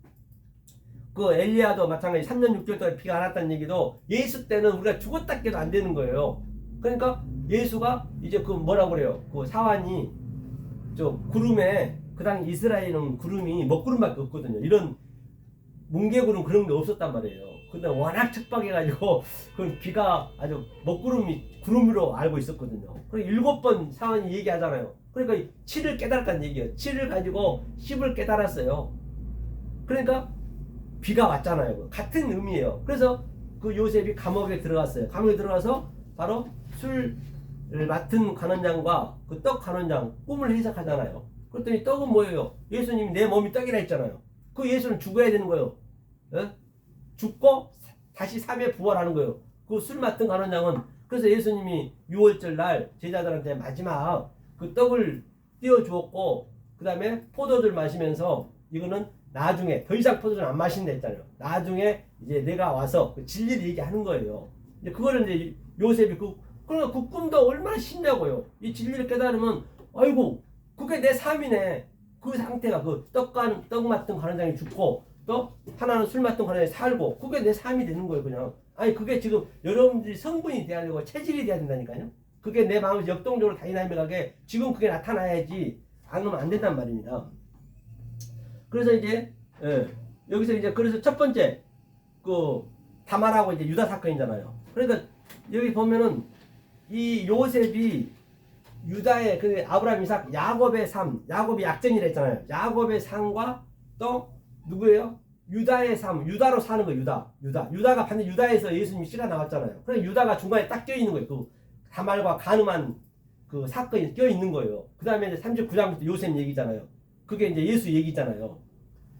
그 엘리야도 마찬가지 3년 6개월 동안 비가 안 왔다는 얘기도 예수 때는 우리가 죽었다 해도 안 되는 거예요. 그러니까 예수가 이제 그 뭐라고 그래요. 그 사환이 저 구름에 그 당시 이스라엘은 구름이 먹구름밖에 없거든요. 이런 뭉게구름 그런 게 없었단 말이에요. 근데 워낙 척박해가지고 그 비가 아주 먹구름이 구름으로 알고 있었거든요. 그리고 7번 사환이 얘기하잖아요. 그러니까 7을 깨달았다는 얘기예요. 7을 가지고 10을 깨달았어요. 그러니까 비가 왔잖아요. 같은 의미예요. 그래서 그 요셉이 감옥에 들어갔어요. 감옥에 들어가서 바로 술을 맡은 관원장과 그 떡 관원장 꿈을 해석하잖아요. 그랬더니 떡은 뭐예요? 예수님이 내 몸이 떡이라 했잖아요. 그 예수는 죽어야 되는 거예요. 예? 죽고 다시 3회 부활하는 거예요. 그 술 맡은 관원장은 그래서 예수님이 6월절 날 제자들한테 마지막 그 떡을 띄워주었고 그 다음에 포도주를 마시면서 이거는 나중에 더 이상 포도주를 안 마신다 했잖아요. 나중에 이제 내가 와서 그 진리를 얘기하는 거예요. 이제 그거를 이제 요셉이 그러니까 그 꿈도 얼마나 신냐고요. 이 진리를 깨달으면 아이고 그게 내 삶이네. 그 상태가 그 떡 맡은 관원장이 죽고 또 하나는 술 맡은 관원장이 살고 그게 내 삶이 되는 거예요. 그냥 아니 그게 지금 여러분들이 성분이 돼야 되고 체질이 돼야 된다니까요. 그게 내 마음에서 역동적으로 다이나믹하게 지금 그게 나타나야지 안 그러면 안 된단 말입니다. 그래서 이제 여기서 이제 그래서 첫 번째 그 다말하고 이제 유다 사건이잖아요. 그러니까 여기 보면은 이 요셉이 유다의 그 아브라함 이삭 야곱의 삶, 야곱이 약전이라 했잖아요. 야곱의 삶과 또 누구예요? 유다의 삶, 유다로 사는 거예요. 유다가 반드시 유다에서 예수님이 씨가 나왔잖아요. 그래서 유다가 중간에 딱 껴있는 거예요. 그 다말과 가늠한 그 사건이 껴있는 거예요. 그 다음에 이제 39장부터 요셉 얘기잖아요. 그게 이제 예수 얘기잖아요.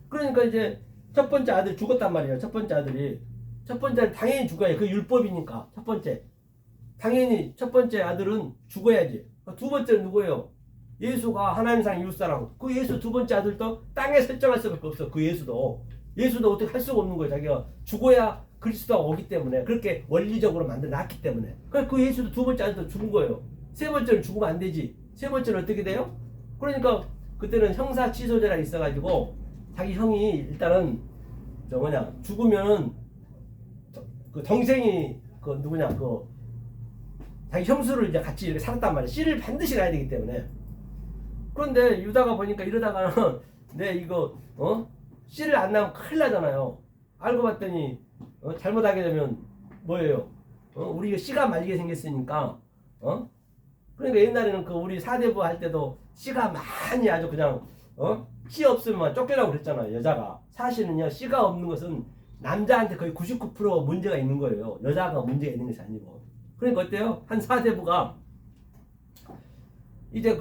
그러니까 이제 첫 번째 아들 죽었단 말이에요. 첫 번째 아들이. 첫 번째 아들 당연히 죽어야 그 율법이니까. 첫 번째. 당연히 첫 번째 아들은 죽어야지. 두 번째는 누구예요? 예수가 하나님상 이웃사랑. 그 예수 두 번째 아들도 땅에 설정할 수밖에 없어. 그 예수도 어떻게 할 수가 없는 거예요. 자기가 죽어야 그리스도가 오기 때문에 그렇게 원리적으로 만들어놨기 때문에. 그 예수도 두 번째 아들도 죽은 거예요. 세 번째는 죽으면 안 되지. 세 번째는 어떻게 돼요? 그러니까 그때는 형사 취소제가 있어가지고 자기 형이 일단은 죽으면은 그 동생이 그 누구냐 그 자기 형수를 이제 같이 이렇게 살았단 말이에요. 씨를 반드시 낳아야 되기 때문에. 그런데 유다가 보니까 이러다가는 내 이거 씨를 안 낳으면 큰일 나잖아요. 알고 봤더니 잘못하게 되면 뭐예요? 우리 씨가 말리게 생겼으니까 그러니까 옛날에는 그 우리 사대부 할 때도 씨가 많이 아주 그냥 씨 없으면 쫓겨나고 그랬잖아요. 여자가. 사실은요 씨가 없는 것은 남자한테 거의 99% 문제가 있는 거예요. 여자가 문제가 있는 것이 아니고. 그러니까 어때요? 한 사대부가 이제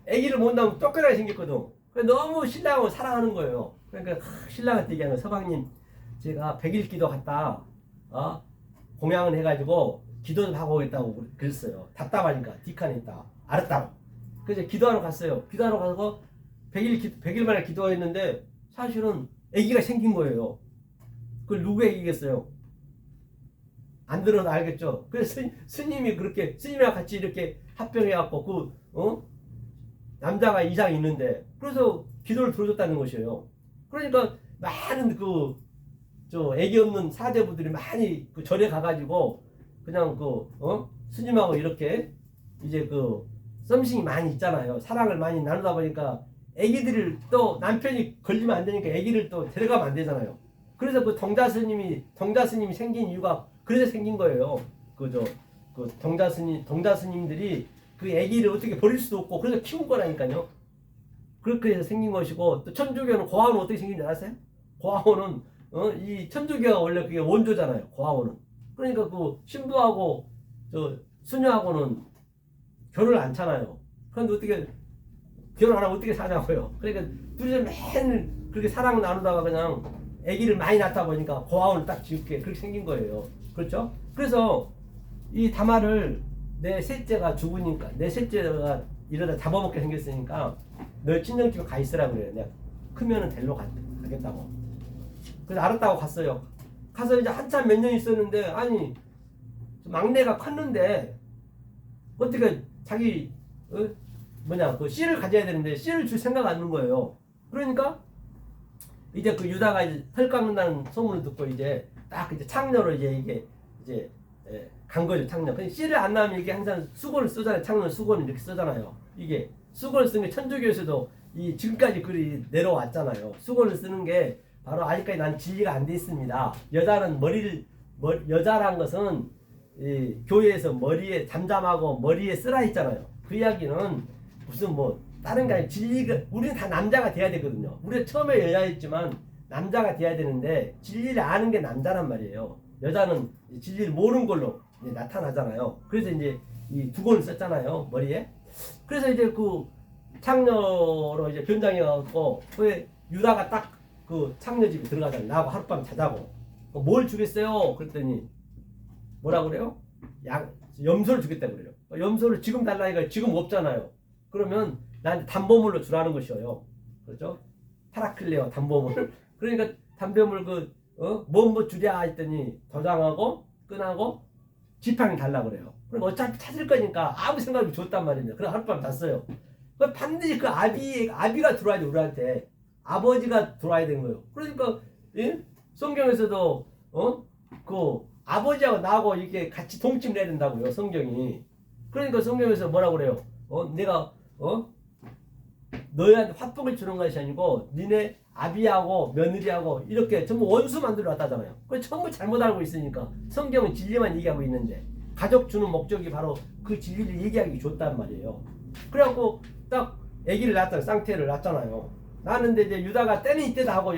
아기를 못 낳으면 쫓겨나게 생겼거든. 너무 신랑을 사랑하는 거예요. 그러니까 신랑한테 얘기하는 서방님 제가 100일 기도 갔다 공양을 해가지고 기도 좀 하고 오겠다고 그랬어요. 답답하니까 뒷칸에 있다. 알았다고. 그래서 기도하러 갔어요. 기도하러 가서 100일 만에 기도했는데 사실은 아기가 생긴 거예요. 그걸 누구 아기겠어요? 안 들어도 알겠죠. 그래서 스님이 그렇게 스님이랑 같이 이렇게 합병해갖고 남자가 이상이 있는데 그래서 기도를 들어줬다는 것이에요. 그러니까 많은 애기 없는 사대부들이 많이 그 절에 가가지고 그냥 스님하고 이렇게 이제 썸씽이 많이 있잖아요. 사랑을 많이 나누다 보니까 애기들을 또 남편이 걸리면 안 되니까 애기를 또 데려가면 안 되잖아요. 그래서 그 동자 스님이 생긴 이유가 그래서 생긴 거예요. 동자 스님들이 그 애기를 어떻게 버릴 수도 없고 그래서 키운 거라니까요. 그렇게 해서 생긴 것이고 또 천주교는 고아원은 어떻게 생긴지 아세요? 고아원은 이 천주교가 원래 그게 원조잖아요. 고아원은. 그러니까 그 신부하고 수녀하고는 결혼을 안 차나요. 그런데 어떻게 결혼 안 하고 어떻게 사냐고요. 그러니까 둘이서 맨 그렇게 사랑 나누다가 그냥 아기를 많이 낳다 보니까 고아원을 딱 지을게 그렇게 생긴 거예요. 그렇죠? 그래서 이 다말을 내 셋째가 죽으니까 내 셋째가 이러다 잡아먹게 생겼으니까 너 친정집에 가 있으라 그래요. 내가 크면은 데리러 가겠다고. 그래서 알았다고 갔어요. 가서 이제 한참 몇 년 있었는데 아니 막내가 컸는데 어떻게 자기 그 씨를 가져야 되는데 씨를 줄 생각 안 하는 거예요. 그러니까 이제 그 유다가 이제 털 깎는다는 소문을 듣고 이제 딱 이제 창녀로 이제 간 거죠. 창녀. 근데 씨를 안 나면 이게 항상 수건을 쓰잖아요. 창녀는 수건을 이렇게 쓰잖아요. 이게 수건을 쓰는 게 천주교에서도 이 지금까지 글이 내려왔잖아요. 수건을 쓰는 게 바로 아직까지 난 진리가 안 돼 있습니다. 여자는 여자란 것은 이 교회에서 머리에 잠잠하고 머리에 쓰라 했잖아요. 그 이야기는 무슨 뭐 다른 게 아니라 진리가 우리는 다 남자가 돼야 되거든요. 우리가 처음에 여자였지만 남자가 돼야 되는데 진리를 아는 게 남자란 말이에요. 여자는 진리를 모르는 걸로 이제 나타나잖아요. 그래서 이제 이 두건을 썼잖아요. 머리에. 그래서 이제 그 창녀로 이제 변장해갖고 왜 유다가 딱 그 창녀 집에 들어가잖아요. 나하고 하룻밤 자자고 뭘 주겠어요? 그랬더니 뭐라 그래요? 염소를 주겠다고 그래요. 염소를 지금 달라니까 지금 없잖아요. 그러면 나한테 담보물로 주라는 것이에요. 그렇죠? 파라클레어 담보물. 그러니까 담보물 뭐 주랴 했더니 도장하고 끈하고 지팡이 달라고 그래요. 그럼 어차피 찾을 거니까 아무 생각 없이 줬단 말입니다. 그럼 하룻밤 잤어요. 반드시 그 아비가 들어와야 돼, 우리한테. 아버지가 들어와야 되는 거예요. 그러니까 예? 성경에서도 그 아버지하고 나하고 이렇게 같이 동침을 해야 된다고요. 성경이. 그러니까 성경에서 뭐라고 그래요? 내가 너희한테 화복을 주는 것이 아니고 니네 아비하고 며느리하고 이렇게 전부 원수 만들어 왔다잖아요. 그걸 전부 잘못 알고 있으니까 성경은 진리만 얘기하고 있는데 가족 주는 목적이 바로 그 진리를 얘기하기 좋단 말이에요. 그래갖고 딱 아기를 낳았잖아요. 쌍태를 낳았잖아요. 낳았는데 이제 유다가 때는 이때다 하고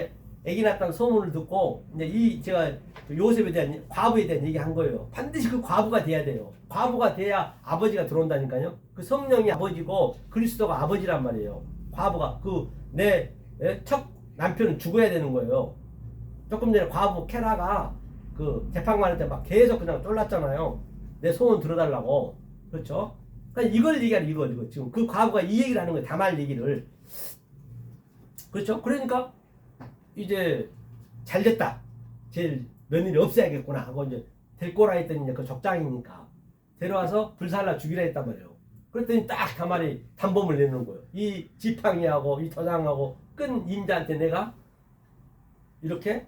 아기 낳았다는 소문을 듣고 이제 제가 요셉에 대한 과부에 대한 얘기한 거예요. 반드시 그 과부가 돼야 돼요. 과부가 돼야 아버지가 들어온다니까요. 그 성령이 아버지고 그리스도가 아버지란 말이에요. 과부가 내 첫 남편은 죽어야 되는 거예요. 조금 전에 과부 케라가 그 재판관한테 막 계속 그냥 쫄랐잖아요. 내 소원 들어달라고. 그렇죠? 그러니까 이걸 얘기하는 이거 지금 그 과부가 이 얘기를 하는 거예요. 다말 얘기를. 그렇죠? 그러니까 이제 잘 됐다. 제일 며느리 없애야겠구나 하고 이제 데리고 오라 했더니 이제 그 적장이니까 데려와서 불살라 죽이라 했단 말이에요. 그랬더니 딱 다말이 담범을 내는 거예요. 이 지팡이하고 이 도장하고 끈 임자한테 내가 이렇게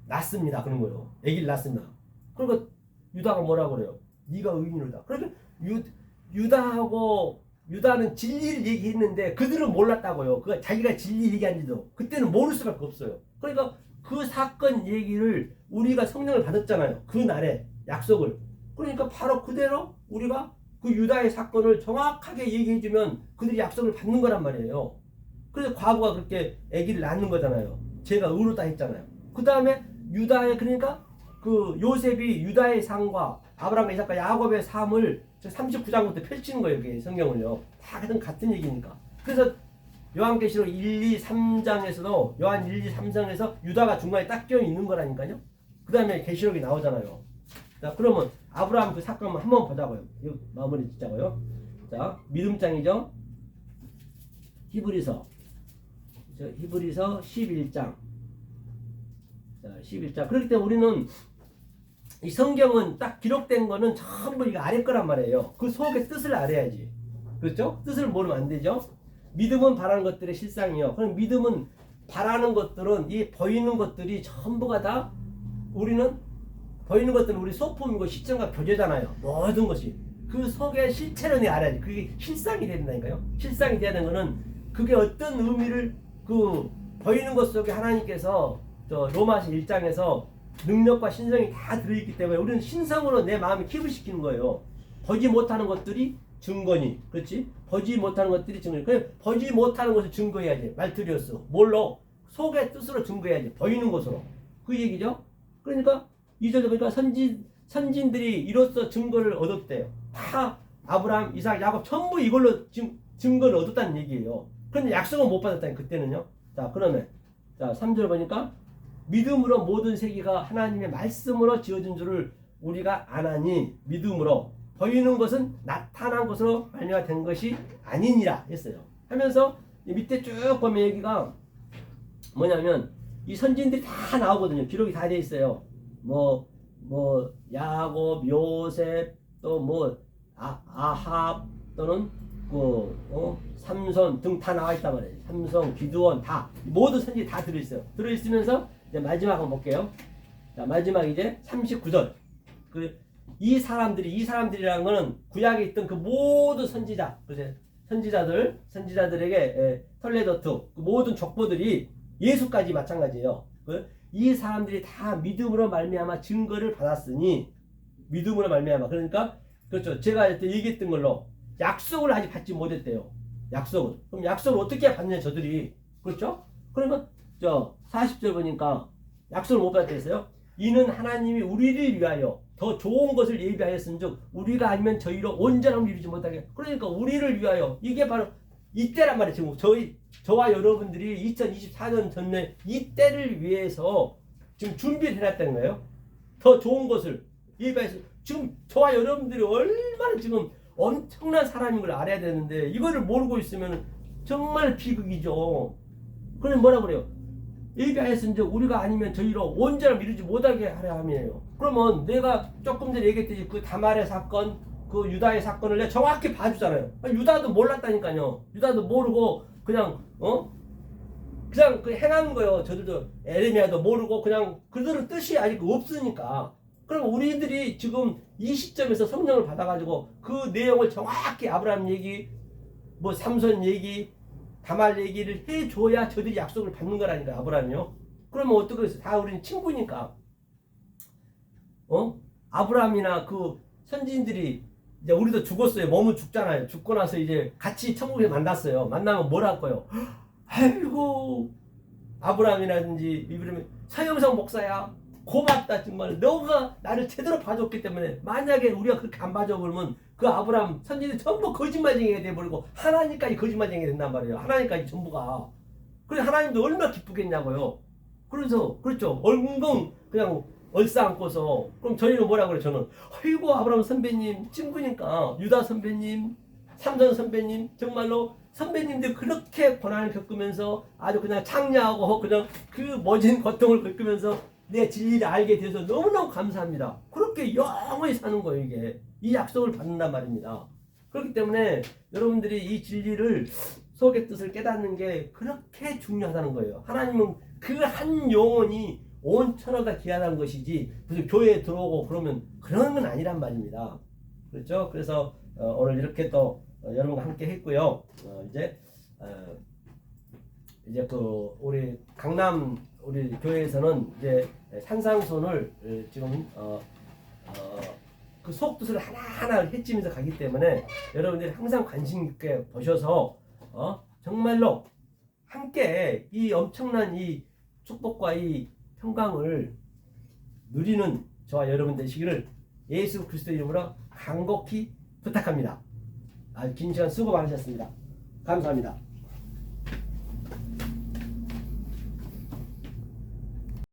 낳습니다. 그런 거예요. 아기를 낳습니다. 그러니까 유다가 뭐라고 그래요? 네가 의인이다. 그러니까 유다는 진리를 얘기했는데 그들은 몰랐다고요. 자기가 진리 얘기한지도 그때는 모를 수밖에 없어요. 그러니까 그 사건 얘기를 우리가 성령을 받았잖아요. 그 날에 약속을. 그러니까 바로 그대로 우리가 그 유다의 사건을 정확하게 얘기해주면 그들이 약속을 받는 거란 말이에요. 그래서 과부가 그렇게 아기를 낳는 거잖아요. 제가 의롭다 했잖아요. 그 다음에 그러니까 그 요셉이 유다의 삶과 아브라함과 이삭과 야곱의 삶을 39장부터 펼치는 거예요. 이게 성경을요. 다 같은 얘기니까. 그래서 요한계시록 1, 2, 3장에서도 요한 1, 2, 3장에서 유다가 중간에 딱 끼어 있는 거라니까요. 그 다음에 계시록이 나오잖아요. 자, 그러면 아브라함 그 사건만 한번 보자고요. 이거 마무리 짓자고요. 자, 믿음장이죠. 히브리서 11장. 자, 11장. 그렇기 때문에 우리는 이 성경은 딱 기록된 거는 전부 이거 아래 거란 말이에요. 그 속의 뜻을 알아야지. 그렇죠? 뜻을 모르면 안 되죠. 믿음은 바라는 것들의 실상이요. 그럼 믿음은 바라는 것들은 이 보이는 것들이 전부가 다 우리는 보이는 것들은 우리 소품이고 시점과 교제잖아요. 모든 것이. 그 속의 실체를 알아야지. 그게 실상이 된다니까요. 실상이 돼야 되는 거는 그게 어떤 의미를 그 보이는 것 속에 하나님께서 로마서 1장에서 능력과 신성이 다 들어있기 때문에 우리는 신성으로 내 마음을 기부시키는 거예요. 보지 못하는 것들이 증거니. 그렇지? 보지 못하는 것들이 증거니. 그래, 보지 못하는 것을 증거해야지. 말투리였어. 뭘로? 속의 뜻으로 증거해야지. 보이는 것으로. 그 얘기죠. 그러니까 이절에 보니까 선진들이 이로써 증거를 얻었대요. 다 아브라함, 이삭, 야곱 전부 이걸로 증거를 얻었다는 얘기예요. 그런데 약속은 못 받았다니 그때는요. 자, 그러면 3절 보니까 믿음으로 모든 세계가 하나님의 말씀으로 지어진 줄을 우리가 아나니 믿음으로 보이는 것은 나타난 것으로 말미암아 된 것이 아니니라 했어요. 하면서 밑에 쭉 보면 여기가 뭐냐면 이 선지인들이 다 나오거든요. 기록이 다 돼 있어요. 뭐 야곱, 요셉, 또 뭐 아합 또는 삼손 등 다 나와 있단 말이에요. 삼손, 기드온 다 모든 선지 다 들어 있어요. 들어 있으면서 이제 마지막 한번 볼게요. 자, 마지막 이제 39절. 이 사람들이라는 거는 구약에 있던 그 모든 선지자, 선지자들에게 톨레도트 그 모든 족보들이 예수까지 마찬가지예요. 이 사람들이 다 믿음으로 말미암아 증거를 받았으니 믿음으로 말미암아 그러니까 그렇죠. 제가 얘기했던 걸로 약속을 아직 받지 못했대요. 약속을. 그럼 약속을 어떻게 받느냐 저들이 그렇죠? 그러면 40절 보니까 약속을 못 받았어요. 이는 하나님이 우리를 위하여 더 좋은 것을 예비하였은즉 우리가 아니면 저희로 온전함을 이루지 못하게. 그러니까 우리를 위하여 이게 바로 이때란 말이에요. 지금 저와 여러분들이 2024년 전에 이때를 위해서 지금 준비를 해놨다는 거예요. 더 좋은 것을 예비해서 지금 저와 여러분들이 얼마나 지금 엄청난 사람인 걸 알아야 되는데 이거를 모르고 있으면 정말 비극이죠. 그럼 뭐라 그래요? 예비하였은즉 우리가 아니면 저희로 온전함을 이루지 못하게 하려 함이에요. 그러면 내가 조금 전에 얘기했듯이 그 다말의 사건, 그 유다의 사건을 내가 정확히 봐주잖아요. 유다도 몰랐다니까요. 유다도 모르고 그냥 그 행한 거예요. 저들도 에레미야도 모르고 그냥 그들은 뜻이 아직 없으니까. 그럼 우리들이 지금 이 시점에서 성령을 받아가지고 그 내용을 정확히 아브라함 얘기, 뭐 삼손 얘기, 다말 얘기를 해줘야 저들이 약속을 받는 거라니까 아브라함이요. 그러면 어떻게 해서 다 우리는 친구니까. 아브라함이나 그 선지인들이 이제 우리도 죽었어요. 몸은 죽잖아요. 죽고 나서 이제 같이 천국에 만났어요. 만나면 뭘 할 거예요? 아이고 아브라함이라든지 이브라임 서영성 목사야 고맙다 정말 너가 나를 제대로 봐줬기 때문에 만약에 우리가 그렇게 안 봐줘 그러면 그 아브라함 선지들이 전부 거짓말쟁이가 돼버리고 하나님까지 거짓말쟁이가 된단 말이에요. 하나님까지 전부가. 그래서 하나님도 얼마나 기쁘겠냐고요. 그래서 그렇죠. 얼궁 그냥 얼싸안고서 그럼 저희는 뭐라 그래 저는 아이고 아브라함 선배님 친구니까 유다 선배님 삼손 선배님 정말로 선배님들 그렇게 고난을 겪으면서 아주 그냥 창녀하고 그냥 그 멋진 고통을 겪으면서 내 진리를 알게 돼서 너무너무 감사합니다. 그렇게 영원히 사는 거예요. 이게 이 약속을 받는단 말입니다. 그렇기 때문에 여러분들이 이 진리를 속의 뜻을 깨닫는 게 그렇게 중요하다는 거예요. 하나님은 그 한 영혼이 온 천하가 귀하다는 것이지 무슨 교회에 들어오고 그러면 그런 건 아니란 말입니다. 그렇죠? 그래서 오늘 이렇게 또 여러분과 함께 했고요. 이제 그 우리 강남 우리 교회에서는 이제 산상손을 지금 그 속뜻을 하나하나 해치면서 가기 때문에 여러분들이 항상 관심 있게 보셔서 정말로 함께 이 엄청난 이 축복과 이 평강을 누리는 저와 여러분 되시기를 예수 그리스도 이름으로 간곡히 부탁합니다. 긴 시간 수고 많으셨습니다. 감사합니다.